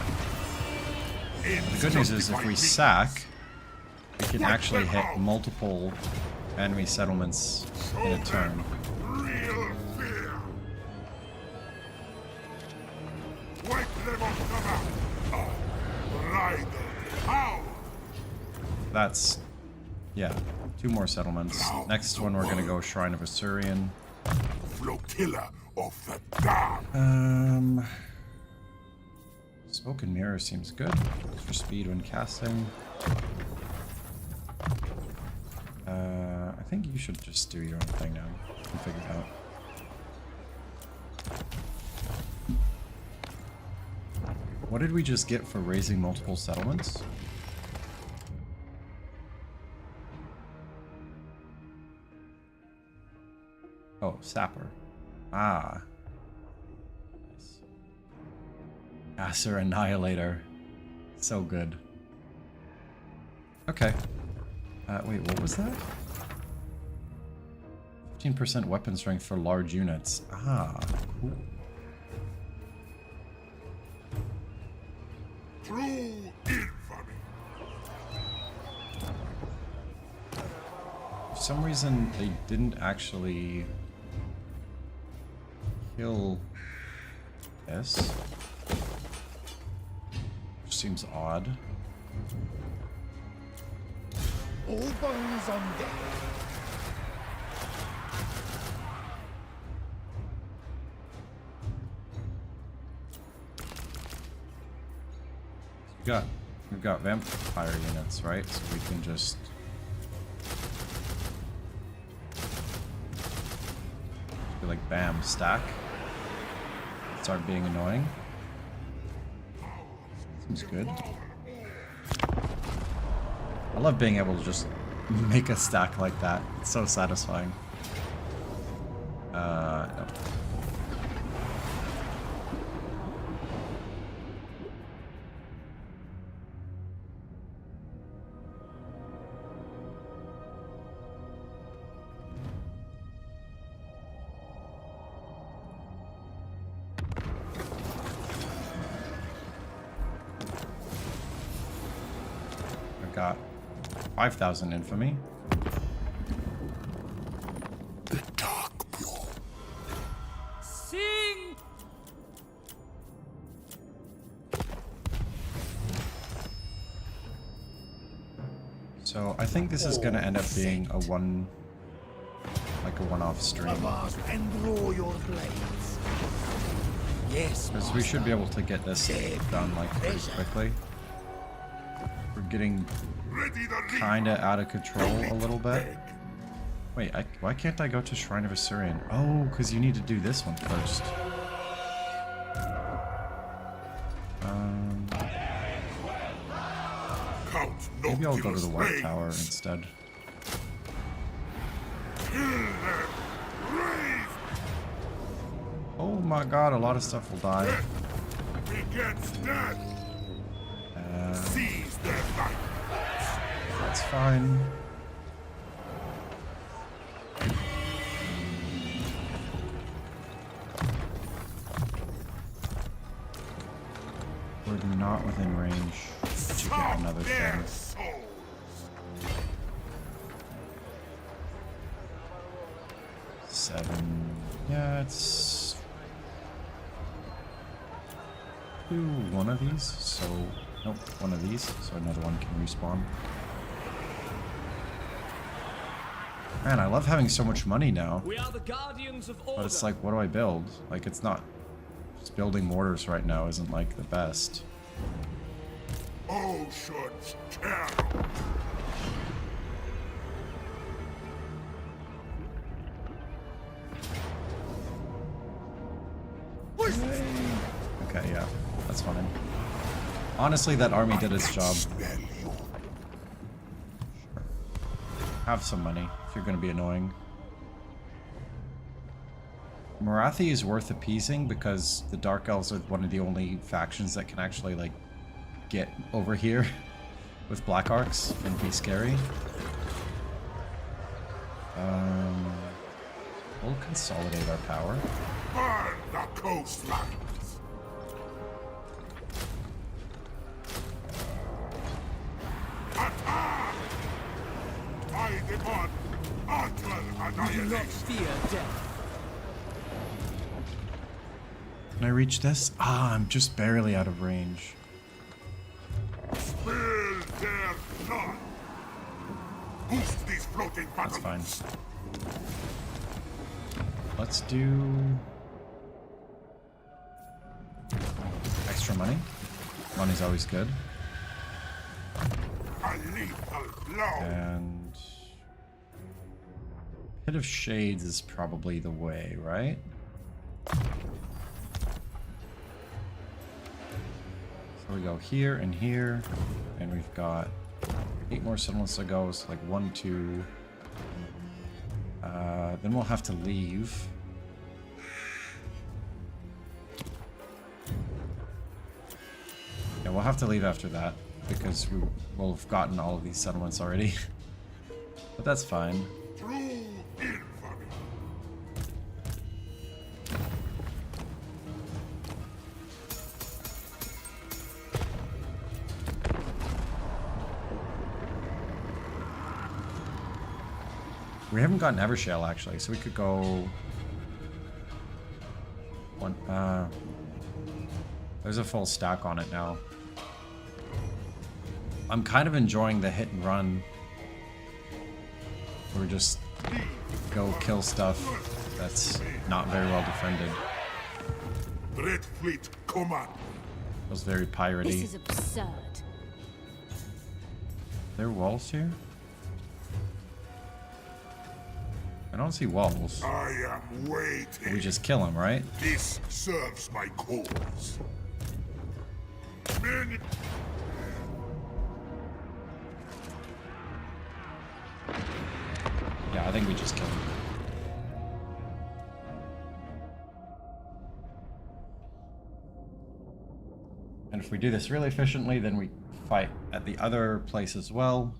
The good news is if we sack, we can actually hit multiple enemy settlements in a turn. Real fear. Wipe them off the map. Ride how? That's, yeah, 2 more settlements. Next one we're gonna go Shrine of Assyrian. Flotilla of the damned. Smoke and Mirror seems good for speed when casting. I think you should just do your own thing now. You can figure it out. What did we just get for raising multiple settlements? Oh, Sapper. Ah. Nice. Asser Annihilator. So good. Okay. Wait, what was that? 15% weapon strength for large units. Ah, cool. True infamy. For some reason, they didn't actually kill this. Which seems odd. All bones on deck. We've got vampire units, right? So we can just be like, bam, stack. Start being annoying. Seems good. I love being able to just make a stack like that. It's so satisfying. No. Got 5,000 infamy. The dark blue. Sing! So I think this is gonna end up being a one-off stream. Avast and draw your blades. Yes, Because we should be able to get this done like pretty quickly. We're getting Ready to leave. kinda out of control a little bit. Wait, why can't I go to Shrine of Assyrian? Oh, because you need to do this one first. Count Maybe I'll go to the White Noctilus Tower reigns. instead. Kill them. Brave. Oh my god, a lot of stuff will die. Death begets death. Seize their life. That's fine. We're not within range to get another Their thing. souls. 7. Yeah, it's... do one of these, so... Nope, one of these, so another one can respawn. Man, I love having so much money now. We are the guardians of order. But it's like, what do I build? Like, it's not... Just building mortars right now isn't, like, the best. Ocean's terror. Okay, yeah, that's fine. Honestly, that army did its job. Smell you. Have some money, if you're gonna be annoying. Marathi is worth appeasing because the Dark Elves are one of the only factions that can actually, like, get over here with Black Arcs and be scary. We'll consolidate our power. Burn the coastlines. Attack! I demand utter Do not annihilation. fear death. Can I reach this? Ah, I'm just barely out of range. Spill their blood. Boost these floating That's fine. battlements. Let's do extra money. Money's always good. A lethal blow. And Pit of Shades is probably the way, right? So we go here, and we've got 8 more settlements to go. So like 1, 2. Then we'll have to leave. Yeah, we'll have to leave after that because we will have gotten all of these settlements already. But that's fine. True infamy. We haven't gotten Evershell actually, so we could go one. There's a full stack on it now. I'm kind of enjoying the hit and run. Where we just go kill stuff that's not very well defended. Dread Fleet Command. Feels very piratey. This is absurd. there walls here? I don't see walls. I am waiting. We just kill him, right? This serves my cause. Men, Yeah, I think we just kill him. And if we do this really efficiently, then we fight at the other place as well.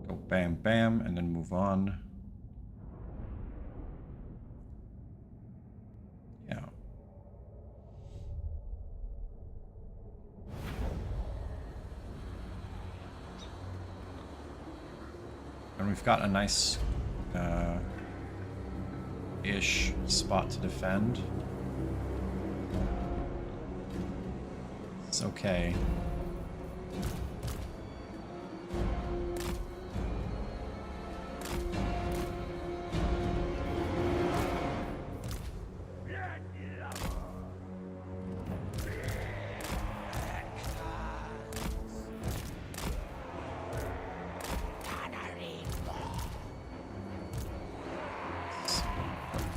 Go bam, bam, and then move on. Yeah. And we've got a nice ish spot to defend. It's okay.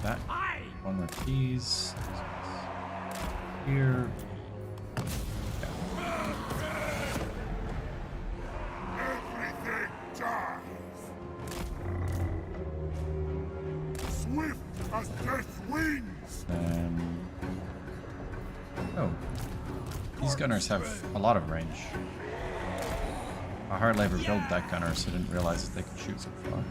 That one with these here. everything dies. Swift as death wings. And oh, these gunners have a lot of range. I hardly ever built that gunner, so I didn't realize that they could shoot so far.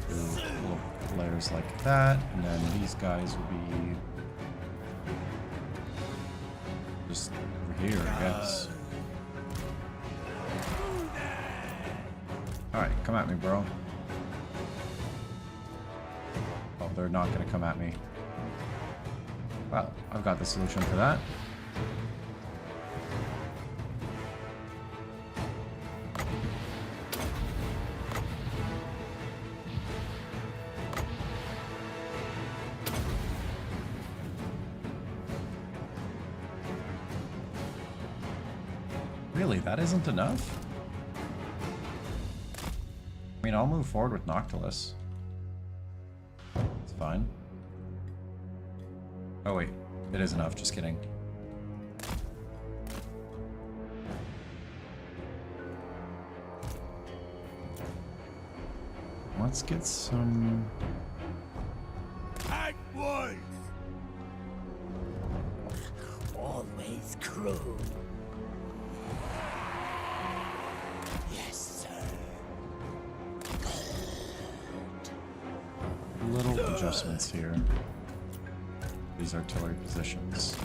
Do little layers like that, and then these guys will be just over here, I guess. Alright, come at me, bro. Oh, they're not gonna come at me. Well, I've got the solution for that. Really, that isn't enough? I mean, I'll move forward with Noctilus. It's fine. Oh wait, it is enough, just kidding. Let's get some... At once! Always cruel. Yes, sir. little adjustments here. These artillery positions.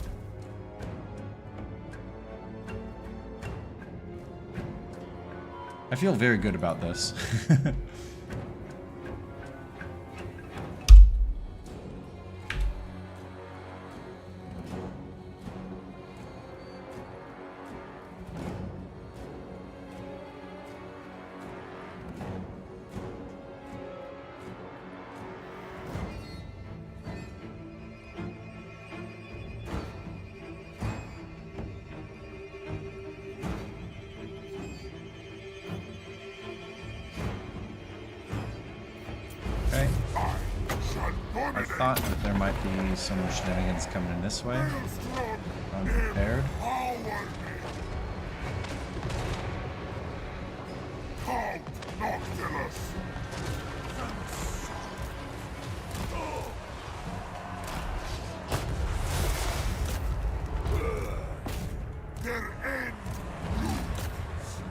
I feel very good about this. Okay. I thought that there might be some shenanigans coming in this way. Unprepared. Count Noctilus! Their end looms.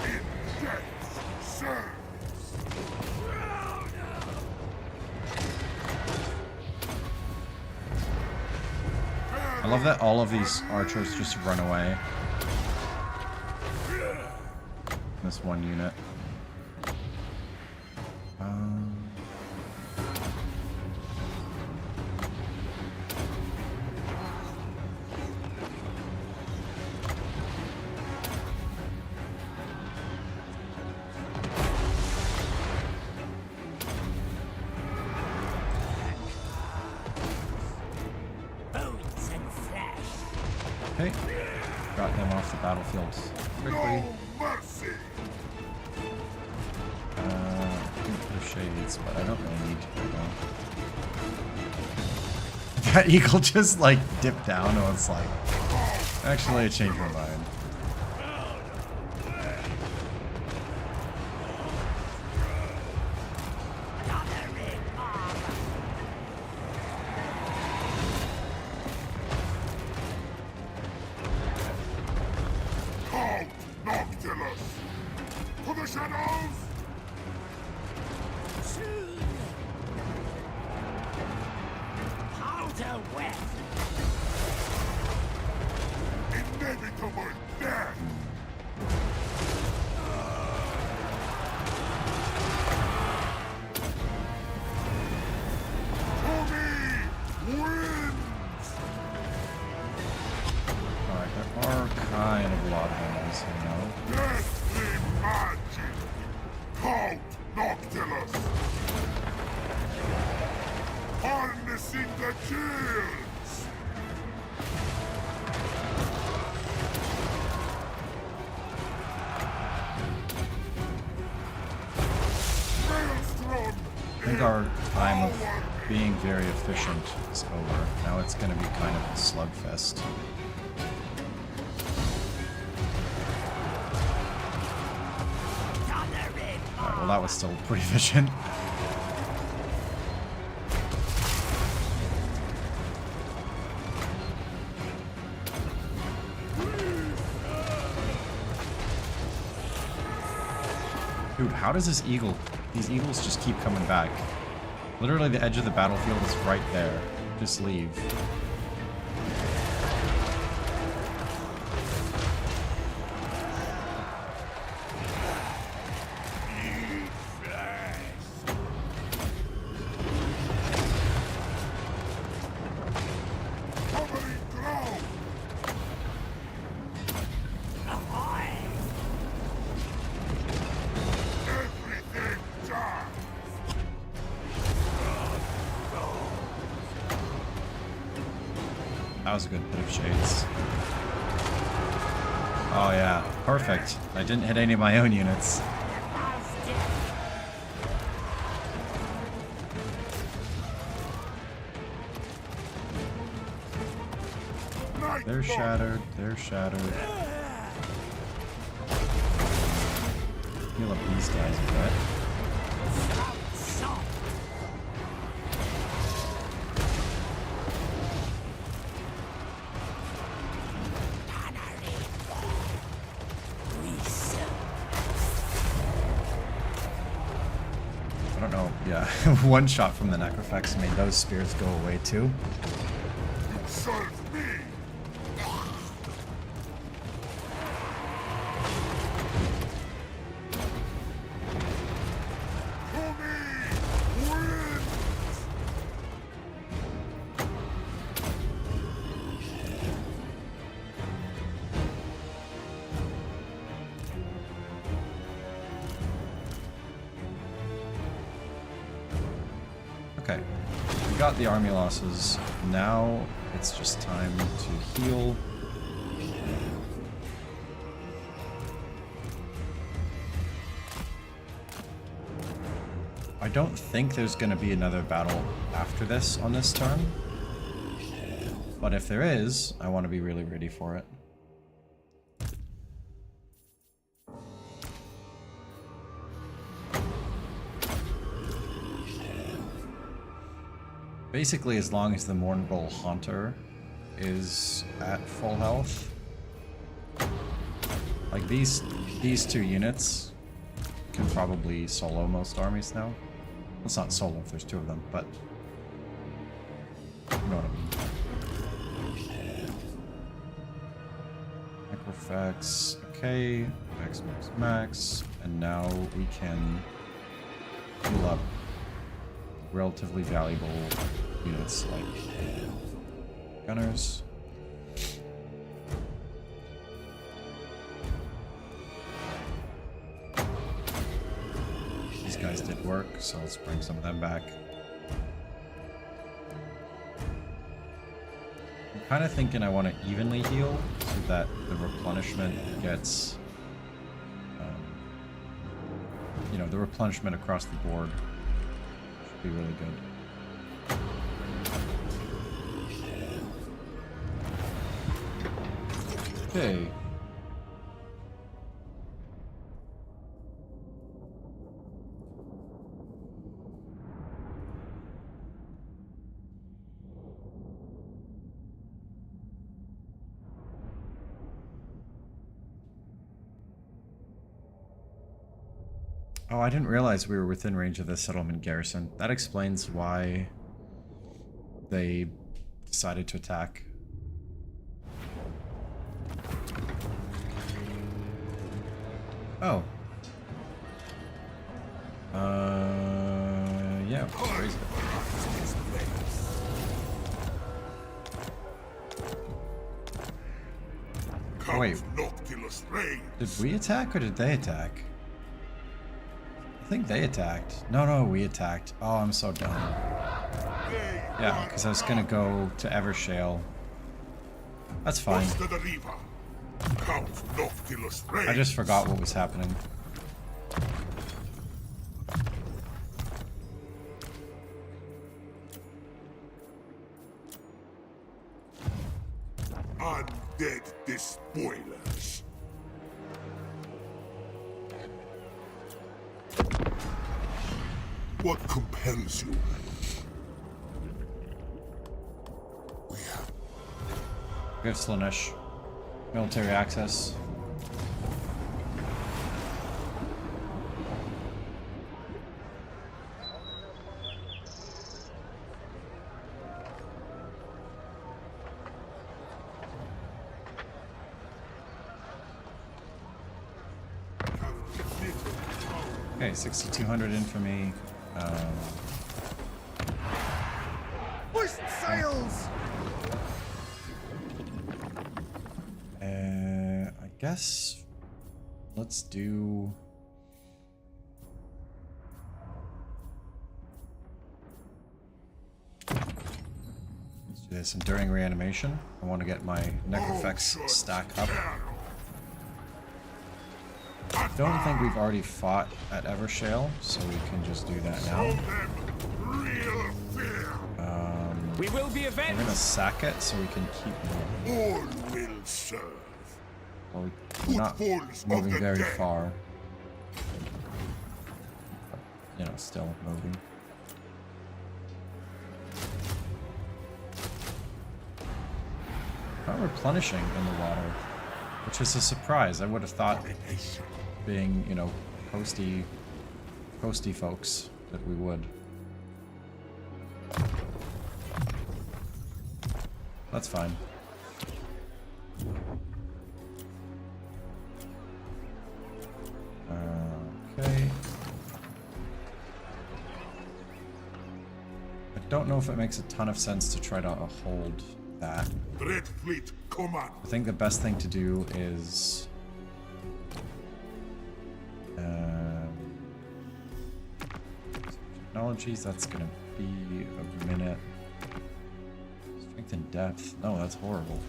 In death's service. I love that all of these archers just run away. This one unit. Okay. Got them off the battlefield quickly. No mercy. The shades, but I don't really need to right now. That eagle just like dipped down and was like, actually I changed my mind. Count Noctilus. To the shadows. Powder wet. Inevitable death. To me wins. Alright, there are kind of a lot of enemies here now. Deathly magic. Count Noctilus. Harnessing the chills. Maelstrom. I think our time of being very efficient is over. Now it's going to be kind of a slugfest. Alright, well that was still pretty efficient. Dude, how does these eagles just keep coming back? Literally the edge of the battlefield is right there. Just leave. Covering ground. Everything done. That was a good bit of shades. Oh yeah, perfect. I didn't hit any of my own units. They're shattered. They're shattered. Heal up these guys a bit. I don't know. Yeah, one shot from the Necrofax made those spears go away too. Serve me. To me wins. Okay, we got the army losses. Now it's just time to heal. I don't think there's going to be another battle after this on this turn. But if there is, I want to be really ready for it. Basically, as long as the Mournful Haunter is at full health, like these two units can probably solo most armies now. It's not solo if there's two of them, but you know what I mean. Necrofax, okay, max, max, max, and now we can heal up relatively valuable units like gunners. These guys did work, so let's bring some of them back. kind of thinking I want to evenly heal so that the replenishment gets, you know, the replenishment across the board should be really good. Okay. Oh, I didn't realize we were within range of the settlement garrison. That explains why they decided to attack. Oh. Yeah, where is it? Oh, wait. Noctilus reigns. Did we attack or did they attack? I think they attacked. No, we attacked. Oh, I'm so dumb. Yeah, because I was gonna go to Evershale. That's fine. Count Noctilus reigns. I just forgot what was happening. Undead despoilers. What compels you? We have Slaanesh. Military access. Okay, 6,200 infamy. Hoist sails! I guess let's do. Let's do this enduring reanimation. I want to get my Necrofex stack up. I don't think we've already fought at Evershale, so we can just do that now. We will be We're avenged. gonna sack it so we can keep moving. All will serve. Well, we're not moving very far. But, you know, still moving. Not replenishing in the water, which is a surprise. I would have thought, being, you know, coasty folks, that we would. That's fine. Okay. I don't know if it makes a ton of sense to try to hold that. Red Fleet command. I think the best thing to do is technologies. That's gonna be a minute. Strength and depth. No, that's horrible.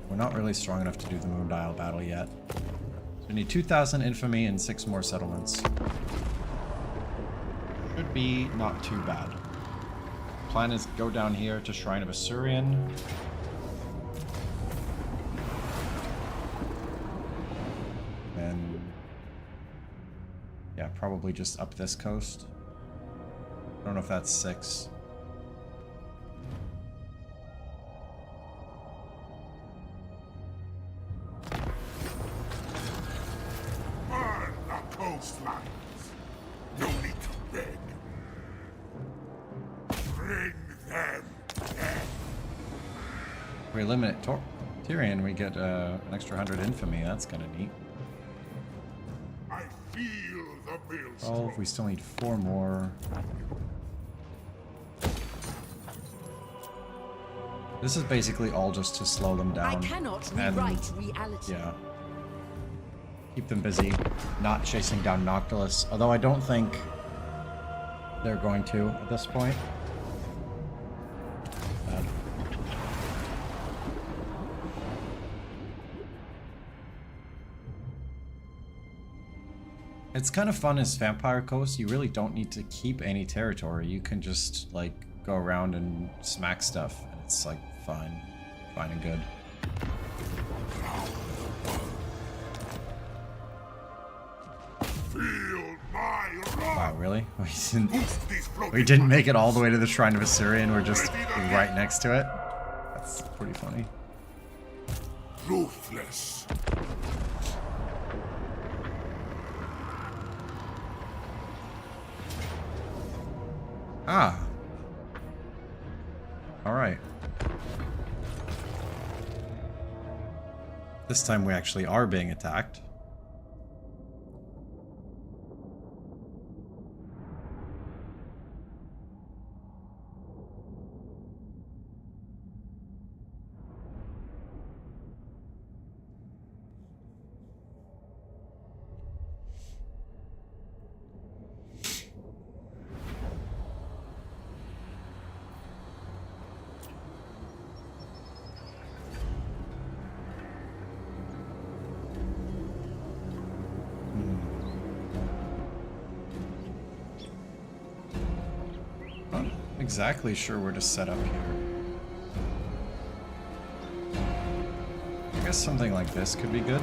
We're not really strong enough to do the Moondial battle yet. So we need 2,000 infamy and 6 more settlements. Should be not too bad. Plan is go down here to Shrine of Assyrian. And yeah, probably just up this coast. I don't know if that's 6. Burn the coastlines. No need to beg. Bring them death. We eliminate Tyrion, we get an extra 100 infamy. That's kind of neat. I feel the maelstrom. 12, we still need 4 more. This is basically all just to slow them down. I cannot and, rewrite reality. yeah. Keep them busy, not chasing down Noctilus. Although I don't think they're going to at this point. It's kind of fun as Vampire Coast. You really don't need to keep any territory. You can just like go around and smack stuff, and it's like fine and good. Feel my wrath. Wow, really? We didn't make it all the way to the Shrine of Assyrian. We're just right next to it. That's pretty funny. Ruthless. Ah. Alright. This time we actually are being attacked. Exactly sure where to set up here. I guess something like this could be good.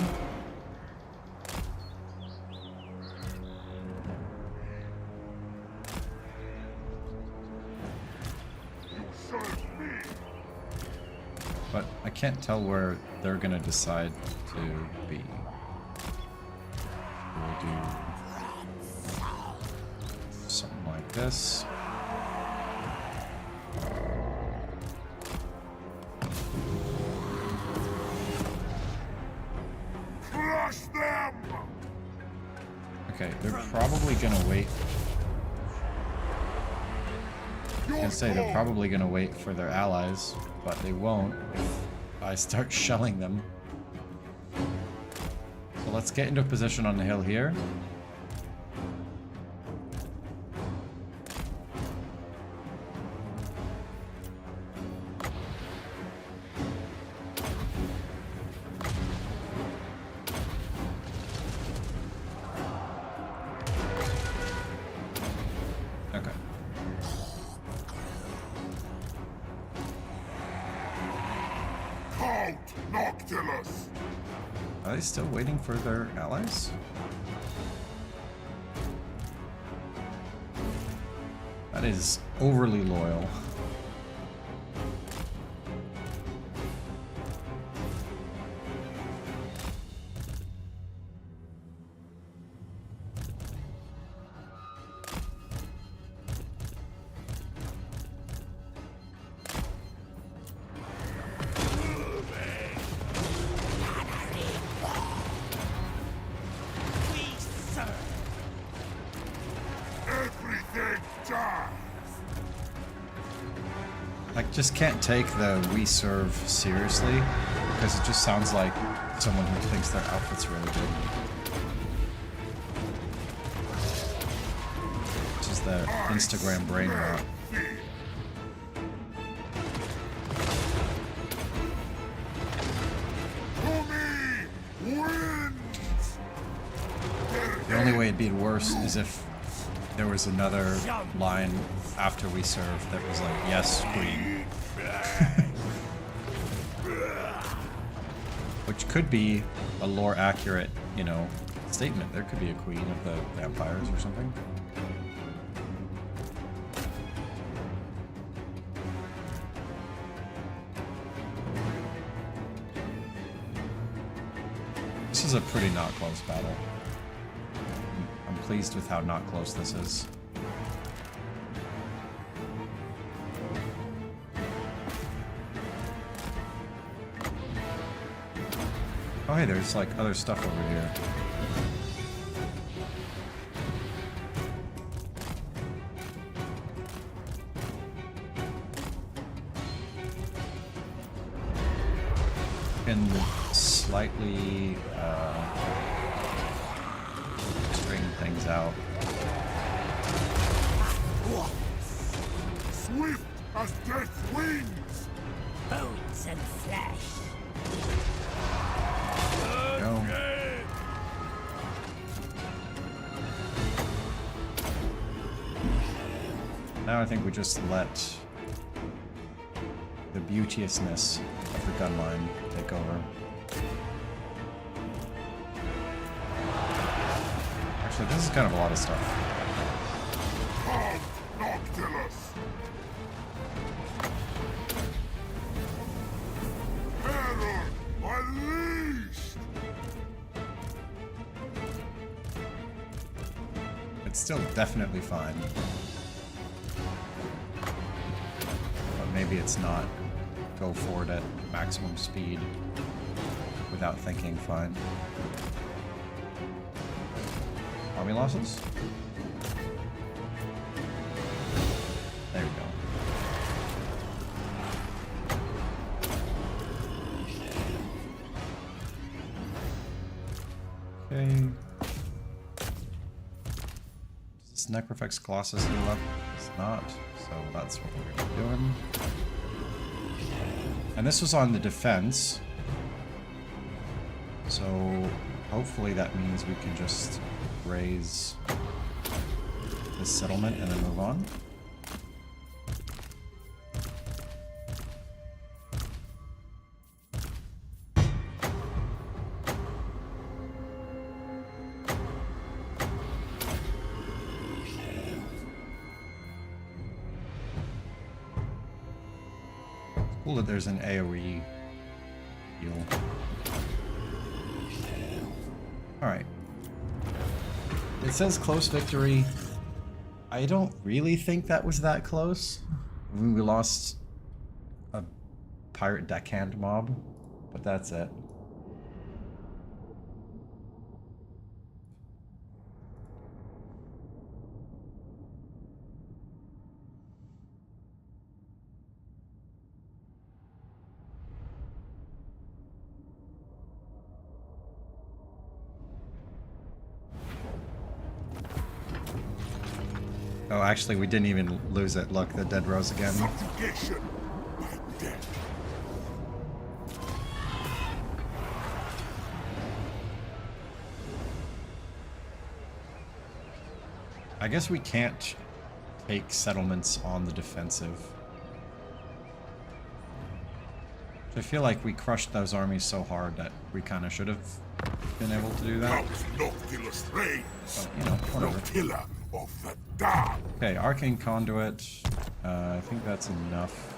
But I can't tell where they're gonna decide to be. We'll do something like this. Okay, they're probably gonna wait. I was gonna say they're probably gonna wait for their allies, but they won't if I start shelling them. So let's get into a position on the hill here. Noctilus! Are they still waiting for their allies? That is overly loyal. I just can't take the "we serve" seriously because it just sounds like someone who thinks their outfit's really good. Which is the Instagram brain rot. The only way it'd be worse is if there was another line after "we serve" that was like, "Yes, queen." Which could be a lore accurate, you know, statement. There could be a queen of the vampires or something. This is a pretty not close battle. I'm pleased with how not close this is. Oh hey, there's like other stuff over here. Can slightly string things out. Swift as death's wings! Bones and flesh. Go. Now I think we just let the beauteousness of the gun line take over. Actually, this is kind of a lot of stuff. Count Noctilus! Terror unleashed! It's still definitely fine. But maybe it's not go forward at maximum speed without thinking fine. Army losses? There we go. Okay. Does this Necrofex Colossus heal up? It's not, so that's what we're gonna be doing. And this was on the defense. So hopefully that means we can just raise this settlement and then move on. It's cool that there's an AoE heal. Alright. It says close victory. I don't really think that was that close. I mean, we lost a pirate deckhand mob, but that's it. Oh, actually, we didn't even lose it. Look, the dead rose again. Subjugation by death. I guess we can't take settlements on the defensive. I feel like we crushed those armies so hard that we kind of should have been able to do that. Count Noctilus reigns. But, you know, whatever. The killer of the dark. Okay, Arcane Conduit. I think that's enough.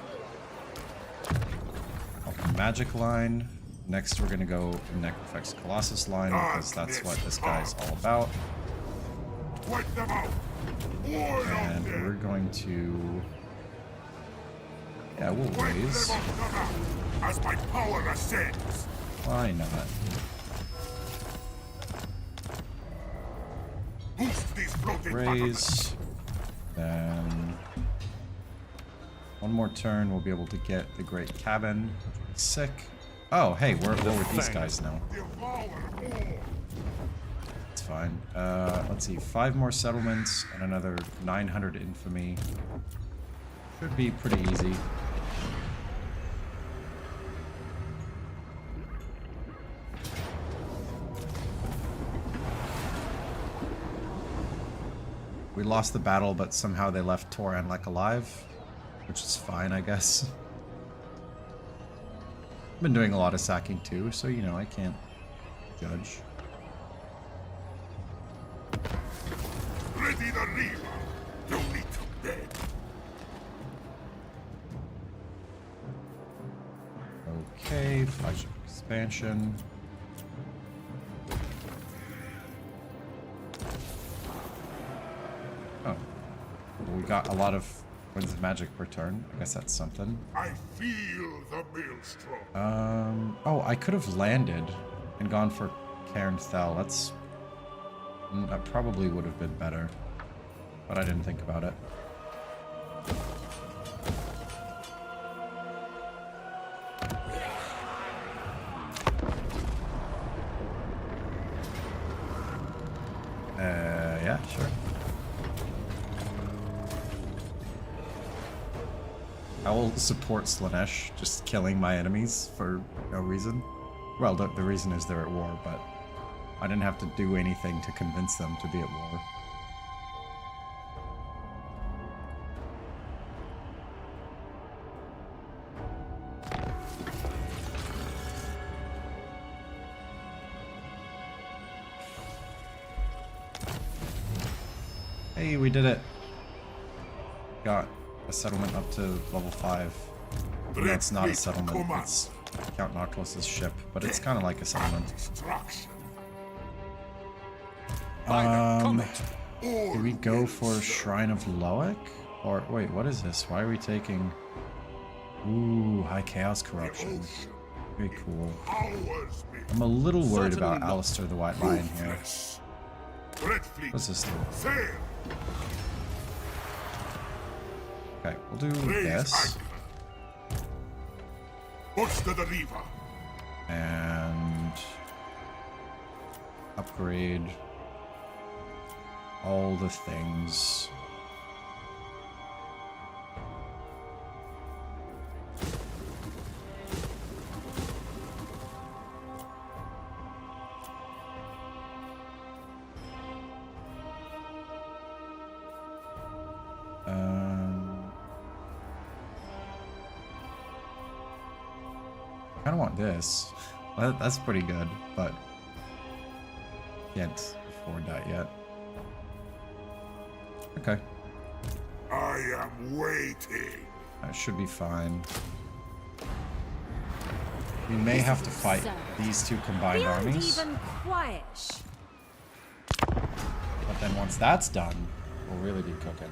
Okay, Magic line. Next, we're gonna go Necrofex Colossus line because that's what this guy's all about. Wipe them out. War And on we're them. going to... Yeah, we'll Wipe raise. them off the map as my power ascends. Why not? Boost these floating Raise. Then... one more turn, we'll be able to get the Great Cabin, which will be sick. Oh, hey, we're with these guys now. Devour all. It's fine. Let's see, 5 more settlements and another 900 infamy. Should be pretty easy. We lost the battle, but somehow they left Toranlek alive, which is fine, I guess. I've been doing a lot of sacking too, so you know, I can't judge. Ready the Reaver. No need to beg. Okay, flagship expansion. Oh. Well, we got a lot of Winds of Magic per turn. I guess that's something. I feel the maelstrom. Oh, I could have landed and gone for Cairn Thel. That's... that probably would have been better. But I didn't think about it. Yeah, sure. I will support Slanesh, just killing my enemies for no reason. Well, the reason is they're at war, but I didn't have to do anything to convince them to be at war. Hey, we did it. Got a settlement up to level 5. No, it's not a settlement. It's Count Noctilus' ship, but it's kind of like a settlement. Destruction. Do we go for Shrine of Loic? Or, wait, what is this? Why are we taking... Ooh, High Chaos Corruption. Very cool. I'm a little worried about Alistair the White Lion here. What's this do? Okay, we'll do this. And... upgrade... all the things. I kind of want this. Well, that's pretty good, but can't afford that yet. Okay. I am waiting. That should be fine. We may have to fight these two combined armies. Even quiet. But then once that's done, we'll really be cooking.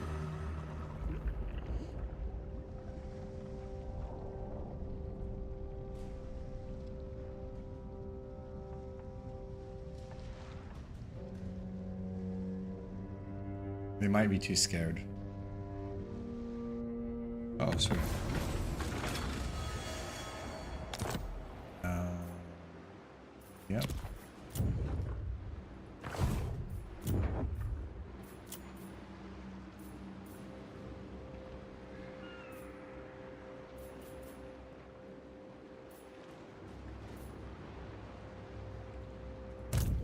They might be too scared. Oh, sweet. Yep.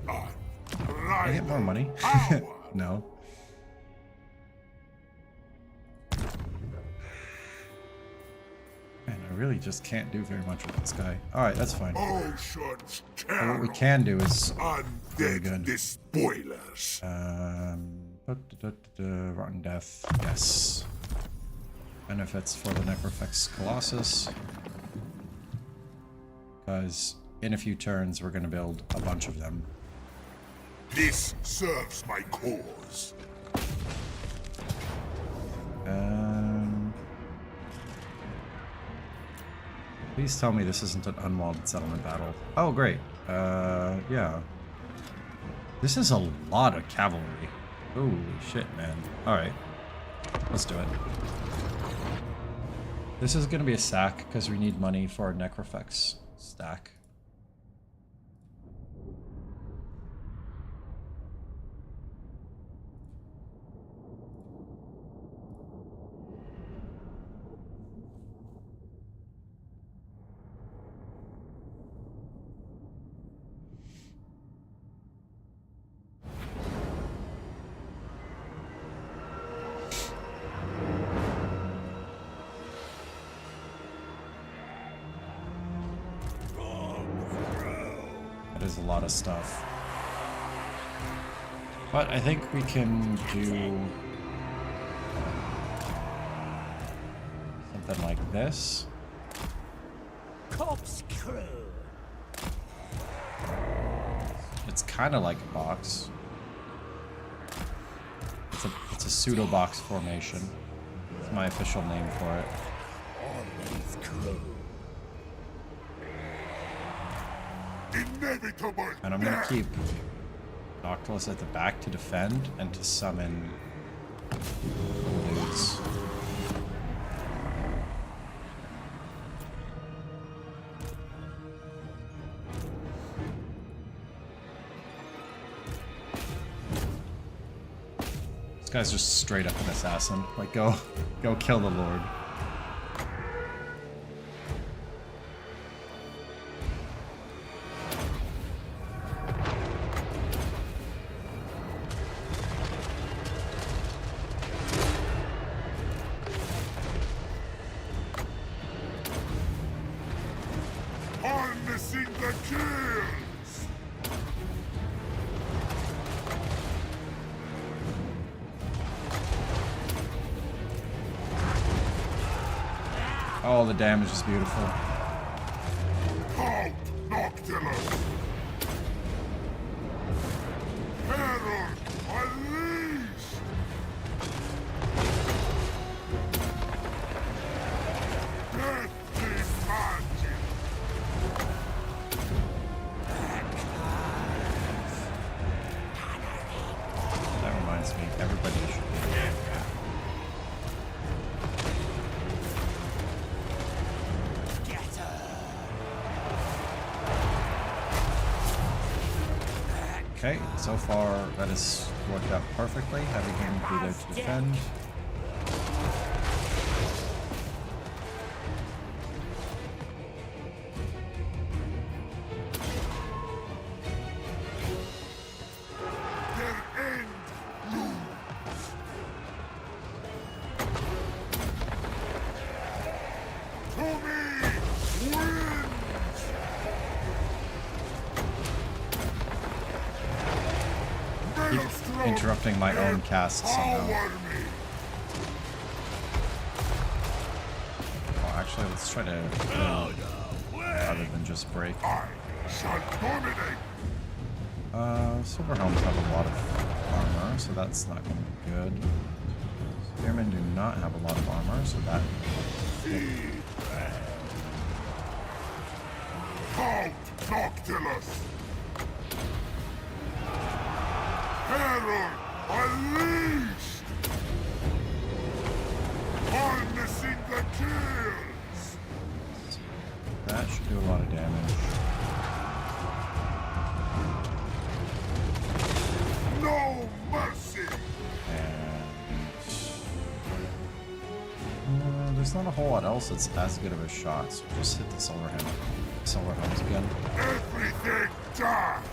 Can I get more money? No. Man, I really just can't do very much with this guy. Alright, that's fine. But what we can do is very good. The spoilers. Rotten Death, yes. Benefits for the Necrofex Colossus. Because in a few turns we're going to build a bunch of them. This serves my cause. Please tell me this isn't an unwalled settlement battle. Oh, great. Yeah. This is a lot of cavalry. Holy shit, man. Alright. Let's do it. This is gonna be a sack, because we need money for our Necrofex stack. Is a lot of stuff, but I think we can do something like this. Corkscrew. It's kind of like a box. It's a pseudo box formation. It's my official name for it. Always crew. Inevitable. And I'm gonna keep Noctilus at the back to defend and to summon dudes. This guy's just straight up an assassin. Like, go kill the Lord. Harnessing the kills. Oh, the damage is beautiful. Halt, Noctilus! Herald, unleash! Deathly magic! That reminds me, everybody should be. Okay, so far that has worked out perfectly. Having him be there to defend. Their end looms! To me, wins! Keep interrupting my own cast somehow. Power me! Well, actually, let's try to build rather than just break. I shall dominate! Silver helms have a lot of armor, so that's not going to be good. Spearmen do not have a lot of armor, so that. Halt, Noctilus! Herald, unleashed! Harnessing the kills! That should do a lot of damage. No mercy! And there's not a whole lot else that's as good of a shot, so just hit the silver helms again. Everything dies!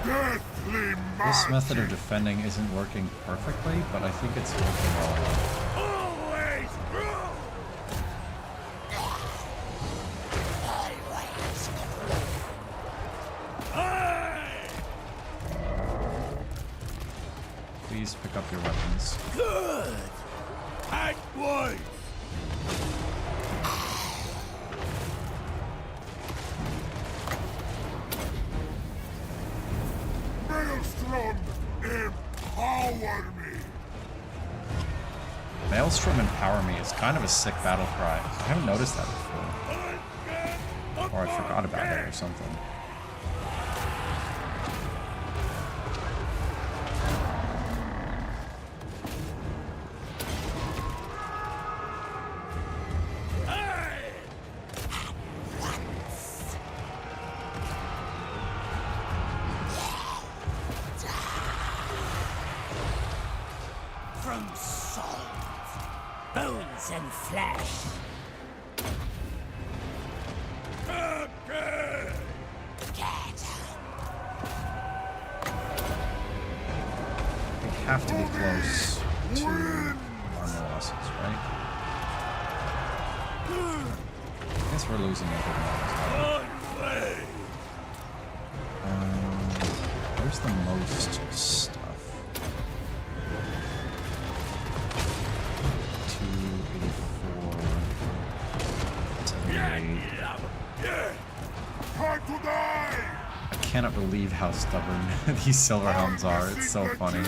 Deathly magic! This method of defending isn't working perfectly, but I think it's working well enough. Always rule! Please pick up your weapons. Good! At once! Maelstrom, empower me! Maelstrom Empower Me is kind of a sick battle cry. I haven't noticed that before. Or I forgot about it or something. From salt, bones and flesh. We have to be close to armor losses, right? I guess we're losing a good amount. Where's the most stuff? 284, 78. Time to die! I cannot believe how stubborn these silver helms are. It's so funny.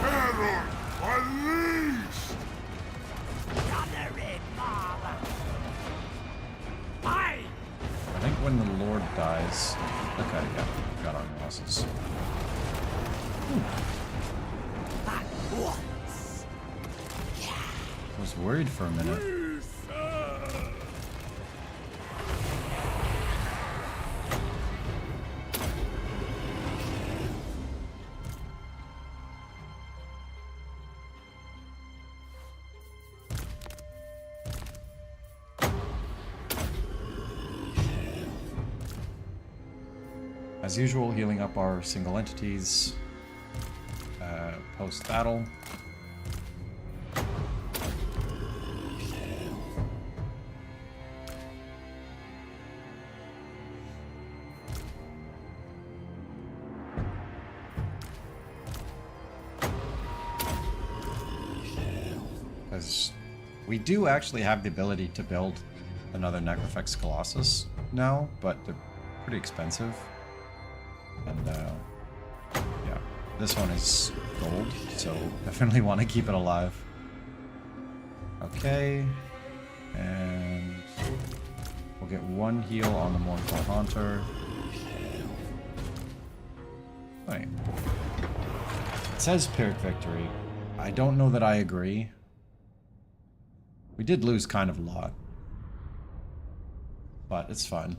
Herald, unleashed! I think when the Lord dies. Okay, yeah, we got armor losses. I was worried for a minute. As usual, healing up our single entities post-battle. We do actually have the ability to build another Necrofex Colossus now, but they're pretty expensive. And yeah, this one is gold, so definitely want to keep it alive. Okay, and we'll get one heal on the Mournful Haunter. Wait. It says Pyrrhic Victory. I don't know that I agree. We did lose kind of a lot. But it's fine.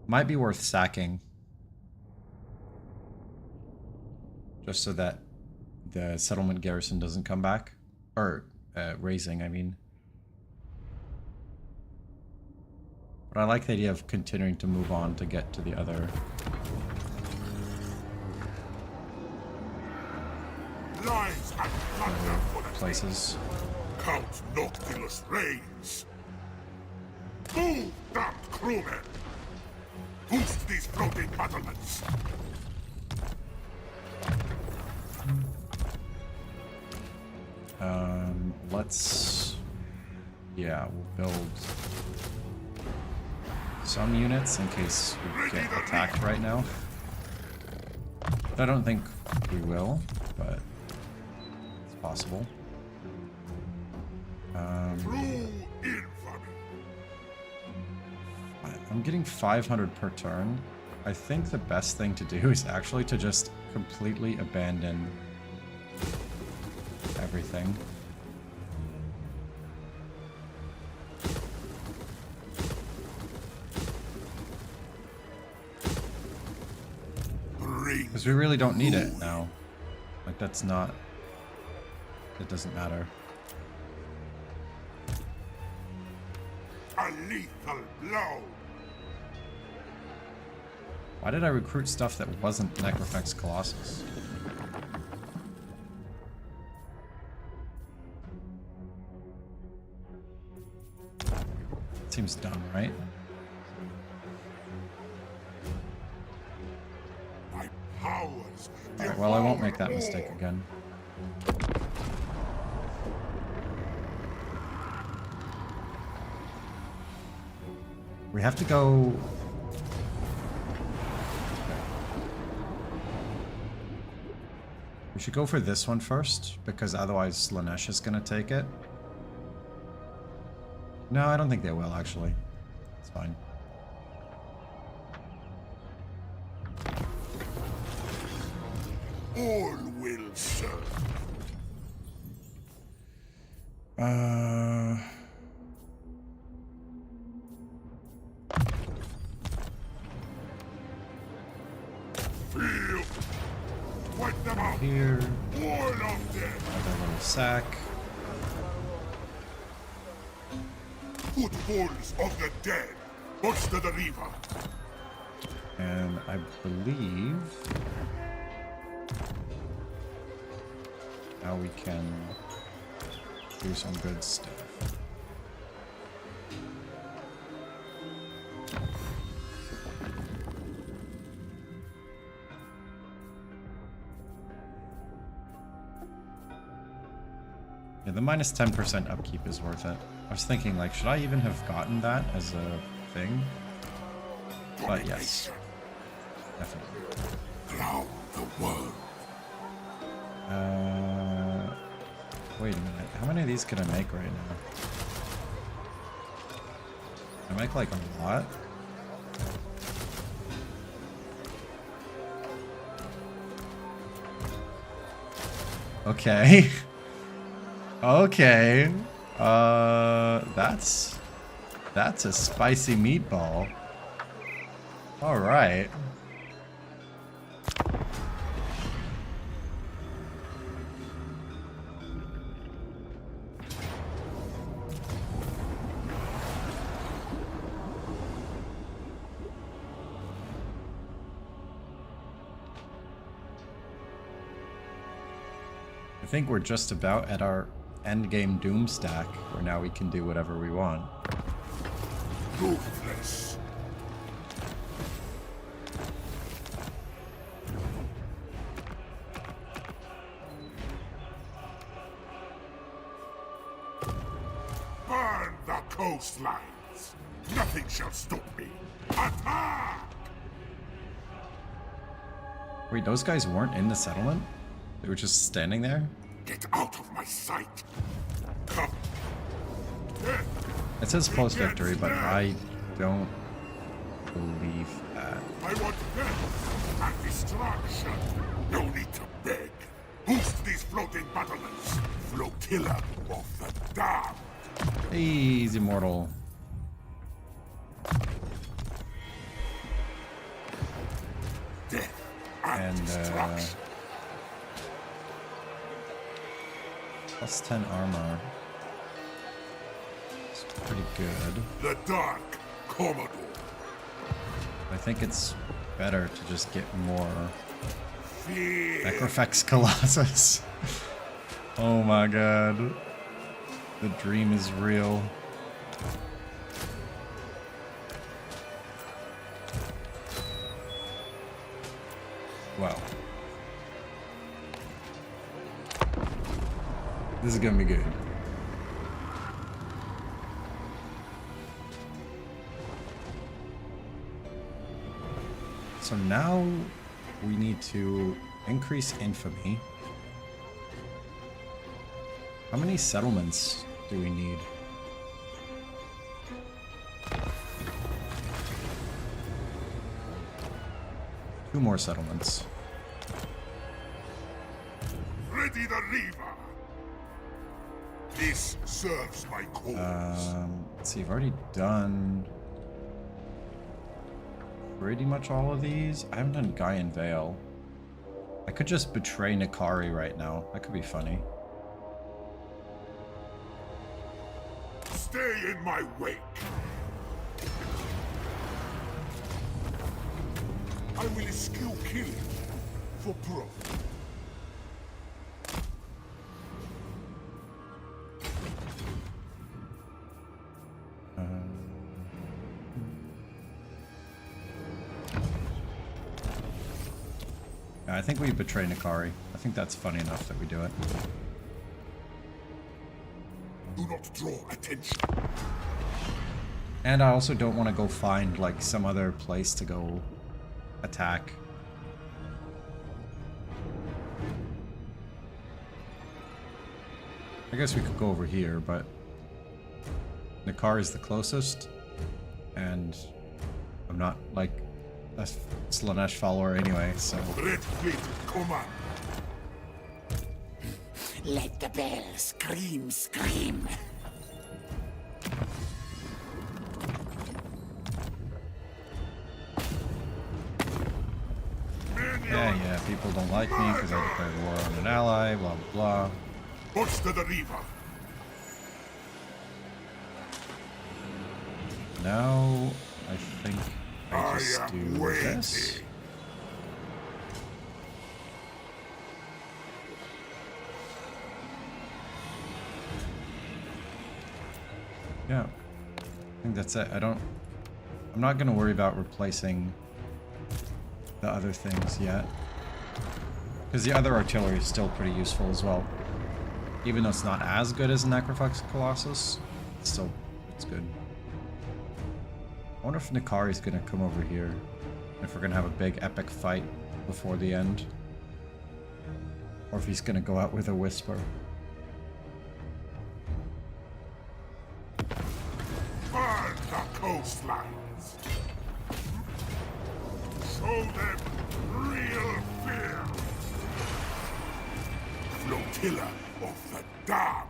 Might be worth sacking. Just so that the settlement garrison doesn't come back. Or, raising, I mean. But I like the idea of continuing to move on to get to the other Lies and plunder for the places. Count Noctilus reigns. Move, damned crewmen! Boost these floating battlements! Let's... Yeah, we'll build some units in case we get attacked right now. I don't think we will, but it's possible. True infamy. I'm getting 500 per turn. I think the best thing to do is actually to just completely abandon everything. Because we really don't need it now. Like, that's not... It doesn't matter. A lethal blow. Why did I recruit stuff that wasn't Necrofex Colossus? Seems dumb, right? My powers. Alright, well, I won't make that mistake again. We have to go... We should go for this one first, because otherwise Lanesh is going to take it. No, I don't think they will, actually. It's fine. All will serve. Feel. Wipe them out. Here, All of them. another little sack. Footfalls of the dead. Buster the Reaver. And I believe now we can do some good stuff. Yeah, the minus 10% upkeep is worth it. I was thinking, like, should I even have gotten that as a thing? But yes, definitely. Crown the world. Wait a minute. How many of these can I make right now? I make like a lot. Okay. Okay. That's a spicy meatball. All right. I think we're just about at our endgame doom stack, where now we can do whatever we want. Ruthless. Burn the coastlines. Nothing shall stop me. Attack! Wait, those guys weren't in the settlement? They were just standing there? Get out of my sight. Come. Death. It says post victory, but I don't believe that. I want death and destruction. No need to beg. Boost these floating battlements. Flotilla of the damned. Hey, he's immortal. Death and destruction. Plus 10 armor. It's pretty good. The Dark Commodore. I think it's better to just get more Fear. Necrofex Colossus. Oh my god. The dream is real. Wow. This is gonna be good. So now we need to increase infamy. How many settlements do we need? Two more settlements. Ready the Reaver. This serves my cause. Let's see, I've already done pretty much all of these. I haven't done Guy and Vale. I could just betray Nikari right now. That could be funny. Stay in my wake. I will eschew killing for profit. I think we betray Nikari. I think that's funny enough that we do it. Do not draw attention. And I also don't want to go find like some other place to go attack. I guess we could go over here, but Nikari is the closest, and I'm not like a Slanesh follower anyway, so. Red Fleet, command. Let the bell scream, scream. Yeah, people don't like me because I declared war on an ally, blah, blah, blah. Bolster the Reaver. Now, I think I just I do am waiting. this. Yeah, I think that's it. I'm not gonna worry about replacing the other things yet. Because the other artillery is still pretty useful as well. Even though it's not as good as Necrofex Colossus, it's good. I wonder if Nikari's gonna come over here. If we're gonna have a big epic fight before the end. Or if he's gonna go out with a whisper. Burn the coastlines. Show them real fear. Flotilla of the damned.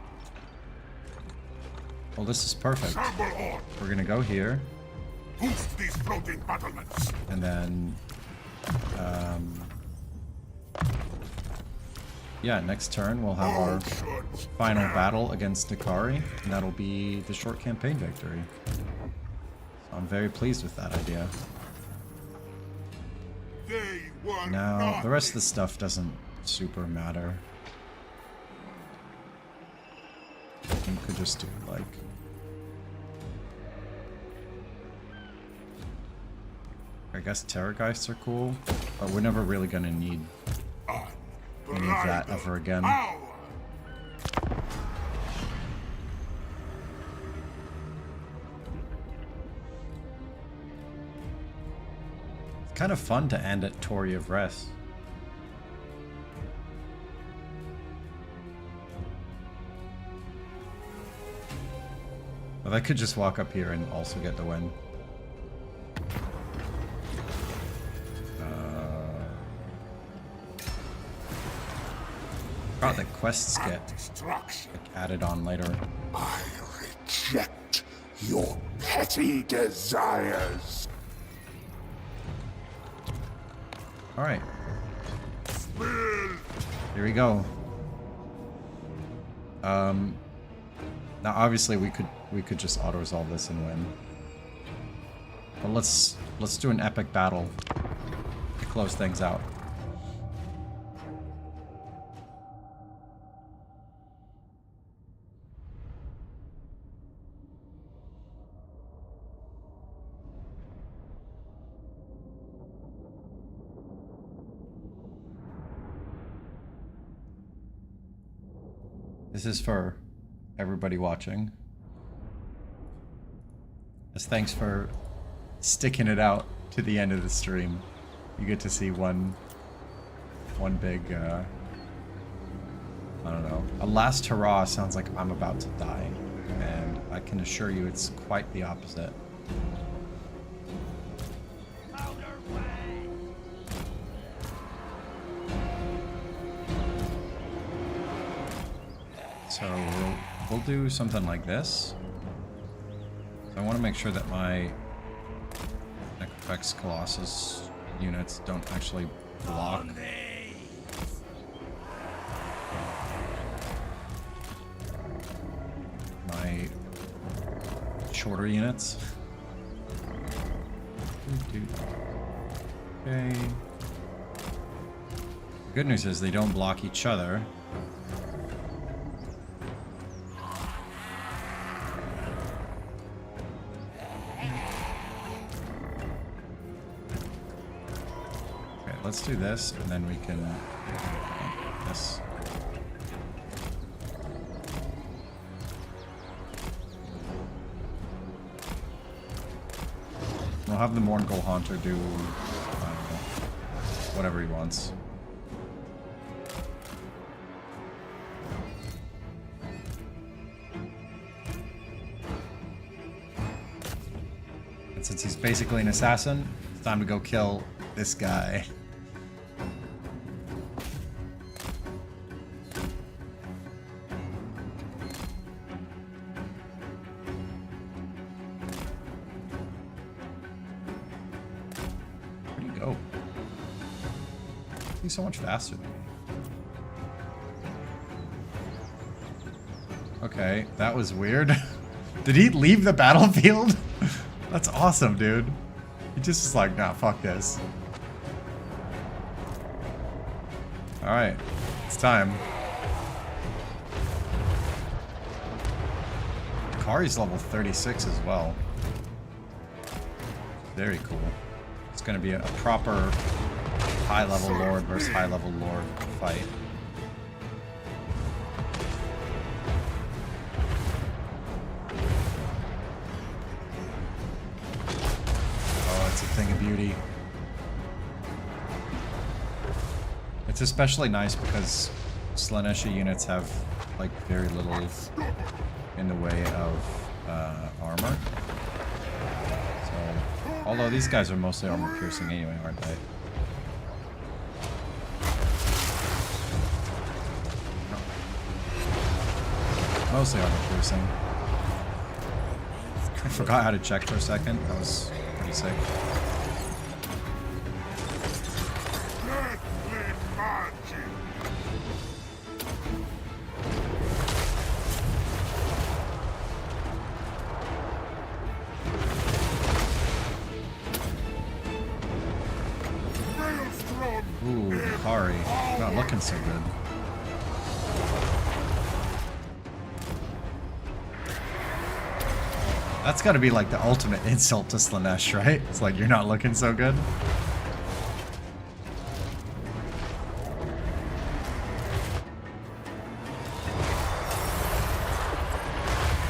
Well, this is perfect. Shamble on. We're gonna go here, Boost these floating battlements. and then, yeah, next turn we'll have our Oceans. final battle against Nikari, and that'll be the short campaign victory. So I'm very pleased with that idea. They were Now, not the rest of the stuff doesn't super matter. We could just do, like... I guess Terrorgeists are cool, but we're never really gonna need any of that ever again. Power. Kind of fun to end at Torii of Rest. But I could just walk up here and also get the win. Forgot that quests get added on later. I reject your petty desires. Alright. Here we go. Now obviously we could just auto-resolve this and win. But let's do an epic battle to close things out. This is for everybody watching. As thanks for sticking it out to the end of the stream. You get to see one big, I don't know. A last hurrah sounds like I'm about to die. And I can assure you it's quite the opposite. So we'll do something like this. So I want to make sure that my Necropex Colossus units don't actually block. My shorter units. Okay. The good news is they don't block each other. Let's do this, and then we can this. We'll have the Mourngull Haunter do, I don't know, whatever he wants. And since he's basically an assassin, it's time to go kill this guy. He's so much faster than me. Okay, that was weird. Did he leave the battlefield? That's awesome, dude. He just was like, nah, fuck this. Alright, it's time. Kari's level 36 as well. Very cool. It's gonna be a proper high-level lord versus high-level lord fight. Oh, it's a thing of beauty. It's especially nice because Slaaneshi units have like very little in the way of armor. So, although these guys are mostly armor piercing anyway, aren't they? Mostly armor piercing. I forgot how to check for a second. That was pretty sick. Ooh, Kari. Not looking so good. That's gotta be like the ultimate insult to Slaanesh, right? It's like, you're not looking so good.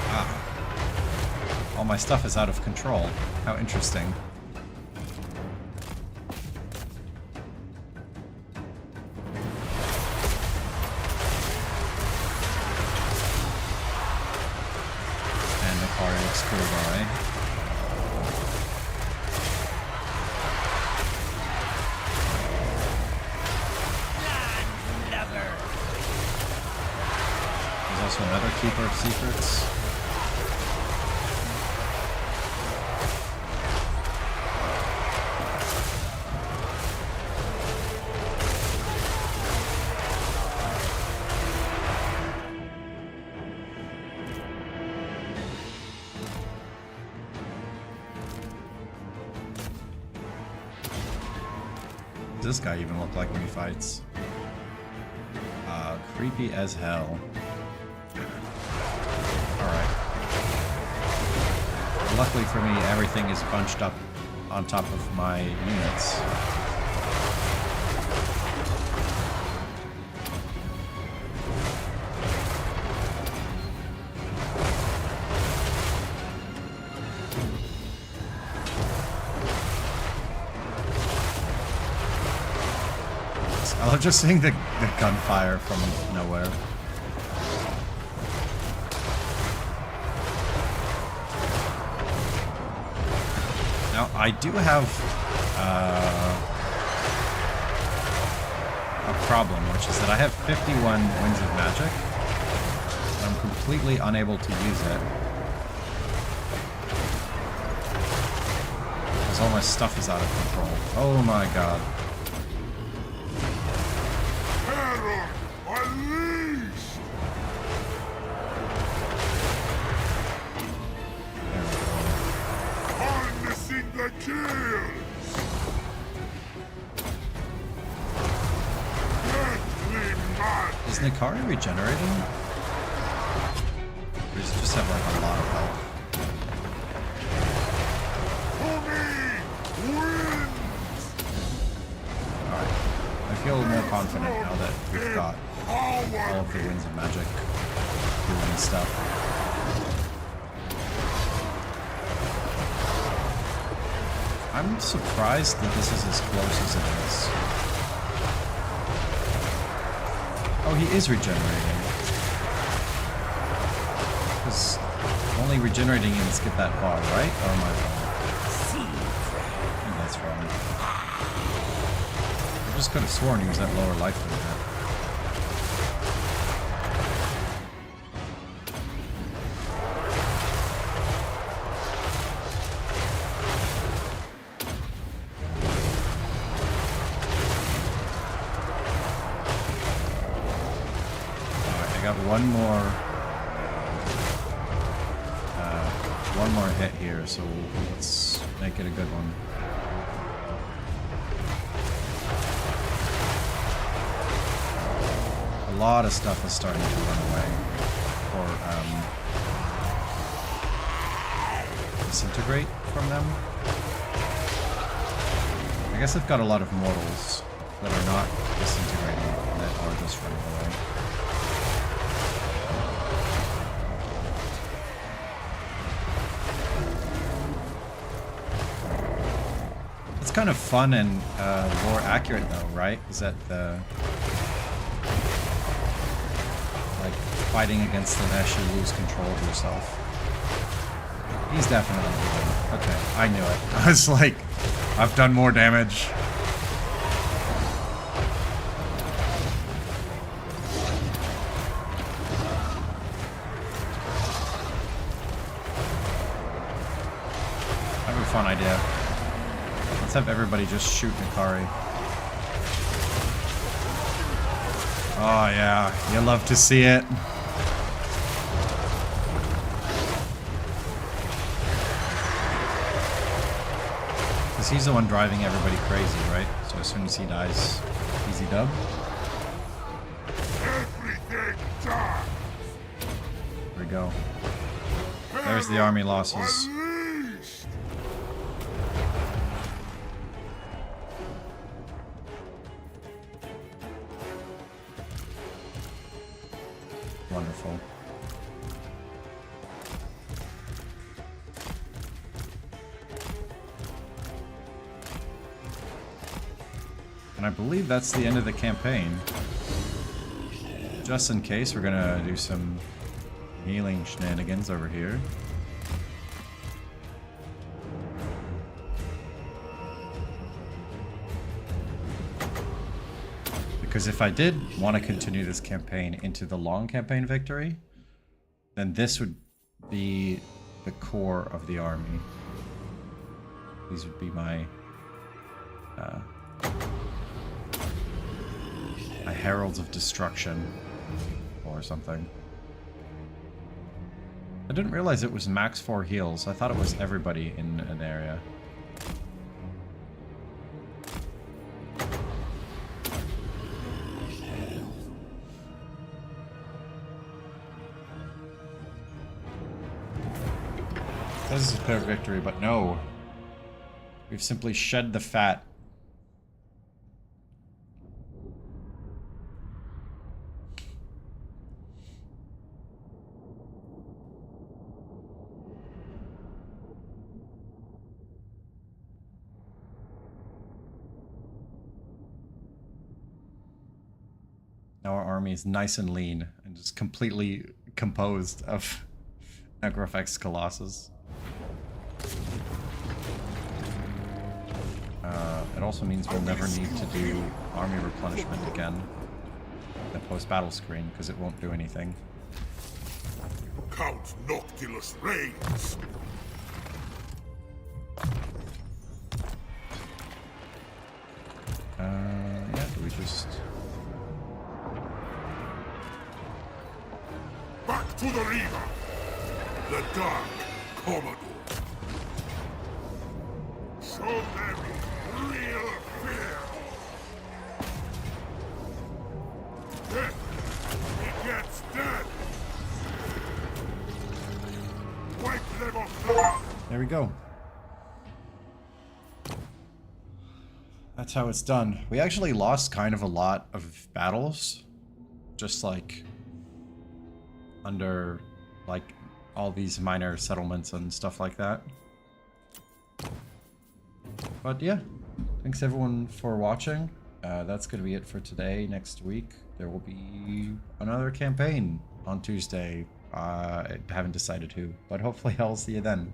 Ah. All my stuff is out of control. How interesting. looks cool though, eh? There's also another Keeper of Secrets. Does this guy even look like when he fights? Creepy as hell. Alright. Luckily for me, everything is bunched up on top of my units. I love just seeing the gunfire from nowhere. Now, I do have a problem, which is that I have 51 Winds of Magic. I'm completely unable to use it. Because all my stuff is out of control. Oh my god. Is Nikari regenerating? Or does he just have like a lot of health? Alright. I feel more confident now that we've got all of the Winds of Magic doing stuff. I'm surprised that this is as close as it is. Oh, he is regenerating. Because only regenerating units get that far, right? Or am I wrong? I think that's wrong. I just could have sworn he was at lower life than that. One more hit here, so let's make it a good one. A lot of stuff is starting to run away, or disintegrate from them. I guess I've got a lot of mortals that are not disintegrating, that are just running away. Kind of fun and more accurate though, right? Is that the like fighting against the mesh, you lose control of yourself. He's definitely moving. Okay, I knew it. I was like, I've done more damage. I have a fun idea. Let's have everybody just shoot Nikari. Oh yeah, you love to see it. Because he's the one driving everybody crazy, right? So as soon as he dies, easy dub. There we go. There's the army losses. Wonderful. And I believe that's the end of the campaign. Just in case, we're gonna do some healing shenanigans over here. Because if I did want to continue this campaign into the long campaign victory, then this would be the core of the army. These would be my heralds of destruction or something. I didn't realize it was max 4 heals. I thought it was everybody in an area. This is a clear victory, but no. We've simply shed the fat. Now our army is nice and lean and just completely composed of Necrofex Colossus. It also means we'll never need to do army replenishment again. The post-battle screen, because it won't do anything. Count Noctilus reigns. Yeah, do we just... Back to the river. The Dark Commodore. Show them real fear. He gets dead. Wipe them off the map. There we go. That's how it's done. We actually lost kind of a lot of battles. Just like... under, like, all these minor settlements and stuff like that. But yeah, thanks everyone for watching. That's going to be it for today. Next week, there will be another campaign on Tuesday. I haven't decided who, but hopefully I'll see you then.